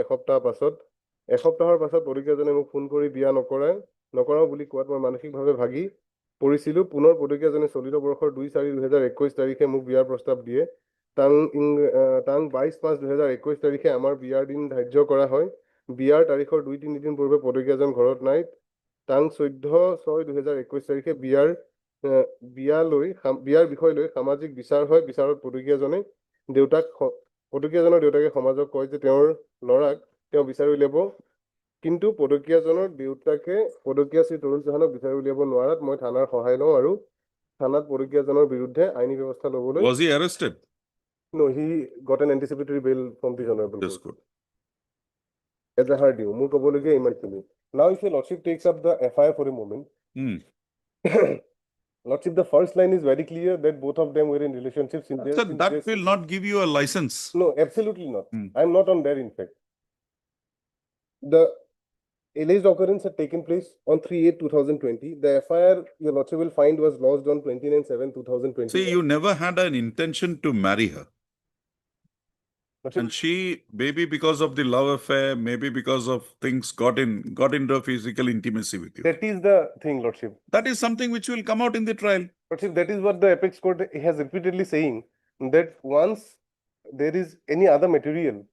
এসপ্তাহৰ পাছত পদকীয়াজনে মোক ফোন কৰি বিয়া নকৰাও বুলি কোৱাত মই মানসিকভাৱে ভাগি পৰিছিলোঁ। পুনৰ পদকীয়াজনে চলিত বৰ্ষৰ 2/4/2021 তাৰিখে মোক বিয়াৰ প্ৰস্তাৱ দিয়ে। তাং 22/5/2021 তাৰিখে আমাৰ বিয়াৰ দিন ধাৰ্য কৰা হয়। বিয়াৰ তাৰিখৰ 2-3 দিন পূৰ্বে পদকীয়াজন ঘৰত নাই। তাং 14/6/2021 তাৰিখে বিয়াৰ বিষয় লৈ সামাজিক বিচাৰ হয়। বিচাৰত পদকীয়াজনৰ দেউতাকে সমাজক কয় যে তেওঁৰ ল'ৰাক তেওঁ বিচাৰি উলিয়াব, কিন্তু পদকীয়াজনৰ দেউতাকে পদকীয়া শ্ৰী তৰুণ চৌহানক বিচাৰি উলিয়াব নোৱাৰাত মই থানাৰ সহায় লওঁ আৰু থানাত পদকীয়াজনৰ বিৰুদ্ধে আইনী ব্যৱস্থা ল'বলৈ Was he arrested? No, he got an anticipatory bail from the Honorable That's Court. good. এজাহাৰ দিওঁ মোৰ ক'বলগীয়া ইমানখিনি। Now, if your Lordship takes up the FIR for a moment, Lordship, the first line is very clear that both of them were in relationships. Sir, that will not give you a license. No, absolutely not. I'm not on there, in fact. The alleged occurrence had taken place on 3/8/2020. The FIR, your Lordship will find, was lodged on 29/7/2020. See, you never had an intention to marry her. And she, maybe because of the love affair, maybe because of things got into physical intimacy with you. That is the thing, Lordship. That is something which will come out in the trial. Lordship, that is what the apex court has repeatedly saying, that once there is any other material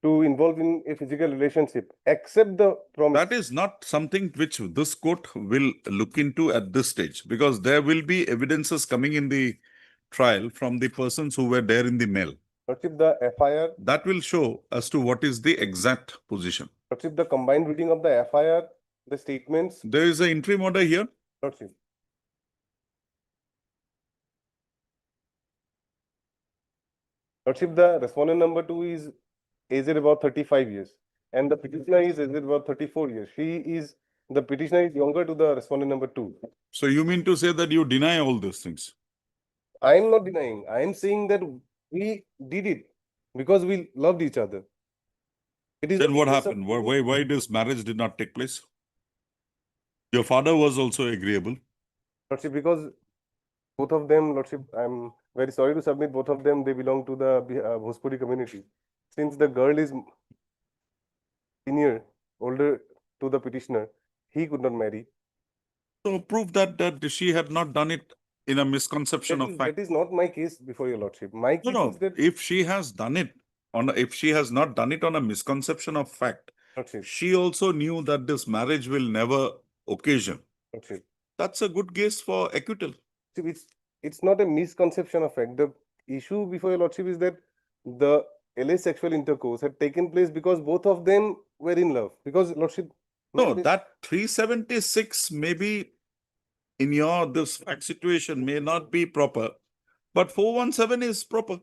to involve in a physical relationship, except the promise. That is not something which this court will look into at this stage, because there will be evidences coming in the trial from the persons who were there in the mail. Lordship, the FIR. That will show as to what is the exact position. Lordship, the combined reading of the FIR, the statements. There is an interim order here. Lordship. Lordship, the respondent number 2 is aged about 35 years, and the petitioner is aged about 34 years. The petitioner is younger to the respondent number 2. So you mean to say that you deny all these things? I am not denying. I am saying that we did it because we loved each other. It is Then what happened? Why this marriage did not take place? Your father was also agreeable. Lordship, because both of them, Lordship, I'm very sorry to submit, both of them, they belong to the Bhojpuri community. Since the girl is older to the petitioner, he could not marry. So prove that she had not done it in a misconception of fact. That is not my case before your Lordship. My case No, is that if she has done it if she has not done it on a misconception of fact, Lordship, she also knew that this marriage will never occasion. Lordship, That's a good case for acquittal. it's not a misconception of fact. The issue before your Lordship is that the alleged sexual intercourse had taken place because both of them were in love. Because Lordship, No, that 376 maybe in this fact situation may not be proper, but 417 is proper.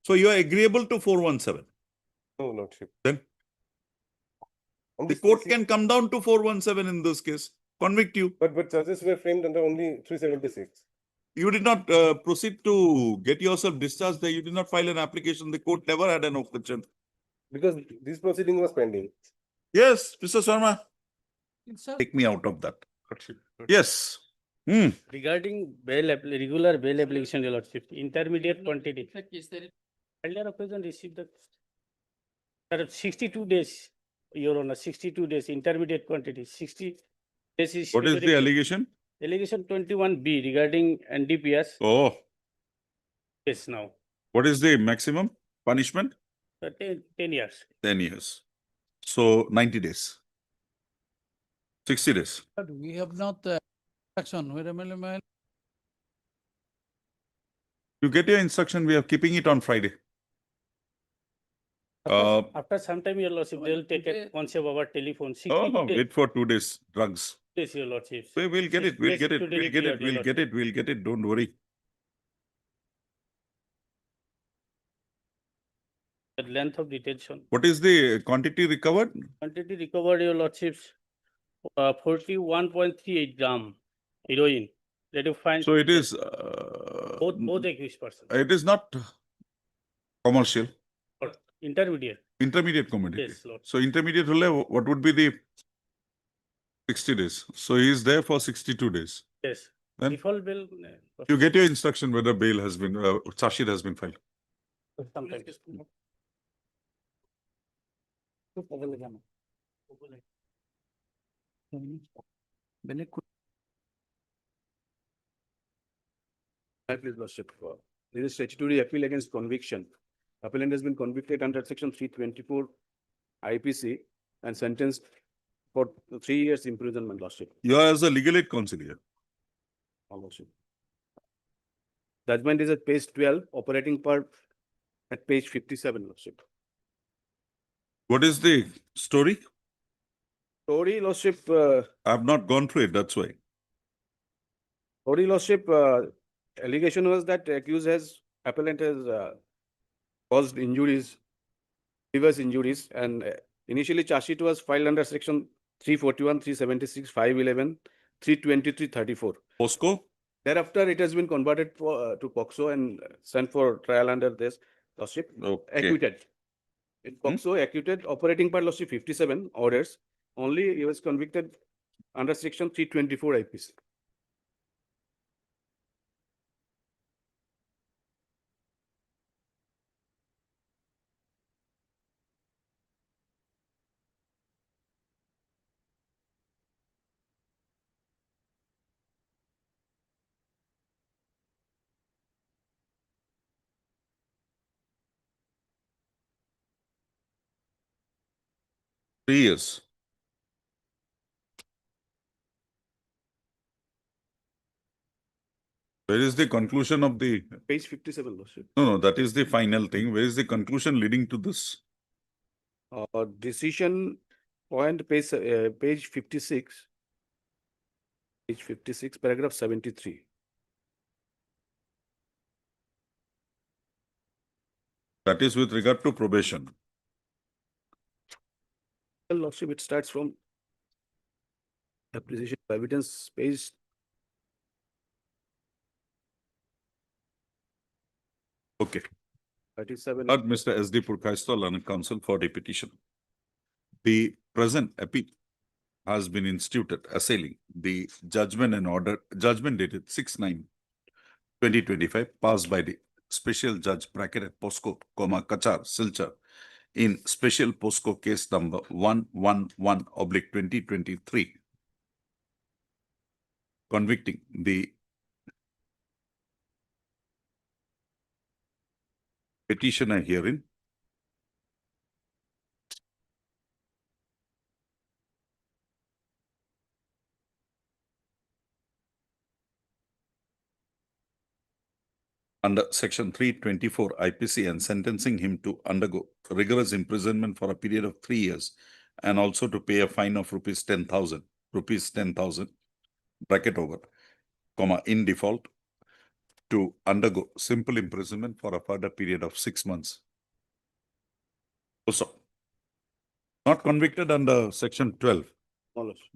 So you are agreeable to 417. No, Lordship. Then the court can come down to 417 in this case, convict you. But charges were framed under only 376. You did not proceed to get yourself discharged there. You did not file an application. The court never had an objection. Because this proceeding was pending. Yes, Mr. Sharma. Sir, Take me out of that. Yes. Regarding regular bail application, Your Lordship, intermediate quantity. Earlier occasion received the 62 days, Your Honor, 62 days, intermediate quantity, 60 days is. What is the allegation? Allegation 21B regarding NDPS. Oh, Yes, now, what is the maximum punishment? 10 years. 10 years. So 90 days. 60 days. but we have not action. Wait a minute. You get your instruction. We are keeping it on Friday. After some time, Your Lordship, they will take a concept of our telephone. 62 Oh, days. wait for 2 days. Drugs. Yes, Your Lordship. We'll get it. We'll Yes, get it. today We'll get clear, it. Your We'll get it. We'll get it. Don't worry. the length of detention. What is the quantity recovered? Quantity recovered, your lordships, 41.38 gram heroin. That you find. So it is, Both accused persons, it is not commercial, or intermediate. intermediate commodity. Yes, Lord. So intermediate hole, what would be the 60 days? So he is there for 62 days. Yes. Then Default bill. you get your instruction whether bail has been, charge sheet has been filed. Sometimes. Please, Lordship, there is statutory appeal against conviction. Appellant has been convicted under section 324 IPC and sentenced for 3 years imprisonment, Lordship. You are as a legal aid counsel here. Lordship. Judgment is at page 12, operating part at page 57, Lordship. What is the story? Story, Lordship, I have not gone through it, that's why. Story, Lordship, allegation was that appellant has caused injuries, serious injuries, and initially charge sheet was filed under section 341, 376, 511, 323, 34. POSCO? Thereafter, it has been converted to POCSO and sent for trial under this, Lordship. Okay. Acquitted. In POCSO, acquitted, operating part, Lordship, 57 orders. Only he was convicted under section 324 IPC. Three years. Where is the conclusion of the, Page 57, Lordship. no, that is the final thing. Where is the conclusion leading to this? Decision point, page 56. Page 56, paragraph 73. That is with regard to probation. Well, Lordship, it starts from appreciation of evidence, page Okay. 37. Mr. S.D. Purkaisto, and counsel for the petition. The present appeal has been instituted assailing the judgment and order, judgment dated 6/9/2025, passed by the Special Judge bracket at POSCO, Kachar, Silchar, in Special POSCO case number 111/2023, convicting the petitioner herein under section 324 IPC and sentencing him to undergo rigorous imprisonment for a period of 3 years and also to pay a fine of rupees 10,000, bracket over, in default, to undergo simple imprisonment for a further period of 6 months. Also, not convicted under section 12.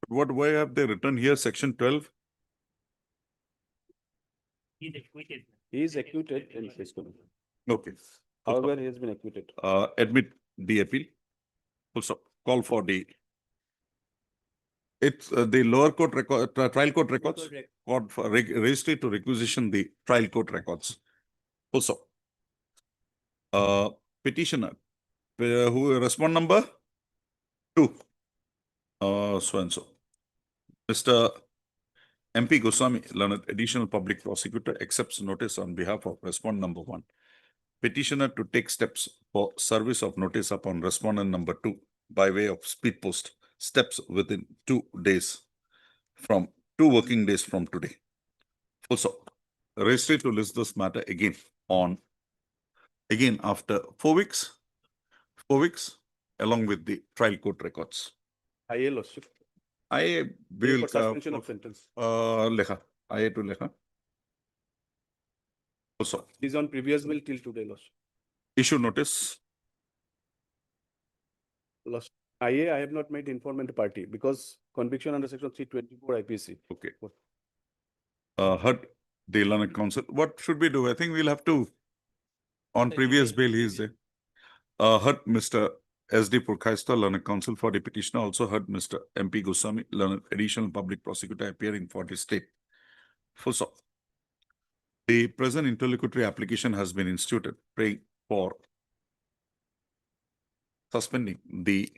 But why have they written here section 12? He's acquitted. He is acquitted in this case. Okay. However, he has been acquitted. Admit the appeal. Also, call for the, it's the lower court record, trial court records, court for registry to requisition the trial court records. Also, petitioner, who respond number 2, so and so. Mr. MP Goswami, learned additional public prosecutor, accepts notice on behalf of respondent number 1. Petitioner to take steps for service of notice upon respondent number 2 by way of speed post, steps within 2 days from 2 working days from today. Also, registry to list this matter again after 4 weeks, along with the trial court records. IA, Lordship. I will For suspension of sentence. Lekha. IA to Lekha. Also, He's on previous bill till today, Lordship. issue notice Lordship, IA, I have not made informant party because conviction under section 324 IPC. Okay. Heard the Learned Counsel. What should we do? I think we'll have to, on previous bail, he is there. Heard Mr. S.D. Purkhaista, Learned Counsel for the petitioner. Also heard Mr. M.P. Goswami, Learned Additional Public Prosecutor appearing for the state. Full stop. The present interlocutory application has been instituted, praying for suspending the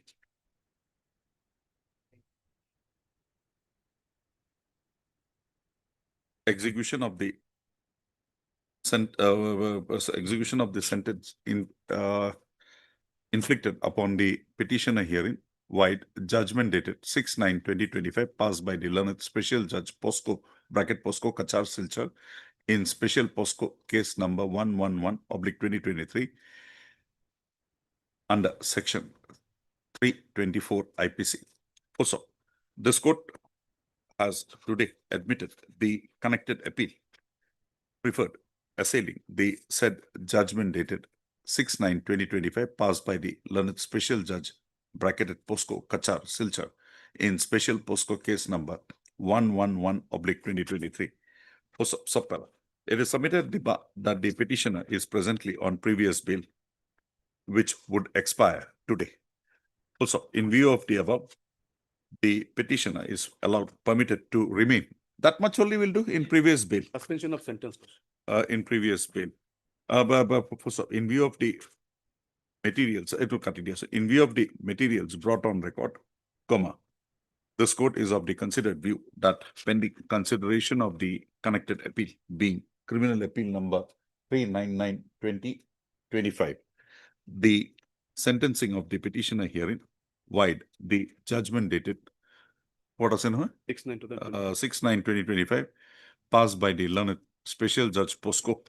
execution of the sentence inflicted upon the petitioner hearing, wide judgment dated 6/9/2025, passed by the Learned Special Judge POSCO (POSCO) Kachar Silchar in Special POSCO case number 111/2023 under section 324 IPC. Also, this court has today admitted the connected appeal preferred assailing the said judgment dated 6/9/2025, passed by the Learned Special Judge (POSCO) Kachar Silchar in Special POSCO case number 111/2023. Also, subpara. It is submitted that the petitioner is presently on previous bail, which would expire today. Also, in view of the above, the petitioner is permitted to remain. That much only will do in previous bail. Suspension of sentence. In previous bail. In view of the materials, it will continue. So in view of the materials brought on record, this court is of the considered view that pending consideration of the connected appeal being criminal appeal number 399/2025, the sentencing of the petitioner hearing, wide the judgment dated, what was it? 6/9/2025, passed by the Learned Special Judge POSCO,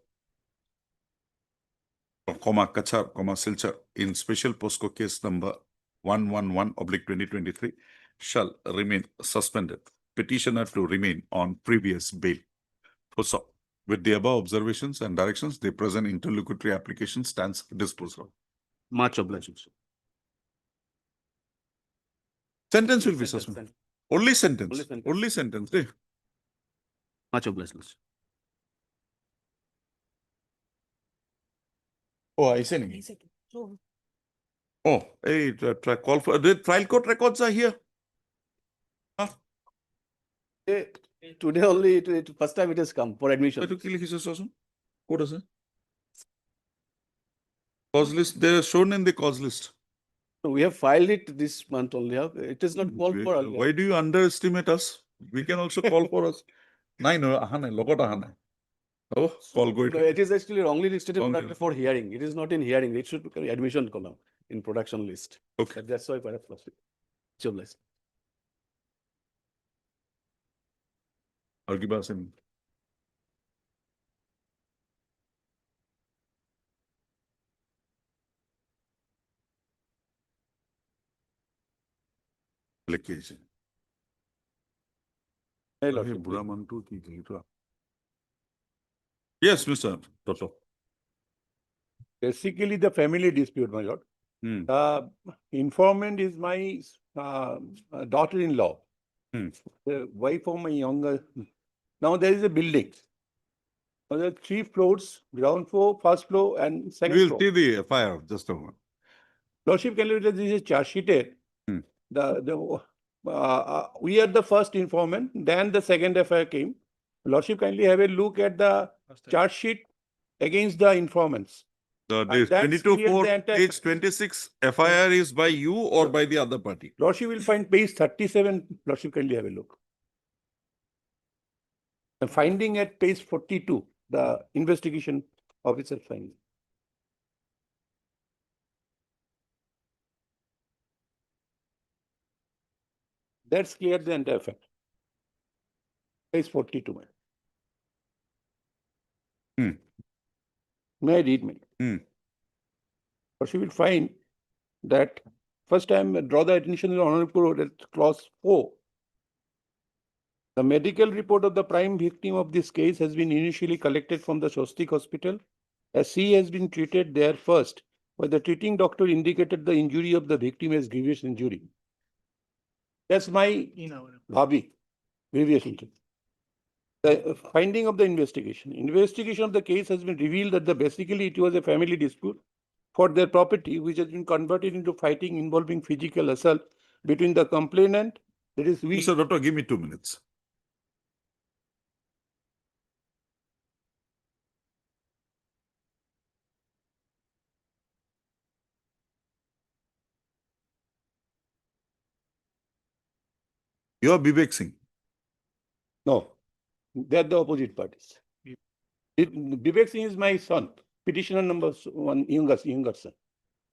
Kachar, Silchar in Special POSCO case number 111/2023 shall remain suspended. Petitioner to remain on previous bail. Also, with the above observations and directions, the present interlocutory application stands disposed of. Much obliged. Sentence will be suspended. Only sentence. Only sentence. Much obliged. Oh, I see. Oh, hey, call for the trial court records are here. Today only, first time it has come for admission. What is it? Cause list, they are shown in the cause list. So we have filed it this month only. It is not called for. Why do you underestimate us? We can also call for us. Oh, call go. No, it is actually wrongly stated for hearing. It is not in hearing. It should be admission column in production list. Okay. That's why perhaps. Jobless. Argibasim. Yes, Mr. Toto. Basically, the family dispute, my lord. The informant is my daughter-in-law, the wife of my younger. Now there is a building. Now there are 3 floors, ground floor, first floor, and second We'll floor. see the FIR just a moment. Lordship, can you read this is charge sheeted? We are the first informant, then the second FIR came. Lordship, kindly have a look at the charge sheet against the informants. This that 22 clears for the entire- page 26 FIR is by you or by the other party? Lordship will find page 37. Lordship, kindly have a look. The finding at page 42, the investigation officer finding. That's clear the entire fact. Page 42. May I read, ma'am? Or she will find that first time draw the attention of the Honorable Court at clause 4. The medical report of the prime victim of this case has been initially collected from the Swastik Hospital, as she has been treated there first where the treating doctor indicated the injury of the victim as grievous injury. That's my bhabhi, grievous injury. The finding of the investigation. Investigation of the case has been revealed that basically it was a family dispute for their property, which has been converted into fighting involving physical assault between the complainant, that is we. Mr. Doctor, give me 2 minutes. You are Vivek Singh. No, they are the opposite parties. Vivek Singh is my son, petitioner number one, younger son.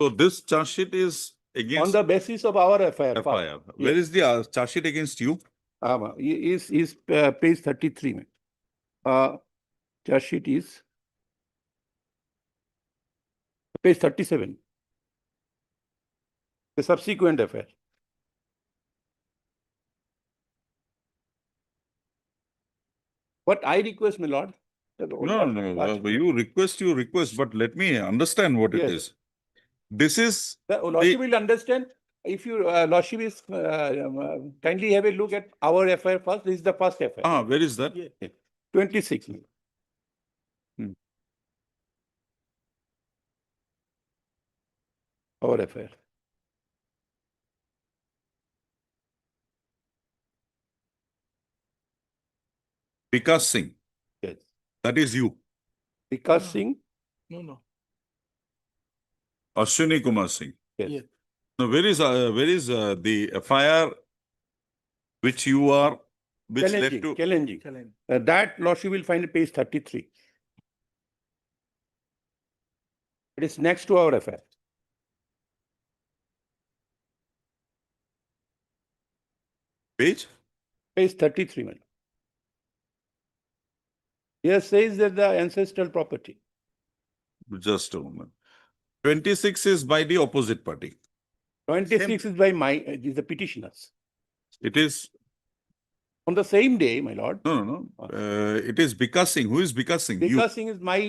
So this charge sheet is On against the basis of our FIR. FIR. Where is the charge sheet against you? Is page 33. Mein. Charge sheet is page 37. The subsequent FIR. What I request, my lord. No. You request, but let me understand what it Yes. is. This is The Lordship will understand. If you Lordship is kindly have a look at our FIR first. This is the first FIR. where is that? 26. Our FIR. Vikas Singh. Yes. That is you. Vikas Singh. No. Ashwini Kumar Singh. Yes. Now, where is the FIR which you are, which led to? Challenging. That Lordship will find page 33. It is next to our FIR. Page? Page 33, man. Here says that the ancestral property. Just a moment. 26 is by the opposite party. 26 is by is the petitioners. It is. On the same day, my lord. No. It is Vikas Singh. Who is Vikas Singh? You. Vikas Singh is my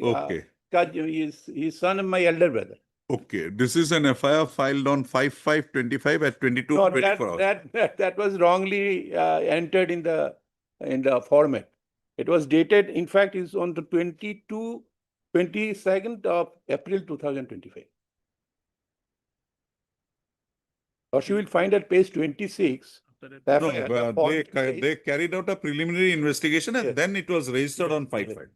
Okay. his son and my elder brother. Okay. This is an FIR filed on 5/5/25 at 22:24 hours. That was wrongly entered in the format. It was dated, in fact, is on the 22nd of April 2025. Or she will find at page 26. They carried out a preliminary investigation and then it was registered on 5/5.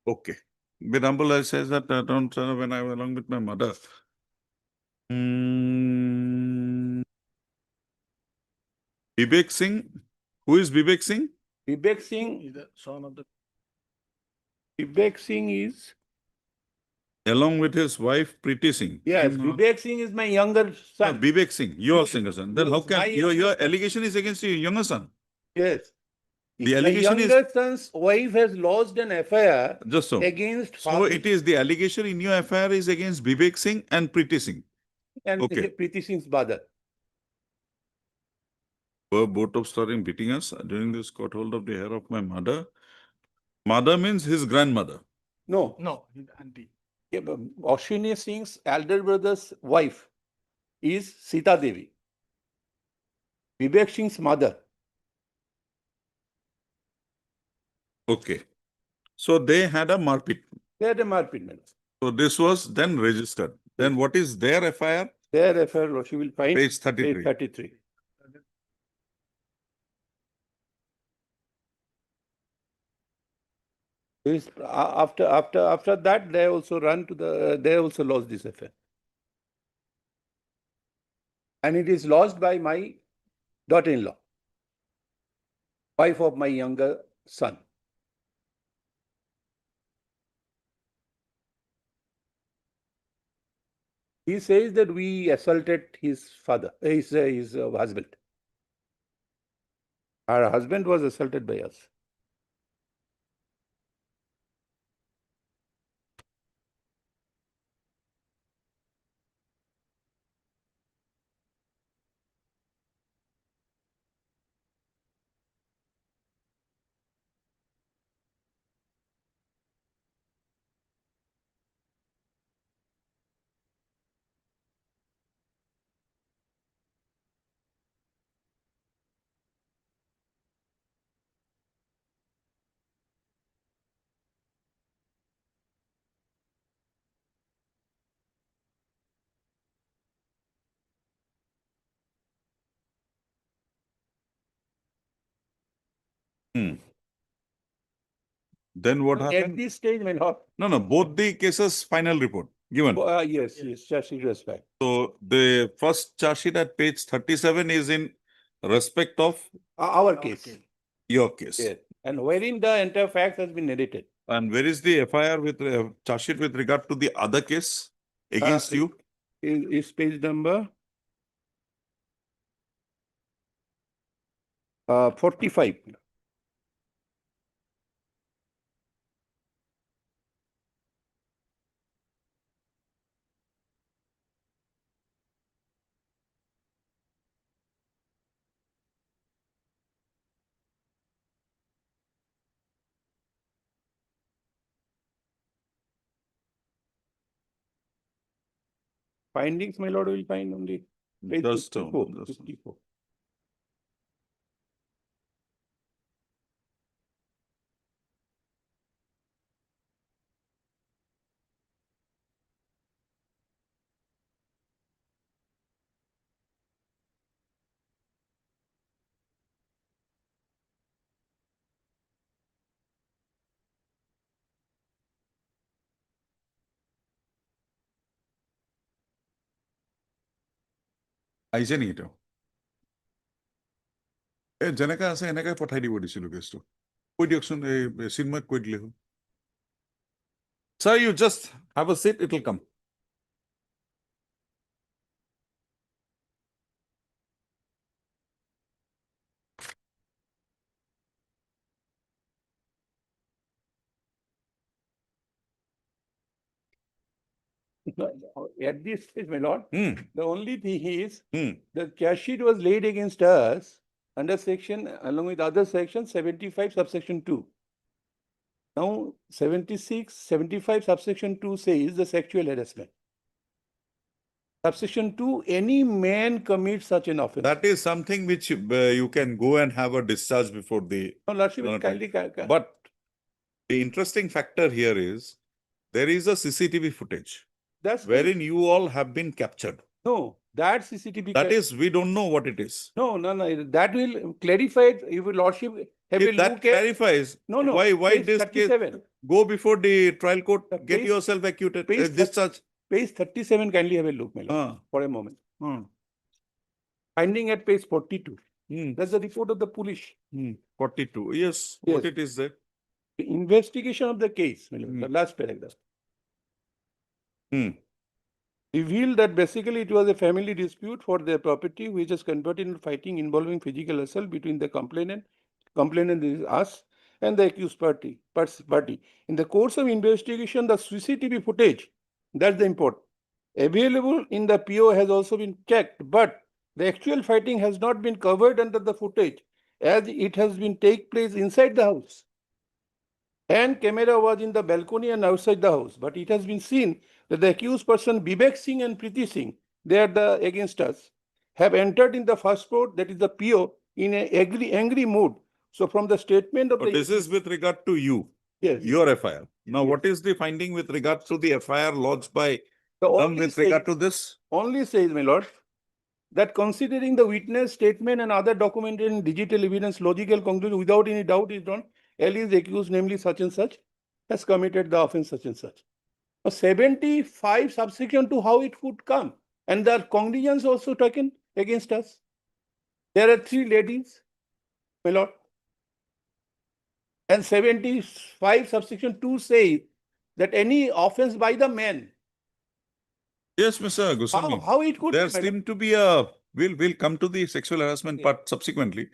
Okay. With humble, I says that when I was along with my mother. Vivek Singh. Who is Vivek Singh? Vivek Singh Is the son of the. Vivek Singh is. Along with his wife Preeti Singh. Yes, Vivek Singh is my younger son. Vivek Singh, your younger son. Then how can My your allegation is against your younger son? Yes. The My allegation is younger son's wife has lodged an FIR just so. against So it is the allegation in your FIR is against Vivek Singh and Preeti Singh. and Okay. Preeti Singh's brother. Were both of starting beating us during this caught hold of the hair of my mother. Mother means his grandmother. No. His auntie. Yeah, but Ashwini Singh's elder brother's wife is Sita Devi. Vivek Singh's mother. Okay. So they had a marpit. They had a marpit. So this was then registered. Then what is their FIR? Their FIR, she will find Page 33. page 33. After that, they also lost this affair. And it is lost by my daughter-in-law, wife of my younger son. He says that we assaulted his father, his husband. Our husband was assaulted by us. Then what At happened? this stage, my lord. No, both the cases final report given. Yes, charge sheet respect. So the first charge sheet at page 37 is in respect of Our case. your case. Yes. And wherein the entire facts has been narrated. And where is the FIR with charge sheet with regard to the other case against you? Is page number 45. Findings, my lord, will find only page Just 54. just 54. আহিছে নেকি তেওঁ? যেনেকে আছে এনেকে পঠাই দিব দিছিলো কেছটো। কৈ দিয়কচোন এই চিন্ময়ক কৈ দিলে হ'ল। Sir, you just have a seat, it will come. At this stage, my lord, Hmm. the only thing is Hmm. the charge sheet was laid against us under section, along with other sections, 75 subsection 2. Now, 76, 75 subsection 2 says the sexual harassment. Subsection 2, any man commits such an offense. That is something which you can go and have a discharge before the. No, Lordship, No, kindly. But the interesting factor here is there is a CCTV footage That's wherein you all have been captured. No, that CCTV. That is, we don't know what it is. No, that will clarify it. If your Lordship have a If that look at. clarifies, No, no. why page this case 37. go before the trial court, get page- yourself acquitted, page discharge. Page 37, kindly have a look, my lord, for a moment. Finding at page 42. That's the report of the police. 42, yes, what Yes. it is there. The investigation of the case, my lord, the last paragraph. Revealed that basically it was a family dispute for their property, which is converted into fighting involving physical assault between the complainant is us, and the accused party. In the course of investigation, the CCTV footage, that's the important, available in the PO has also been checked, but the actual fighting has not been covered under the footage as it has been take place inside the house. And camera was in the balcony and outside the house, but it has been seen that the accused person Vivek Singh and Preeti Singh, they are against us, have entered in the first floor, that is the PO, in an angry mood. So from the statement of But the. this is with regard to you. Yes. Your FIR. Now, what is the finding with regard to the FIR lodged by The them only with regard says- to this? Only says, my lord, that considering the witness statement and other documented and digital evidence, logical conclusion without any doubt is done, L is accused, namely such and such, has committed the offense such and such. Now, 75 subsequent to how it could come, and there are cognizance also taken against us. There are 3 ladies, my lord. And 75 subsection 2 say that any offense by the men. Yes, Mr. Goswami. How it could. There my lord? seem to be we'll come to the sexual harassment part subsequently,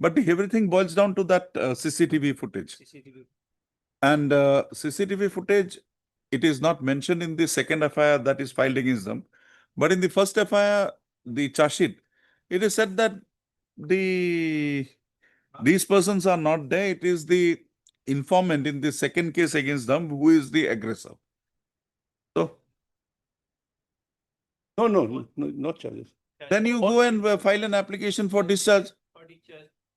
but everything boils down to that CCTV footage. And CCTV footage, it is not mentioned in the second FIR that is filed against them. But in the first FIR, the charge sheet, it is said that these persons are not there. It is the informant in the second case against them who is the aggressor. So No charges. then you go and file an application for discharge.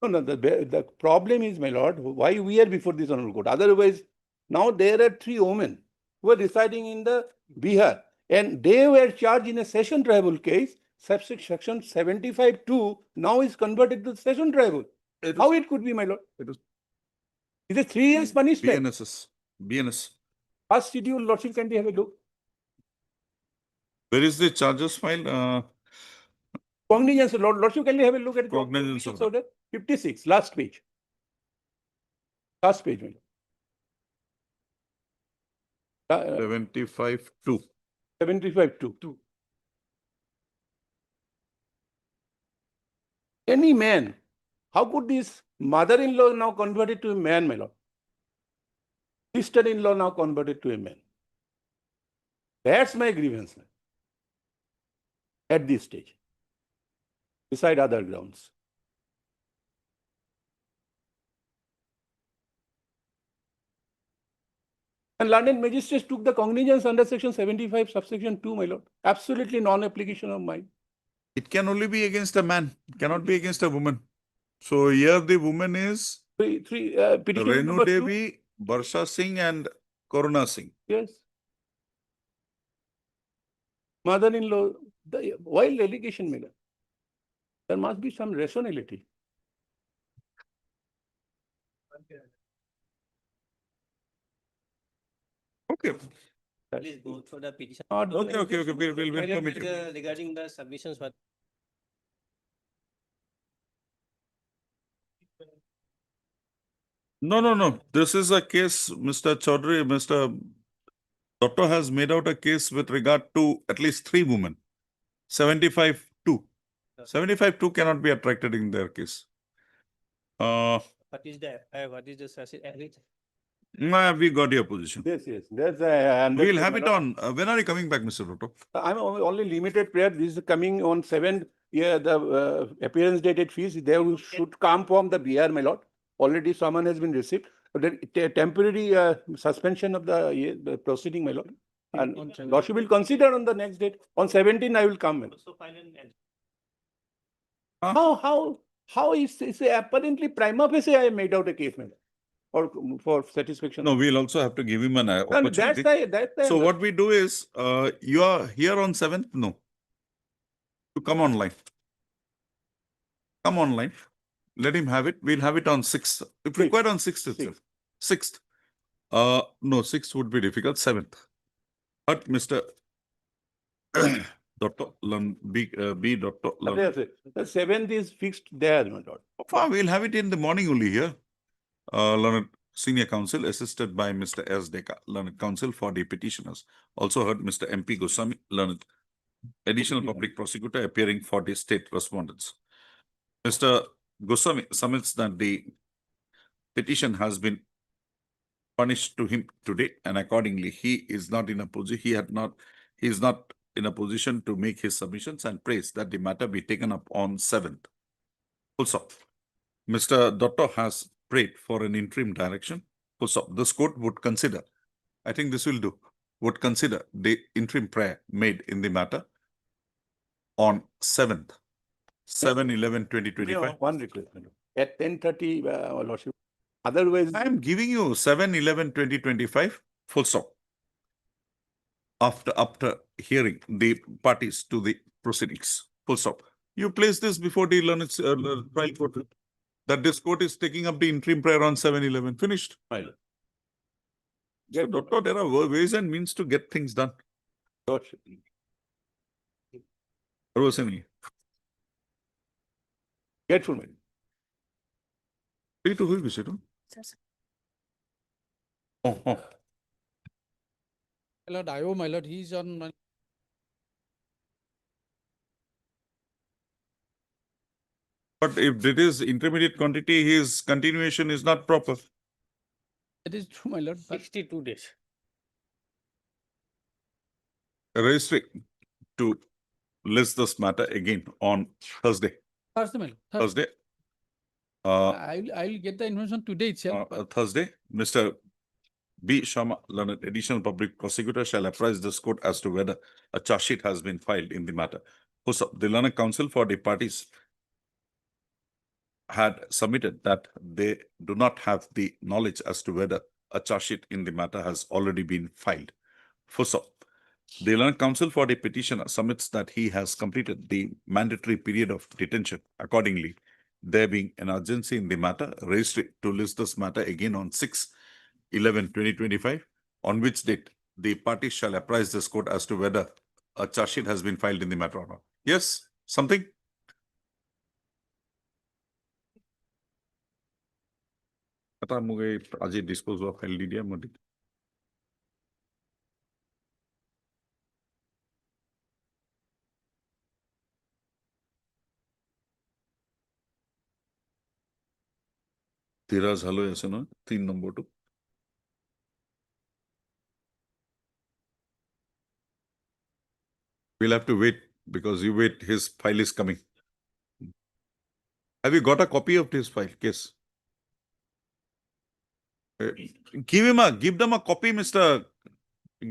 No, the problem is, my lord, why we are before this honorable court. Otherwise, now there are 3 women who are residing in the Bihar, and they were charged in a session tribal case. Section 75(2) now is converted to session tribal. How it could be, my lord? Is it 3 years punishment? BNS. First schedule, Lordship, can we have a look? Where is the charges file? Cognizance, Lordship, can we have a look at Cognizance cognizance order. order? 56, last page. Last page. my lord. 75-2. 75-2. Any man, how could this mother-in-law now converted to a man, my lord? Sister-in-law now converted to a man. That's my grievance man, at this stage, beside other grounds. And London magistrates took the cognizance under section 75 subsection 2, my lord. Absolutely non-application of mine. It can only be against a man, it cannot be against a woman. So here the woman is Petition Renu number 2. Devi, Barsha Singh and Corona Singh. Yes. Mother-in-law, the wild allegation, my lord. There must be some rationality. Okay. Please go through the petition. Okay. We'll permit you. Regarding the submissions, what No. This is a case, Mr. Chaudhary, Mr. Dr. has made out a case with regard to at least 3 women. 75-2. 75-2 cannot be attracted in their case. what is the what is the We got your position. Yes. That's We'll have it on. When are you coming back, Mr. Dr.? I'm only limited prayer. This is coming on 7th. Yeah, the appearance dated fees, they should come from the BR, my lord. Already someone has been received. But then temporary suspension of the proceeding, my lord. And Lordship will consider on the next date. On 17, I will come. also file an How is apparently prima facie I made out a case, my lord, or for satisfaction? No, we'll also have to give him an And opportunity. that's the So what we do is, you are here on 7th? No. You come online. Come online. Let him have it. We'll have it on 6th. If required on 6th itself. 6th. No, 6th would be difficult. 7th. But Mr. Dr. B. Dr. The 7th is fixed there, my lord. We'll have it in the morning only here. Learned Senior Counsel assisted by Mr. S. Deka, Learned Counsel for the petitioners. Also heard Mr. MP Goswami, Learned Additional Public Prosecutor appearing for the state respondents. Mr. Goswami submits that the petition has been punished to him today, and accordingly he is not in a position, he is not in a position to make his submissions, and prays that the matter be taken up on 7th. Also, Mr. Dotto has prayed for an interim direction. Also, this court would consider, I think this will do, would consider the interim prayer made in the matter on 7th, 7/11/2025. One request, my lord. At 10:30, Lordship. Otherwise, I am giving you 7/11/2025, full stop. After hearing the parties to the proceedings, full stop. You place this before the learned trial court, that this court is taking up the interim prayer on 7/11. Finished. So, Doctor, there are ways and means to get things done. Lordship. Grateful, my lord. Free to who, Mr. Oh. My lord, my lord, he's on my. But if it is intermediate quantity, his continuation is not proper. That is true, my lord. 62 days. Registry to list this matter again on Thursday. Thursday, my lord. Thursday. I'll get the information today itself. Thursday, Mr. B. Sharma, Learned Additional Public Prosecutor, shall apprise this court as to whether a charge sheet has been filed in the matter. Also, the Learned Counsel for the parties had submitted that they do not have the knowledge as to whether a charge sheet in the matter has already been filed. Also, the Learned Counsel for the petitioner submits that he has completed the mandatory period of detention. Accordingly, there being an urgency in the matter, raised it to list this matter again on 6/11/2025, on which date the parties shall apprise this court as to whether a charge sheet has been filed in the matter or not. Yes, something? এটা মোক এই আজি dispose হোৱা file দি দিয়া মই দি দিম। ধীৰাজ হালৈ আছে নহয় 3 নম্বৰটো। We'll have to wait because you wait, his file is coming. Have you got a copy of this file case? Give them a copy, Mr.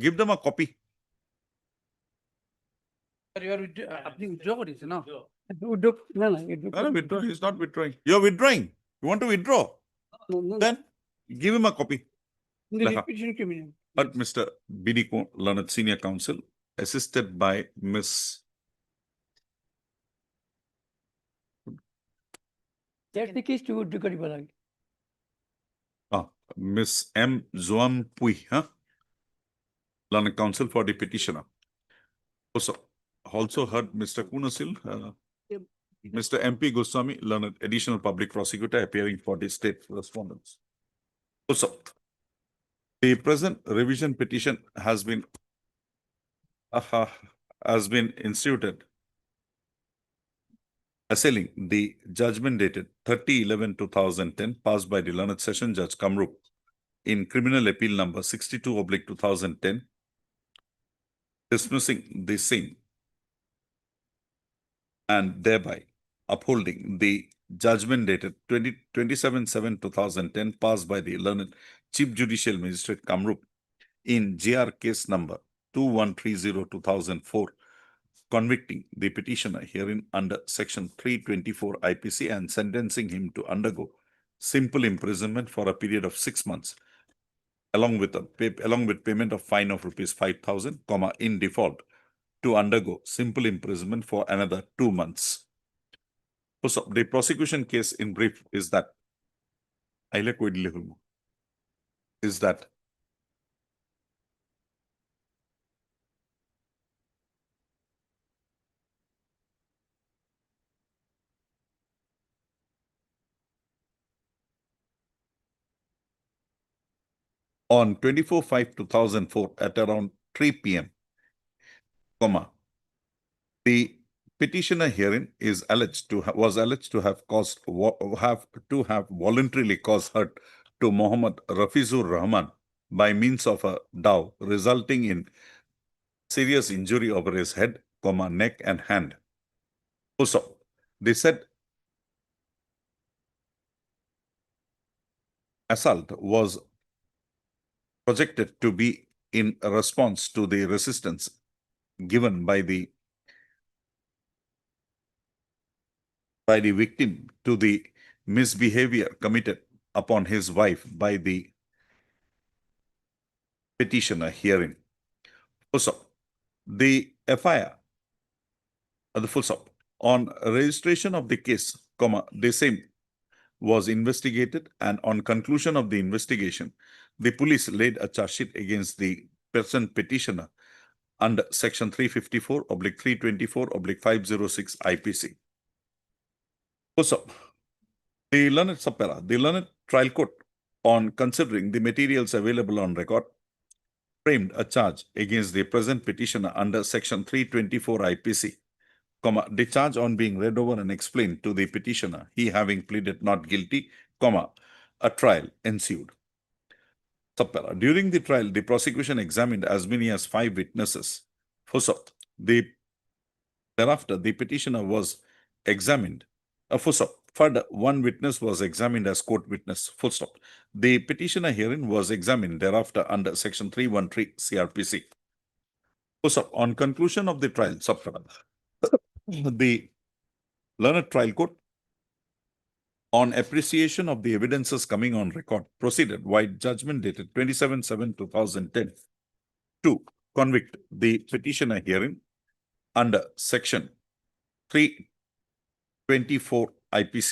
Give them a copy. আপনি withdraw কৰিছে ন? উদ্যোগ না না No, withdraw. He's not withdrawing. You're withdrawing. You want to withdraw? Then give him a copy. Lekha. But Mr. B.D. Leonard, Senior Counsel, assisted by Miss That's the case to উদ্যোগ কৰিব লাগে। Miss M. Zoam Pui, huh? Learned Counsel for the petitioner. Also heard Mr. Kunasil, Mr. M.P. Goswami, learned additional public prosecutor appearing for the state respondents. Also, the present revision petition has been instituted assailing the judgment dated 30/11/2010 passed by the learned session judge Kamrup in criminal appeal number 62/2010, dismissing the same and thereby upholding the judgment dated 27/7/2010 passed by the learned Chief Judicial Magistrate Kamrup in JR case number 2130/2004, convicting the petitioner herein under section 324 IPC and sentencing him to undergo simple imprisonment for a period of 6 months, along with payment of fine of rupees 5,000, in default, to undergo simple imprisonment for another 2 months. So the prosecution case in brief is that on 24/5/2004 at around 3 p.m., the petitioner herein is was alleged to have voluntarily caused hurt to Mohammed Rafizur Rahman by means of a dowel, resulting in serious injury over his head, neck and hand. Also, they said assault was projected to be in response to the resistance given by the victim to the misbehavior committed upon his wife by the petitioner herein. Also, the FIR, the full stop, on registration of the case, the same was investigated, and on conclusion of the investigation, the police laid a charge sheet against the present petitioner under section 354/324/506 IPC. Also, the learned trial court, on considering the materials available on record, framed a charge against the present petitioner under section 324 IPC, the charge on being read over and explained to the petitioner, he having pleaded not guilty, a trial ensued. During the trial, the prosecution examined as many as 5 witnesses. Thereafter, the petitioner was examined. Further, 1 witness was examined as court witness. The petitioner herein was examined thereafter under section 313 CRPC. On conclusion of the trial, the learned trial court, on appreciation of the evidences coming on record, proceeded by judgment dated 27/7/2010 to convict the petitioner herein under section 324 IPC,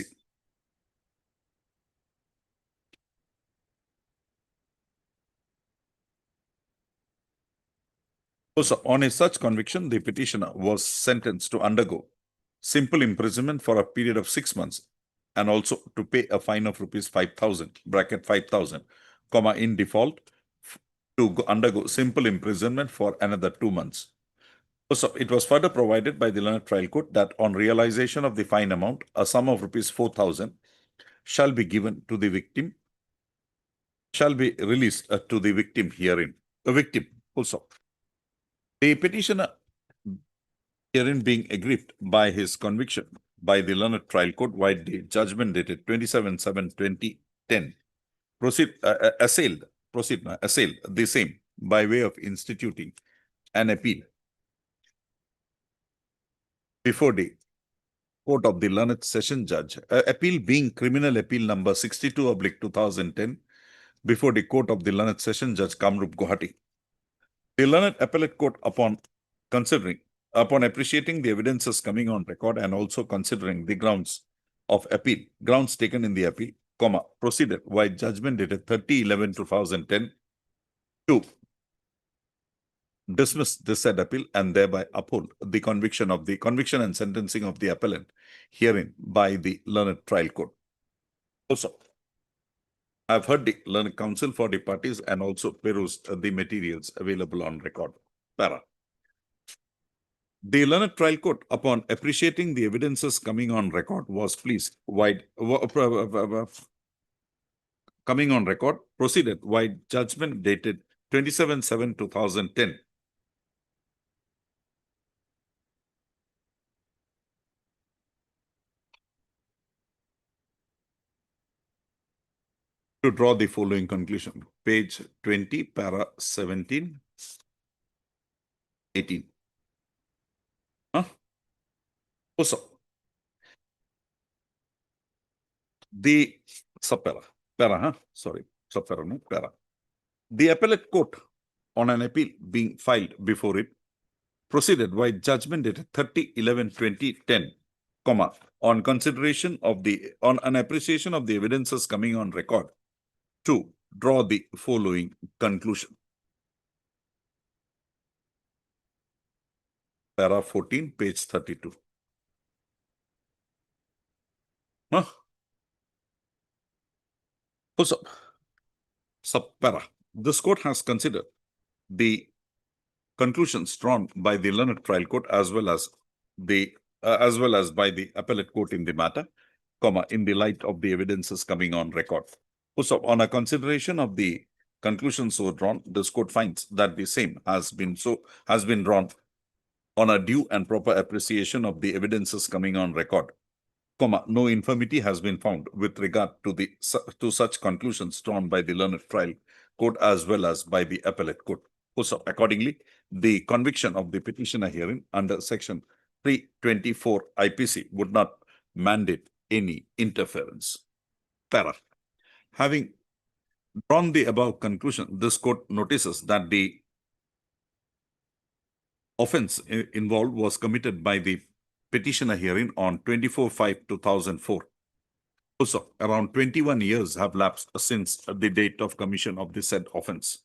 Also, on a such conviction, the petitioner was sentenced to undergo simple imprisonment for a period of 6 months and also to pay a fine of rupees 5,000, bracket 5,000, comma, in default undergo simple imprisonment for another 2 months. Also, it was further provided by the learned trial court that on realization of the fine amount, a sum of rupees 4,000 shall be given to the victim, shall be released to the victim herein. The victim also. The petitioner herein being aggrieved by his conviction by the learned trial court, while the judgment dated 27/7/2010 assailed the same by way of instituting an appeal before the court of the learned session judge, appeal being criminal appeal number 62/2010 before the court of the learned session judge Kamrup Guwahati. The learned appellate court upon appreciating the evidences coming on record and also considering the grounds of appeal, grounds taken in the appeal, comma, proceeded by judgment dated 30/11/2010 to dismiss this said appeal and thereby uphold the conviction and sentencing of the appellant herein by the learned trial court. Also, I've heard the learned counsel for the parties and also perused the materials available on record. Para. The learned trial court, upon appreciating the evidences coming on record, was pleased coming on record, proceeded wide judgment dated 27/7/2010 to draw the following conclusion. Page 20, para 17, 18. Also, the subpara, para. The appellate court on an appeal being filed before it proceeded by judgment dated 30/11/2010, comma, on an appreciation of the evidences coming on record to draw the following conclusion. Para 14, page 32. Also, subpara. This court has considered the conclusions drawn by the learned trial court as well as by the appellate court in the matter, comma, in the light of the evidences coming on record. Also, on a consideration of the conclusions so drawn, this court finds that the same has been drawn on a due and proper appreciation of the evidences coming on record, comma, no infirmity has been found with regard to such conclusions drawn by the learned trial court as well as by the appellate court. Also, accordingly, the conviction of the petitioner herein under section 324 IPC would not mandate any interference. Para. Having drawn the above conclusion, this court notices that the offense involved was committed by the petitioner herein on 24/5/2004. Also, around 21 years have lapsed since the date of commission of the said offense.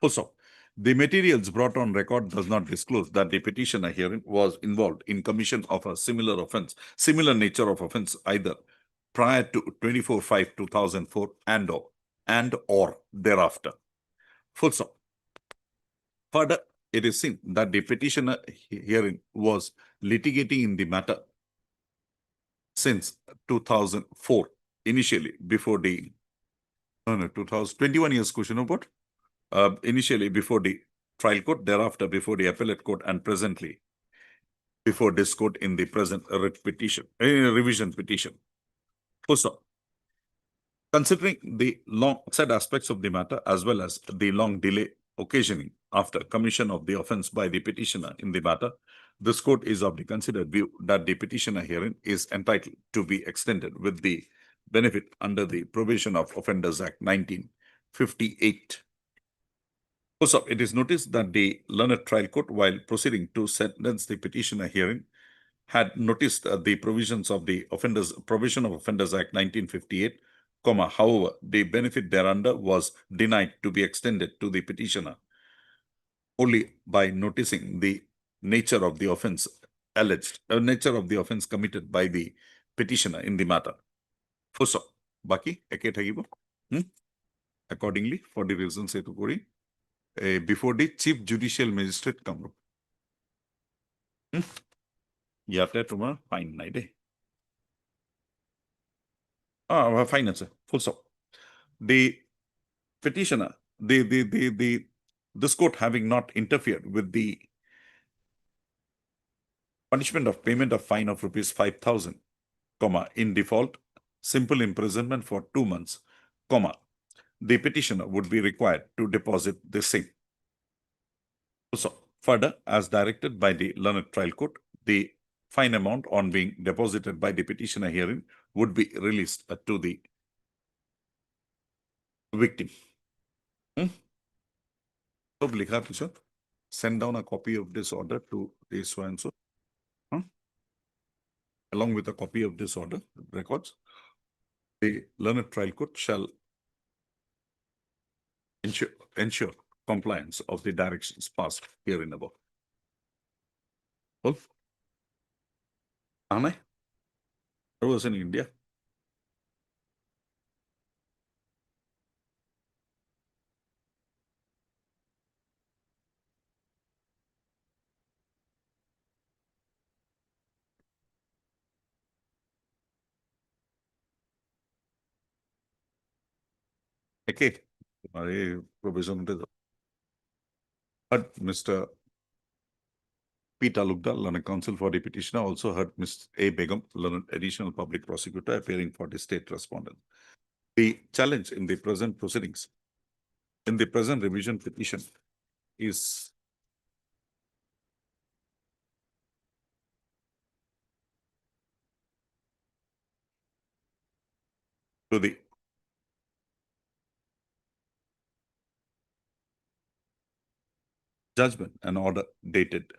Also, the materials brought on record does not disclose that the petitioner herein was involved in commission of a similar nature of offense either prior to 24/5/2004 and or thereafter. Full stop. Further, it is seen that the petitioner herein was litigating in the matter since 2004, initially before the 2021 years question about initially before the trial court, thereafter before the appellate court, and presently before this court in the present revision petition. Also, considering the long said aspects of the matter as well as the long delay occasioning after commission of the offense by the petitioner in the matter, this court is of the considered view that the petitioner herein is entitled to be extended with the benefit under the Probation of Offenders Act 1958. Also, it is noticed that the learned trial court, while proceeding to sentence the petitioner herein, had noticed the provisions of the Probation of Offenders Act 1958, however, the benefit thereunder was denied to be extended to the petitioner only by noticing the nature of the offense alleged, nature of the offense committed by the petitioner in the matter. Full Baki, eke thakibo. Accordingly, for the reasons etu kori, before the Chief Judicial Magistrate Kamrup. Yate tomar fine nai de. Fine answer. Full stop. The petitioner, this court having not interfered with the punishment of payment of fine of rupees 5,000, in default, simple imprisonment for 2 months, the petitioner would be required to deposit the same. Also, further, as directed by the learned trial court, the fine amount on being deposited by the petitioner herein would be released to the victim. So, likha pisot, send down a copy of this order to the so and so. Along with a copy of this order, records, the learned trial court shall ensure compliance of the directions passed herein above. Well, Anai, I was in India. Okay, provision. But Mr. P. Talukdar, learned counsel for the petitioner, also heard Ms. A. Begum, learned additional public prosecutor appearing for the state respondent. The challenge in the present proceedings, in the present revision petition, is to the judgment and order dated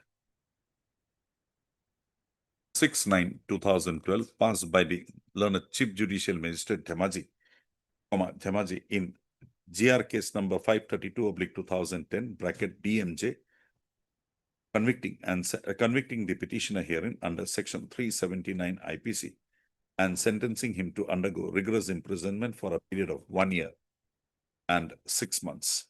6/9/2012 passed by the learned Chief Judicial Magistrate Dhemaji in GR case number 532/2010 (DMJ), convicting the petitioner herein under section 379 IPC and sentencing him to undergo rigorous imprisonment for a period of 1 year and 6 months.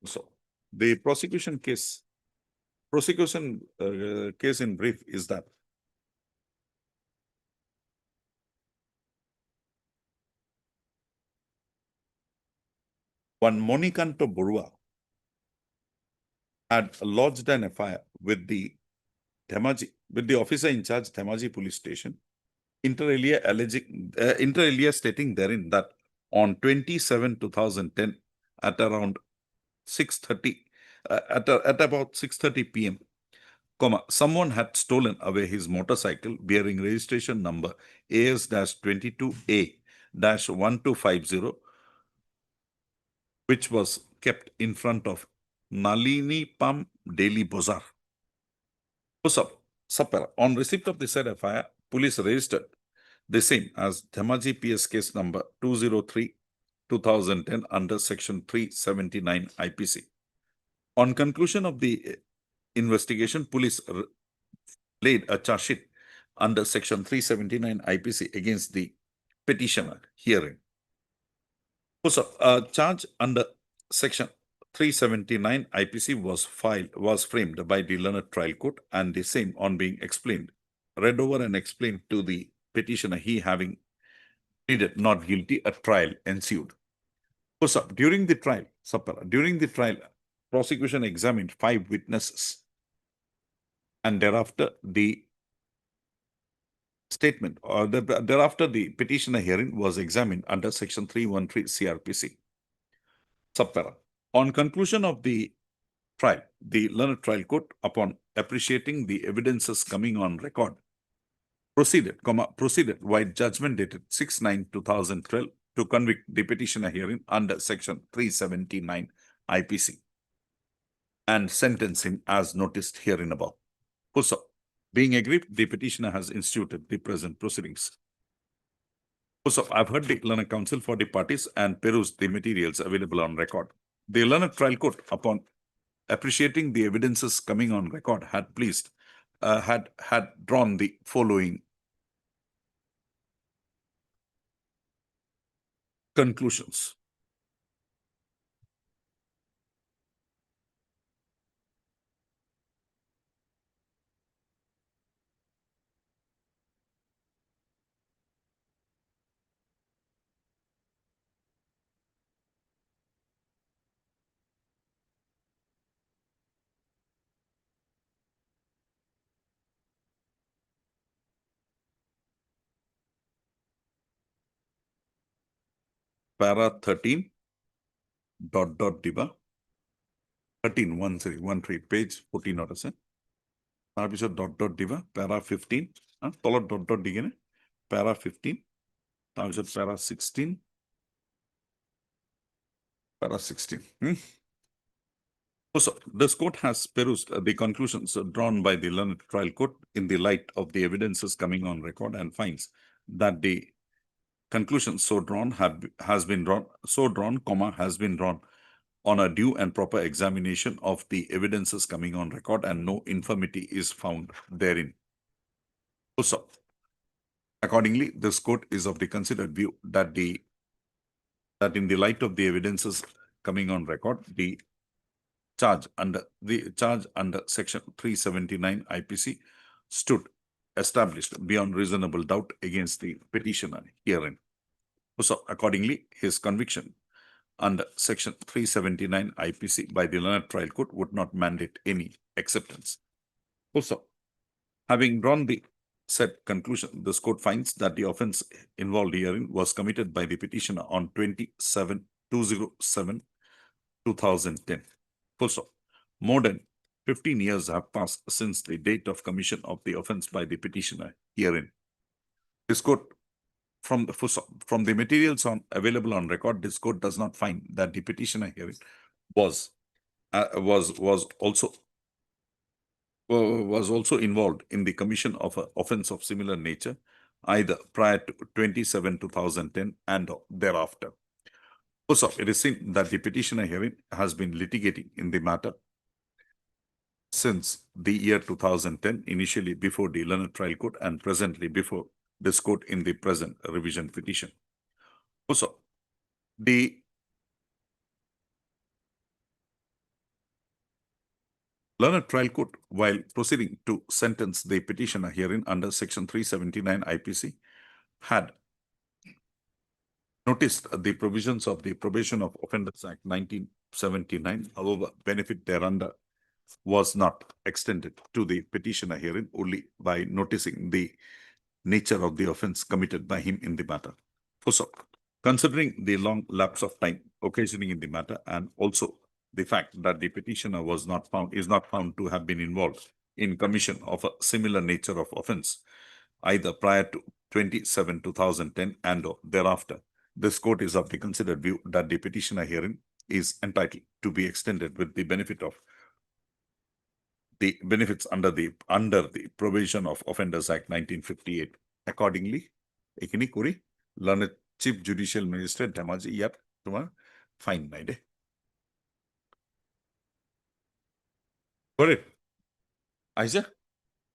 So, the prosecution case in brief is that one Monikanto Borua had lodged an FIR with the officer in charge Dhemaji police station, inter alia stating therein that on 27/2010 at around 6:30 at about 6:30 p.m. Someone had stolen away his motorcycle bearing registration number AS-22A-1250, which was kept in front of Nalini Pam Daily Bazaar. On receipt of the said FIR, police registered the same as Dhemaji PS case number 203/2010 under section 379 IPC. On conclusion of the investigation, police laid a charge sheet under section 379 IPC against the petitioner herein. A charge under section 379 IPC was framed by the learned trial court, and the same, on being read over and explained to the petitioner, he having pleaded not guilty, a trial ensued. During the trial, prosecution examined 5 witnesses, and thereafter the statement or thereafter the petitioner hearing was examined under section 313 CRPC. On conclusion of the trial, the learned trial court, upon appreciating the evidences coming on record, proceeded by judgment dated 6/9/2012 to convict the petitioner herein under section 379 IPC and sentence him as noticed herein above. Also, being agreed, the petitioner has instituted the present proceedings. Also, I've heard the learned counsel for the parties and perused the materials available on record. The learned trial court, upon appreciating the evidences coming on record, had drawn the following conclusions. Para 13 diba 13 13 page 14 আছে তাৰপিছত dot দিবা para 15 তলত dot দি কিনে para 15 তাৰপিছত para 16 para 16 Also, this court has perused the conclusions drawn by the learned trial court in the light of the evidences coming on record and finds that the conclusions so drawn has been drawn on a due and proper examination of the evidences coming on record and no infirmity is found therein. Also, accordingly, this court is of the considered view that in the light of the evidences coming on record, the charge under section 379 IPC stood established beyond reasonable doubt against the petitioner herein. Also, accordingly, his conviction under section 379 IPC by the learned trial court would not mandate any acceptance. Also, having drawn the said conclusion, this court finds that the offense involved herein was committed by the petitioner on 27/207/2010. Also, more than 15 years have passed since the date of commission of the offense by the petitioner herein. This court, from the materials available on record, this court does not find that the petitioner herein was also involved in the commission of an offense of similar nature, either prior to 27/2010 and thereafter. Also, it is seen that the petitioner herein has been litigating in the matter since the year 2010, initially before the learned trial court and presently before this court in the present revision petition. Also, the learned trial court, while proceeding to sentence the petitioner herein under section 379 IPC, had noticed the provisions of the Probation of Offenders Act 1979. However, benefit thereunder was not extended to the petitioner herein only by noticing the nature of the offense committed by him in the matter. Also, considering the long lapse of time occasioning in the matter and also the fact that the petitioner is not found to have been involved in commission of a similar nature of offense, either prior to 27/2010 and thereafter, this court is of the considered view that the petitioner herein is entitled to be extended with the benefits under the Probation of Offenders Act 1958. Accordingly, ekini kori learned Chief Judicial Magistrate Dhemaji yat tomar fine nai de. Got it? Aisha?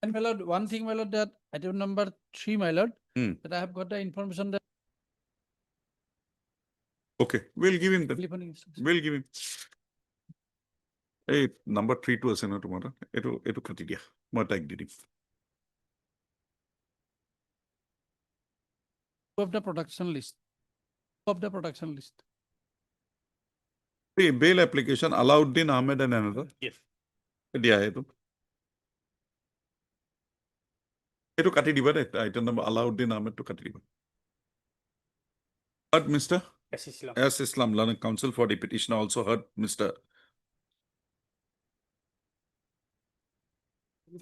And my lord, one thing, my lord, that item number 3, my lord, that I have got the information that Okay, we'll give him that. We'll give him. Hey, number 3 to us, tomorrow. Eto kati dia. Moi taik di dim. of the production list. The bail application, Alauddin Ahmed and another. Yes. Dia eto. Eto kati diba de. Item number Alauddin Ahmed to kati diba. Heard Mr. S. Islam, learned counsel for the petitioner, also heard Mr.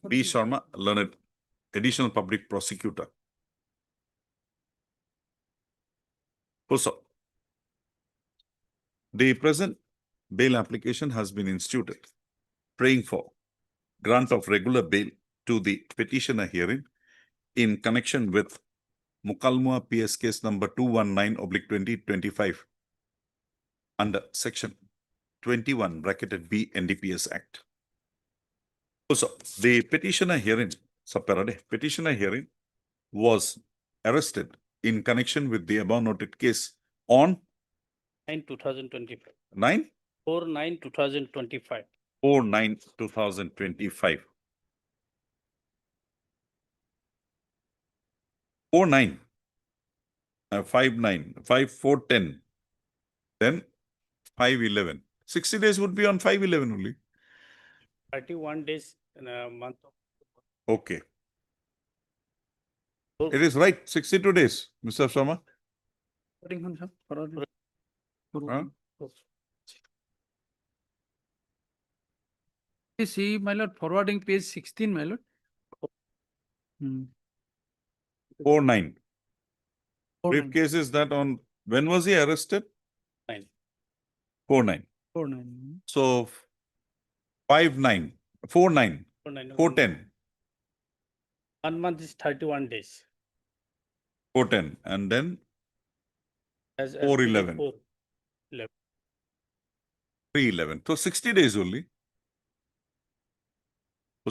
B. Sharma, learned additional public prosecutor. Also, the present bail application has been instituted, praying for grant of regular bail to the petitioner hearing in connection with Mukalmua PS case number 219/2025 under section 21 bracketed B NDPS Act. Also, the petitioner hearing was arrested in connection with the above noted case on 9/2025. 9 4/9/2025. 4/9/2025. 4/9, 5/9, 5/4/10, then 5/11. 60 days would be on 5/11 only. 31 days in a month of Okay. It is right, 62 days, Mr. Sharma. Huh? See, my lord, forwarding page 16, my lord. 4/9. 4/9. Briefcase is that on, when was he arrested? 9. 4/9. 4/9. So 5/9, 4/9, 4/9. 4/10, 1 month is 31 days. 4/10, and then As 4/11. 4/11. 3/11. So 60 days only.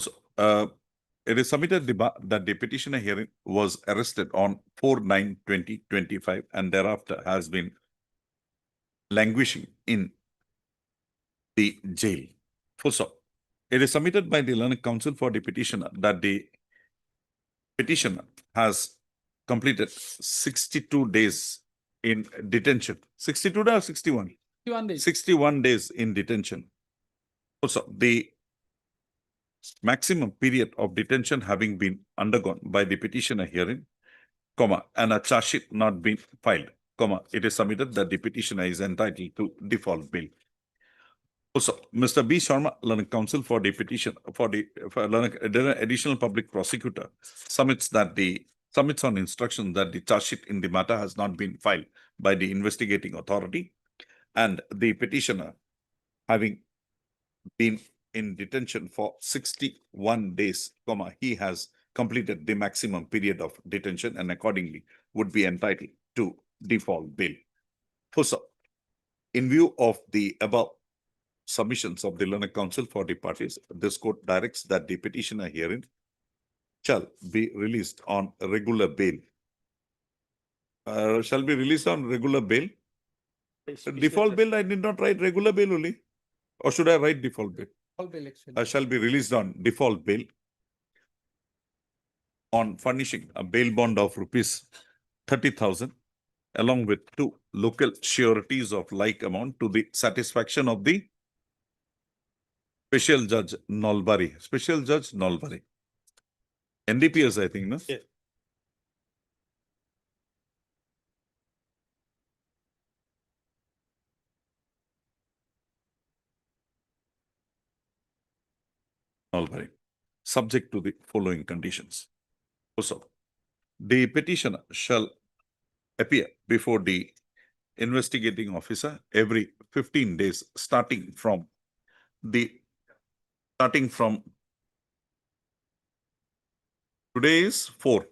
So, it is submitted that the petitioner hearing was arrested on 4/9/2025 and thereafter has been languishing in the jail. Full stop. It is submitted by the learned counsel for the petitioner that the petitioner has completed 62 days in detention. 62 or 61? 61 days. 61 days in detention. Also, the maximum period of detention having been undergone by the petitioner hearing, comma, and a charge sheet not been filed, comma, it is submitted that the petitioner is entitled to default bail. Also, Mr. B. Sharma, learned counsel for the petition for additional public prosecutor, submits on instruction that the charge sheet in the matter has not been filed by the investigating authority, and the petitioner having been in detention for 61 days, comma, he has completed the maximum period of detention and accordingly would be entitled to default bail. First, in view of the above submissions of the learned counsel for the parties, this court directs that the petitioner hearing shall be released on regular bail. Shall be released on regular bail? Default bail, I did not write regular bail only. Or should I write default bail? Shall be released on default bail on furnishing a bail bond of rupees 30,000 along with 2 local sureties of like amount to the satisfaction of the Special Judge Nalbari. Special Judge Nalbari. NDPS, I think, no? Yes. Nalbari, subject to the following conditions. Also, the petitioner shall appear before the investigating officer every 15 days starting from today is 4,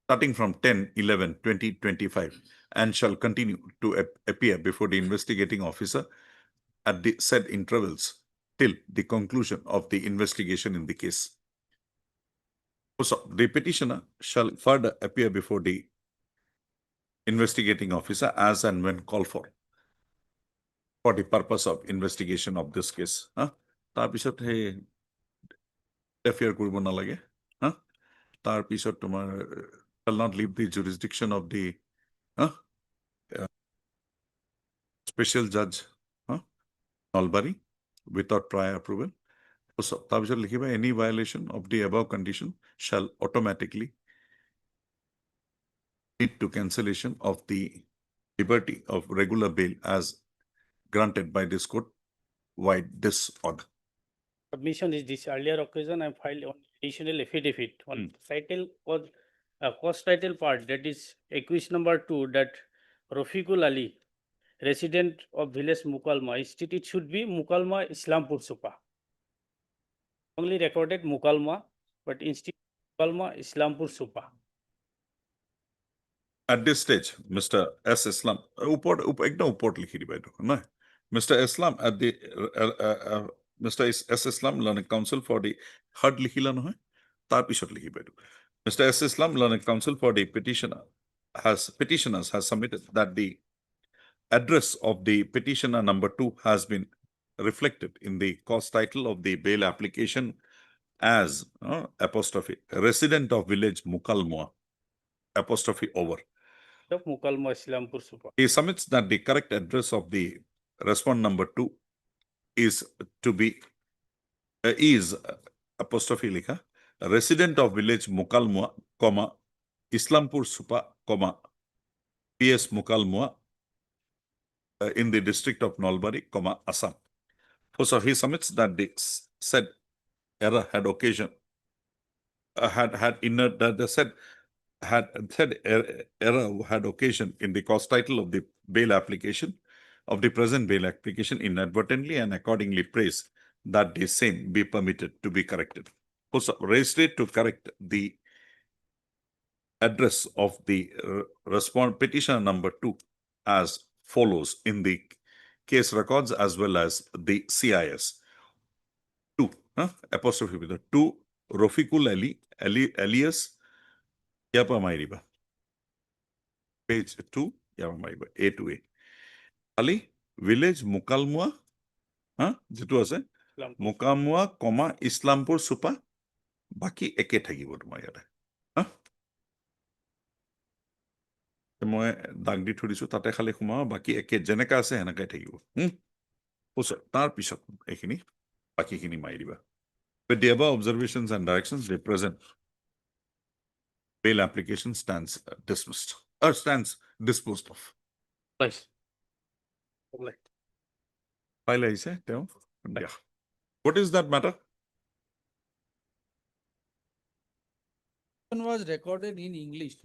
starting from 10/11/2025 and shall continue to appear before the investigating officer at the said intervals till the conclusion of the investigation in the case. Also, the petitioner shall further appear before the investigating officer as and when called for the purpose of investigation of this case. তাৰপিছত হে interfere কৰিব নালাগে. তাৰপিছত তোমাৰ shall not leave the jurisdiction of the Special Judge Nalbari without prior approval. So, তাৰপিছত লিখিবা any violation of the above condition shall automatically lead to cancellation of the liberty of regular bail as granted by this court wide this order. Submission is this earlier occasion I filed on additional affidavit on title or cost title part, that is accused number 2, that Rafiqul Ali, resident of village Mukalma, state it should be Mukalma Islampur Supa. Only recorded Mukalma but instead Palma Islampur Supa. At this stage, Mr. S. Islam, ekdom uport likhi diba etu, no? Mr. Islam at the Mr. S. Islam Learning Council for the HUD likhila nohoy, tar pisot likhiba etu. Mr. S. Islam Learning Council for the petitioners has submitted that the address of the petitioner number 2 has been reflected in the cause title of the bail application as apostrophe resident of village Mukalmua apostrophe over. Of Mukalma Islampur Supa. He submits that the correct address of the respondent number 2 is to be apostrophe likha resident of village Mukalmua, comma Islampur Supa, comma PS Mukalmua in the district of Nalbari, comma Assam. So he submits that the said error had occasion error had occasion in the cause title of the bail application of the present bail application inadvertently and accordingly prays that the same be permitted to be corrected. Also, registered to correct the address of the petitioner number 2 as follows in the case records as well as the CIS. 2, apostrophe with the 2 Rofiqul alias Yapa Mairiba. Page 2, Yapa Mairiba, A to A. Ali, village Mukalmua, jitu ase, Mukalmua, comma, Islampur Supa, baki eke thagi bodu ma yada. মই দাগ দি থৈ দিছো তাতে খালি সোমাও বাকি একে যেনেকা আছে হেনেকাই থাকিব তাৰ পিছত এইখিনি বাকিখিনি মাৰি দিবা. With the above observations and directions, they present bail application stands dismissed or stands disposed of. Nice. File I say, yeah. What is that matter? Was recorded in English.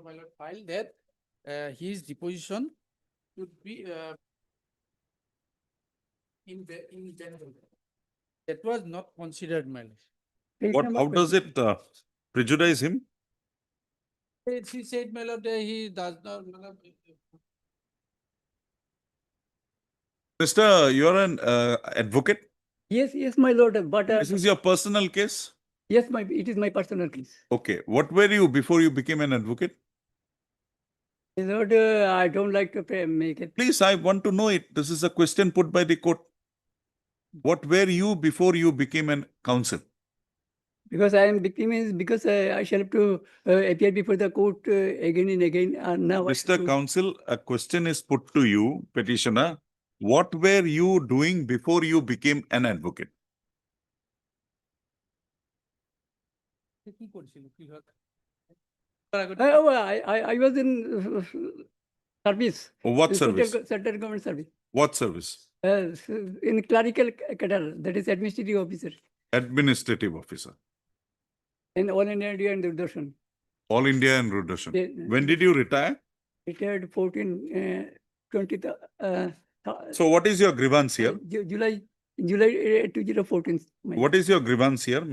My lord, file that his deposition should be in general. That was not considered, my lord. How does it prejudice him? He said, my lord, he does not. Mister, you're an advocate? Yes, my lord, but This is your personal case? yes, it is my personal case. Okay. What were you before you became an advocate? My lord, I don't like to make it. Please, I want to know it. This is a question put by the court. What were you before you became an counsel? Because I am victim is because I shall have to appear before the court again and again. Now Mr. Counsel, a question is put to you, petitioner. What were you doing before you became an advocate? I was in service. What in service? Central government service. What service? In clerical cadre, that is administrative officer. Administrative officer. In All India Radio and Doordarshan. All India and Doordarshan. Yeah. When did you retire? Retired 20. So what is your grievance here? July 2014. What is your grievance here?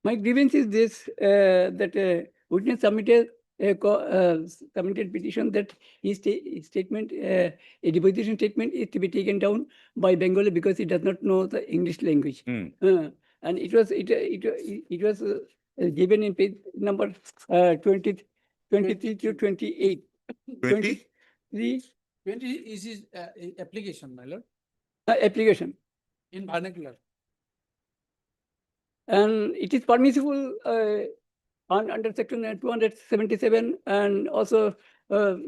My grievance is this, that witness submitted submitted petition that his statement, a deposition statement is to be taken down by Bengali because he does not know the English language. And it was given in page number 23 to 28. 20? 20 is his application, my lord. Application. In vernacular. And it is permissible under section 277, and also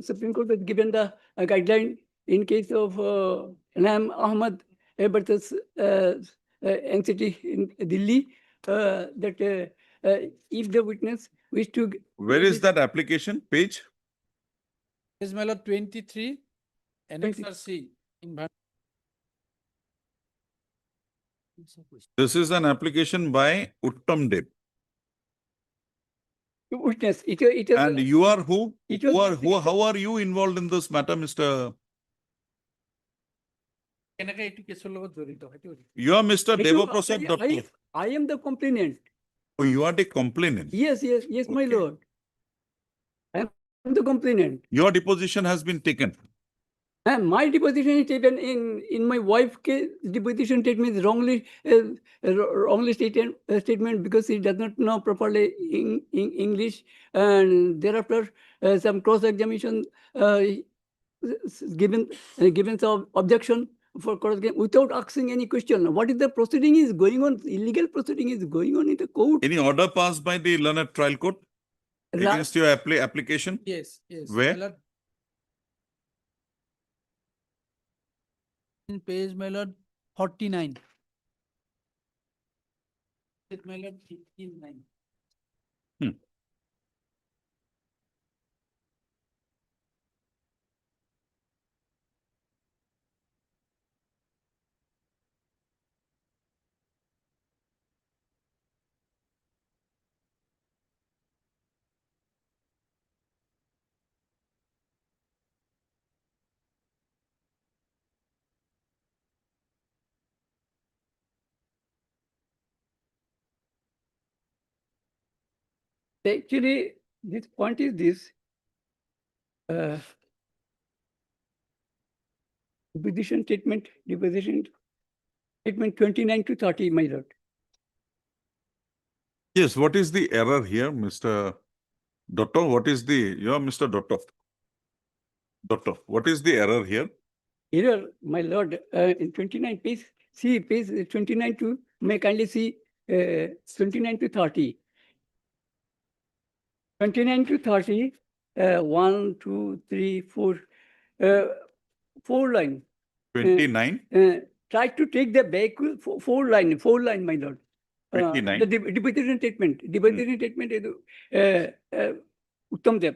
Supreme Court has given the guideline in case of Anam Ahmad versus NCT in Delhi, that if the witness wish to... Where is that application page? Is my lord 23, Annexure C in This is an application by Uttam Deb. Witness. And you are who? How are you involved in this matter, Mr. কেনেকে এইটো কেছৰ লগত জড়িত সেইটো You are Mr. এইটো Devaprasad I- Dutta. I am the complainant. Oh, you are the complainant. Yes, my Okay. lord. I am the complainant. Your deposition has been taken. And my deposition is taken in my wife's case. Deposition statement is wrongly statement because he does not know properly in English, and thereafter some cross examination given some objection for cross without asking any question. What is the proceeding is going on? Illegal proceeding is going on in the court. Any order passed by the learned trial court Ra- against your application? Yes. Where? My lord. In page, my lord, 49. My lord, 59. Actually, this point is this. Deposition statement 29 to 30, my lord. Yes, what is the error here, Mr. Dotto? What is the, you are Mr. Dotto. Dotto, what is the error here? Error, my lord, in 29 page, see page 29 to, may kindly see 29 to 30. 29 to 30, 1, 2, 3, 4, 4 line. 29? Try to take the vehicle, four line, my lord. 29? The deposition statement is Uttam Dev.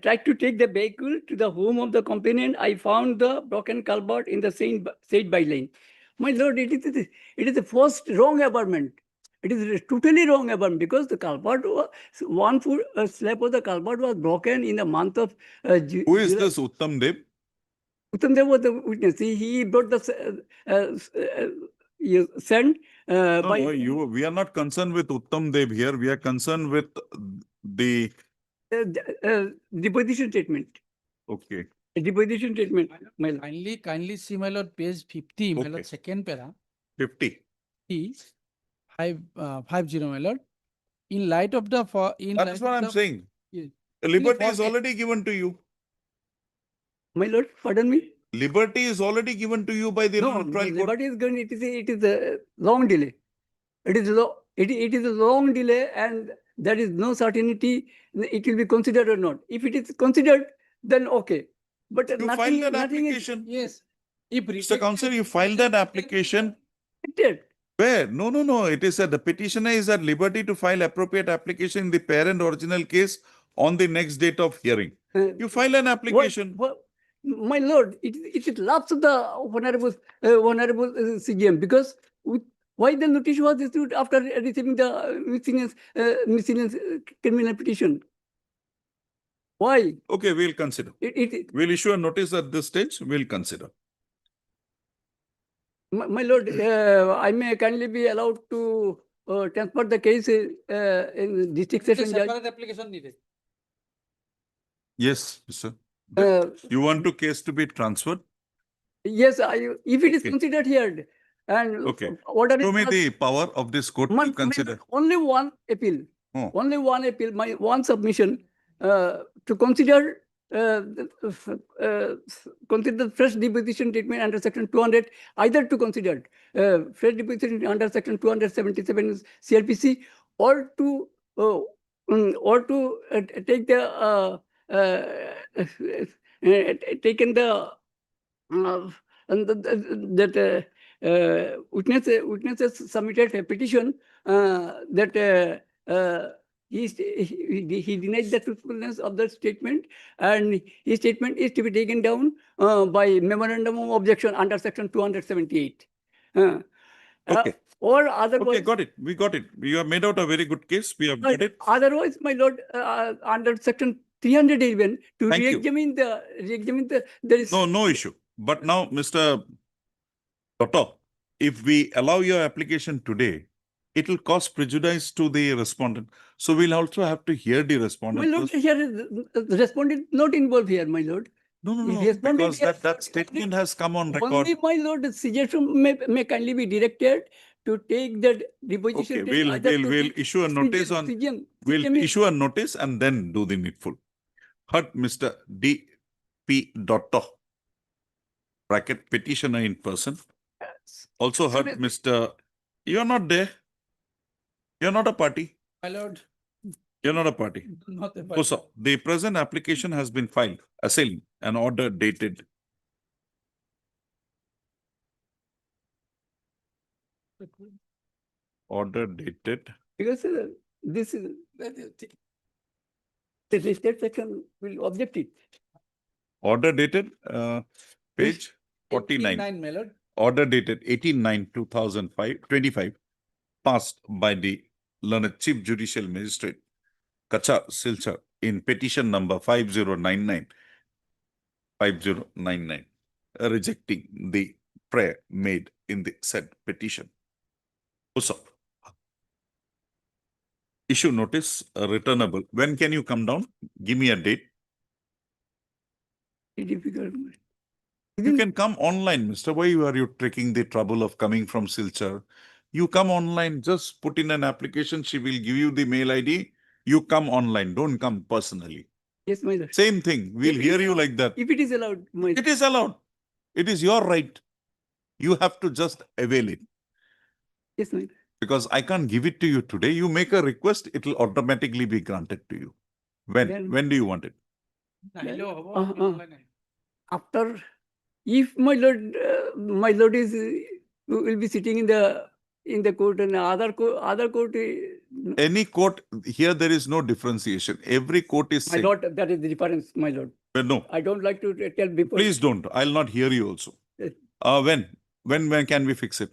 Tried to take the vehicle to the home of the complainant. I found the broken culvert in the said byline. My lord, it is the first wrong aberment. It is totally wrong aberment because the culvert, one foot slab of the culvert was broken in the month of Who is this Uttam Dev? Uttam Dev was the witness. He brought the sand by. No, we are not concerned with Uttam Dev here. We are concerned with the. Deposition statement. Okay. Deposition statement. My lord. Kindly see, my lord, page 50, my Okay. lord, second para. 50. 50, my lord. In light of the, That's what I'm saying. Yes. Liberty is for- already given to you. My lord, pardon me. Liberty is already given to you by the No, learned trial court. liberty is going. It is a long delay. It is a long delay, and there is no certainty it will be considered or not. If it is considered, then okay. But You nothing, filed that nothing application. Yes. If Mr. Counsel, you filed that application. is rejected. Where? No. It is that the petitioner is at liberty to file appropriate application in the parent original case on the next date of hearing. You file an application. My lord, it is lapse of the honorable CGM because why the notice was issued after receiving the miscellaneous criminal petition? Why? Okay, we'll consider. We'll issue a notice at this stage. We'll consider. My lord, I may kindly be allowed to transfer the case in district session judge. Separate application needed. Yes, sir. Uh, You want to case to be transferred? Yes, if it is Okay. considered here and Okay. whatever. Show me the power of this court to consider. Only one appeal. Oh. Only one appeal, my one submission to consider consider fresh deposition statement under section 200, either to consider fresh deposition under section 277 CRPC or to take the taken the witnesses submitted a petition that he denied the truthfulness of the statement, and his statement is to be taken down by memorandum of objection under section 278. Okay. Or otherwise. Okay, got it. We got it. You have made out a very good case. We have got it. Otherwise, my lord, under section 311 to Thank you. re-examine the there is No issue. But now, Mr. Doctor, if we allow your application today, it will cause prejudice to the respondent. So we'll also have to hear the My respondent. lord, first. here, the respondent not involved here, my lord. No, no, The no, respondent because here- that statement has come on record. Only, my lord, the suggestion may kindly be directed to take that deposition. Okay, test either to we'll take issue a notice on, we'll CGM is- issue a notice and then do the needful. Heard Mr. D.P. Doctor, bracket petitioner in person. Also heard Mr. You're not there. You're not a party. My lord, You're not a party. not a Oh, sir, the present application has been filed, assailing an order dated Because this is, the state section will object it. order dated, page 49. 89, my lord. Order dated 18/9/2025, passed by the learned Chief Judicial Magistrate, Kachar Silchar, in petition number 5099, rejecting the prayer made in the said petition. Also, issue notice, returnable. When can you come down? Give me a date. Difficult. You can come online, Mr. Why are you taking the trouble of coming from Silchar? You come online, just put in an application. She will give you the mail ID. You come online. Don't come personally. Yes, my lord. Same thing. We'll hear you like that. If it is allowed, my It is allowed. It is your right. You have to just avail it. Yes, my lord. Because I can't give it to you today. You make a request, it will automatically be granted to you. When? Then- When do you want it? After, if my lord is, will be sitting in the court and other court, Any court, here there is no differentiation. Every court is my same. lord, that is the difference, my lord. No, I don't like to tell before. please don't. I'll not hear you also. Yes. When? When can we fix it?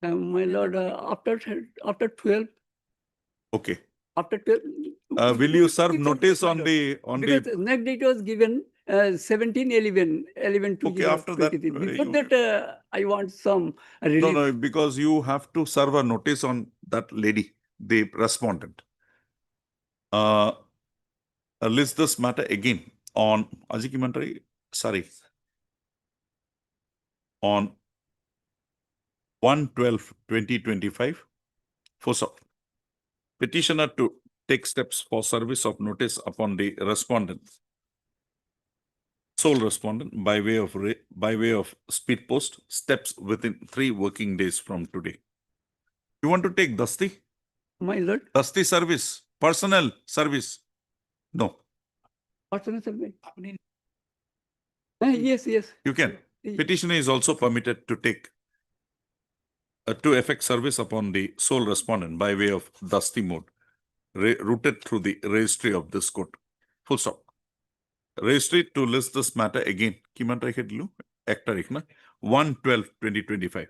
My lord, after 12, Okay. after 12. Will you serve It's a- notice on the, Because the next date was given 17/11, Okay, after that, 2023. Before that, I want some relief. No, because you have to serve a notice on that lady, the respondent. List this matter again on Ajiki Mantari, sorry. On 1/12/2025. For petitioner to take steps for service of notice upon the respondent, sole respondent by way of speed post, steps within 3 working days from today. You want to take Dasti? My lord, Dasti service, personal service? No, personal survey. Yes, yes. you can. Petitioner is also permitted to take to effect service upon the sole respondent by way of Dasti mode, routed through the registry of this court. Full stop. Registry to list this matter again. Kiman Dilu, Act 1/12/2025.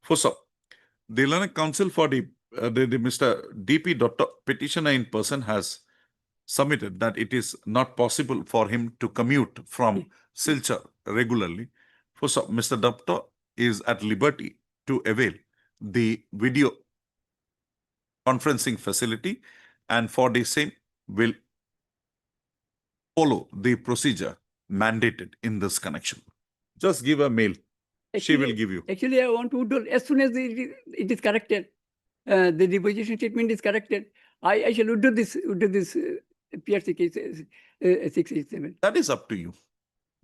Full stop. The Learned Council for the Mr. D.P. Doctor petitioner in person has submitted that it is not possible for him to commute from Silchar regularly. For so, Mr. Doctor is at liberty to avail the video conferencing facility, and for the same will follow the procedure mandated in this connection. Just give a mail. She will give you. Actually, I want to do, as soon as it is corrected, the deposition statement is corrected, I shall do this PRC case 687. That is up to you.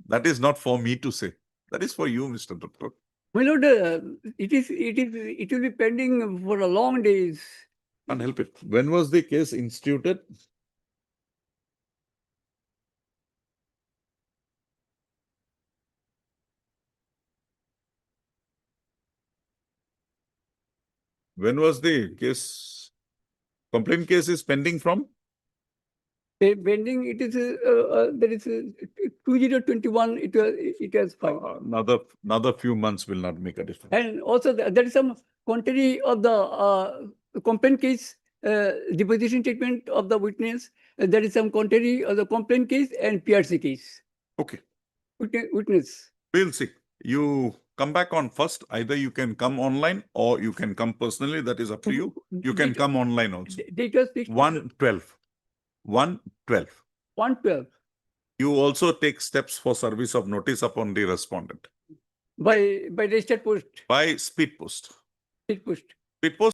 That is not for me to say. That is for you, Mr. Doctor. My lord, it will be pending for a long days. Can't help it. When was the case instituted? When was the case? Complaint case is pending from? Pending, it is, there is 2021, it was filed. Another few months will not make a difference. And also there is some contrary of the complaint case, deposition statement of the witness. There is some contrary of the complaint case and PRC case. Okay. Witness. We'll see. You come back on first. Either you can come online or you can come personally. That is up to you. You can come online also. Date was fixed. 112. 112. 112 You also take steps for service of notice upon the respondent by registered post, by speed post. speed post. Speed post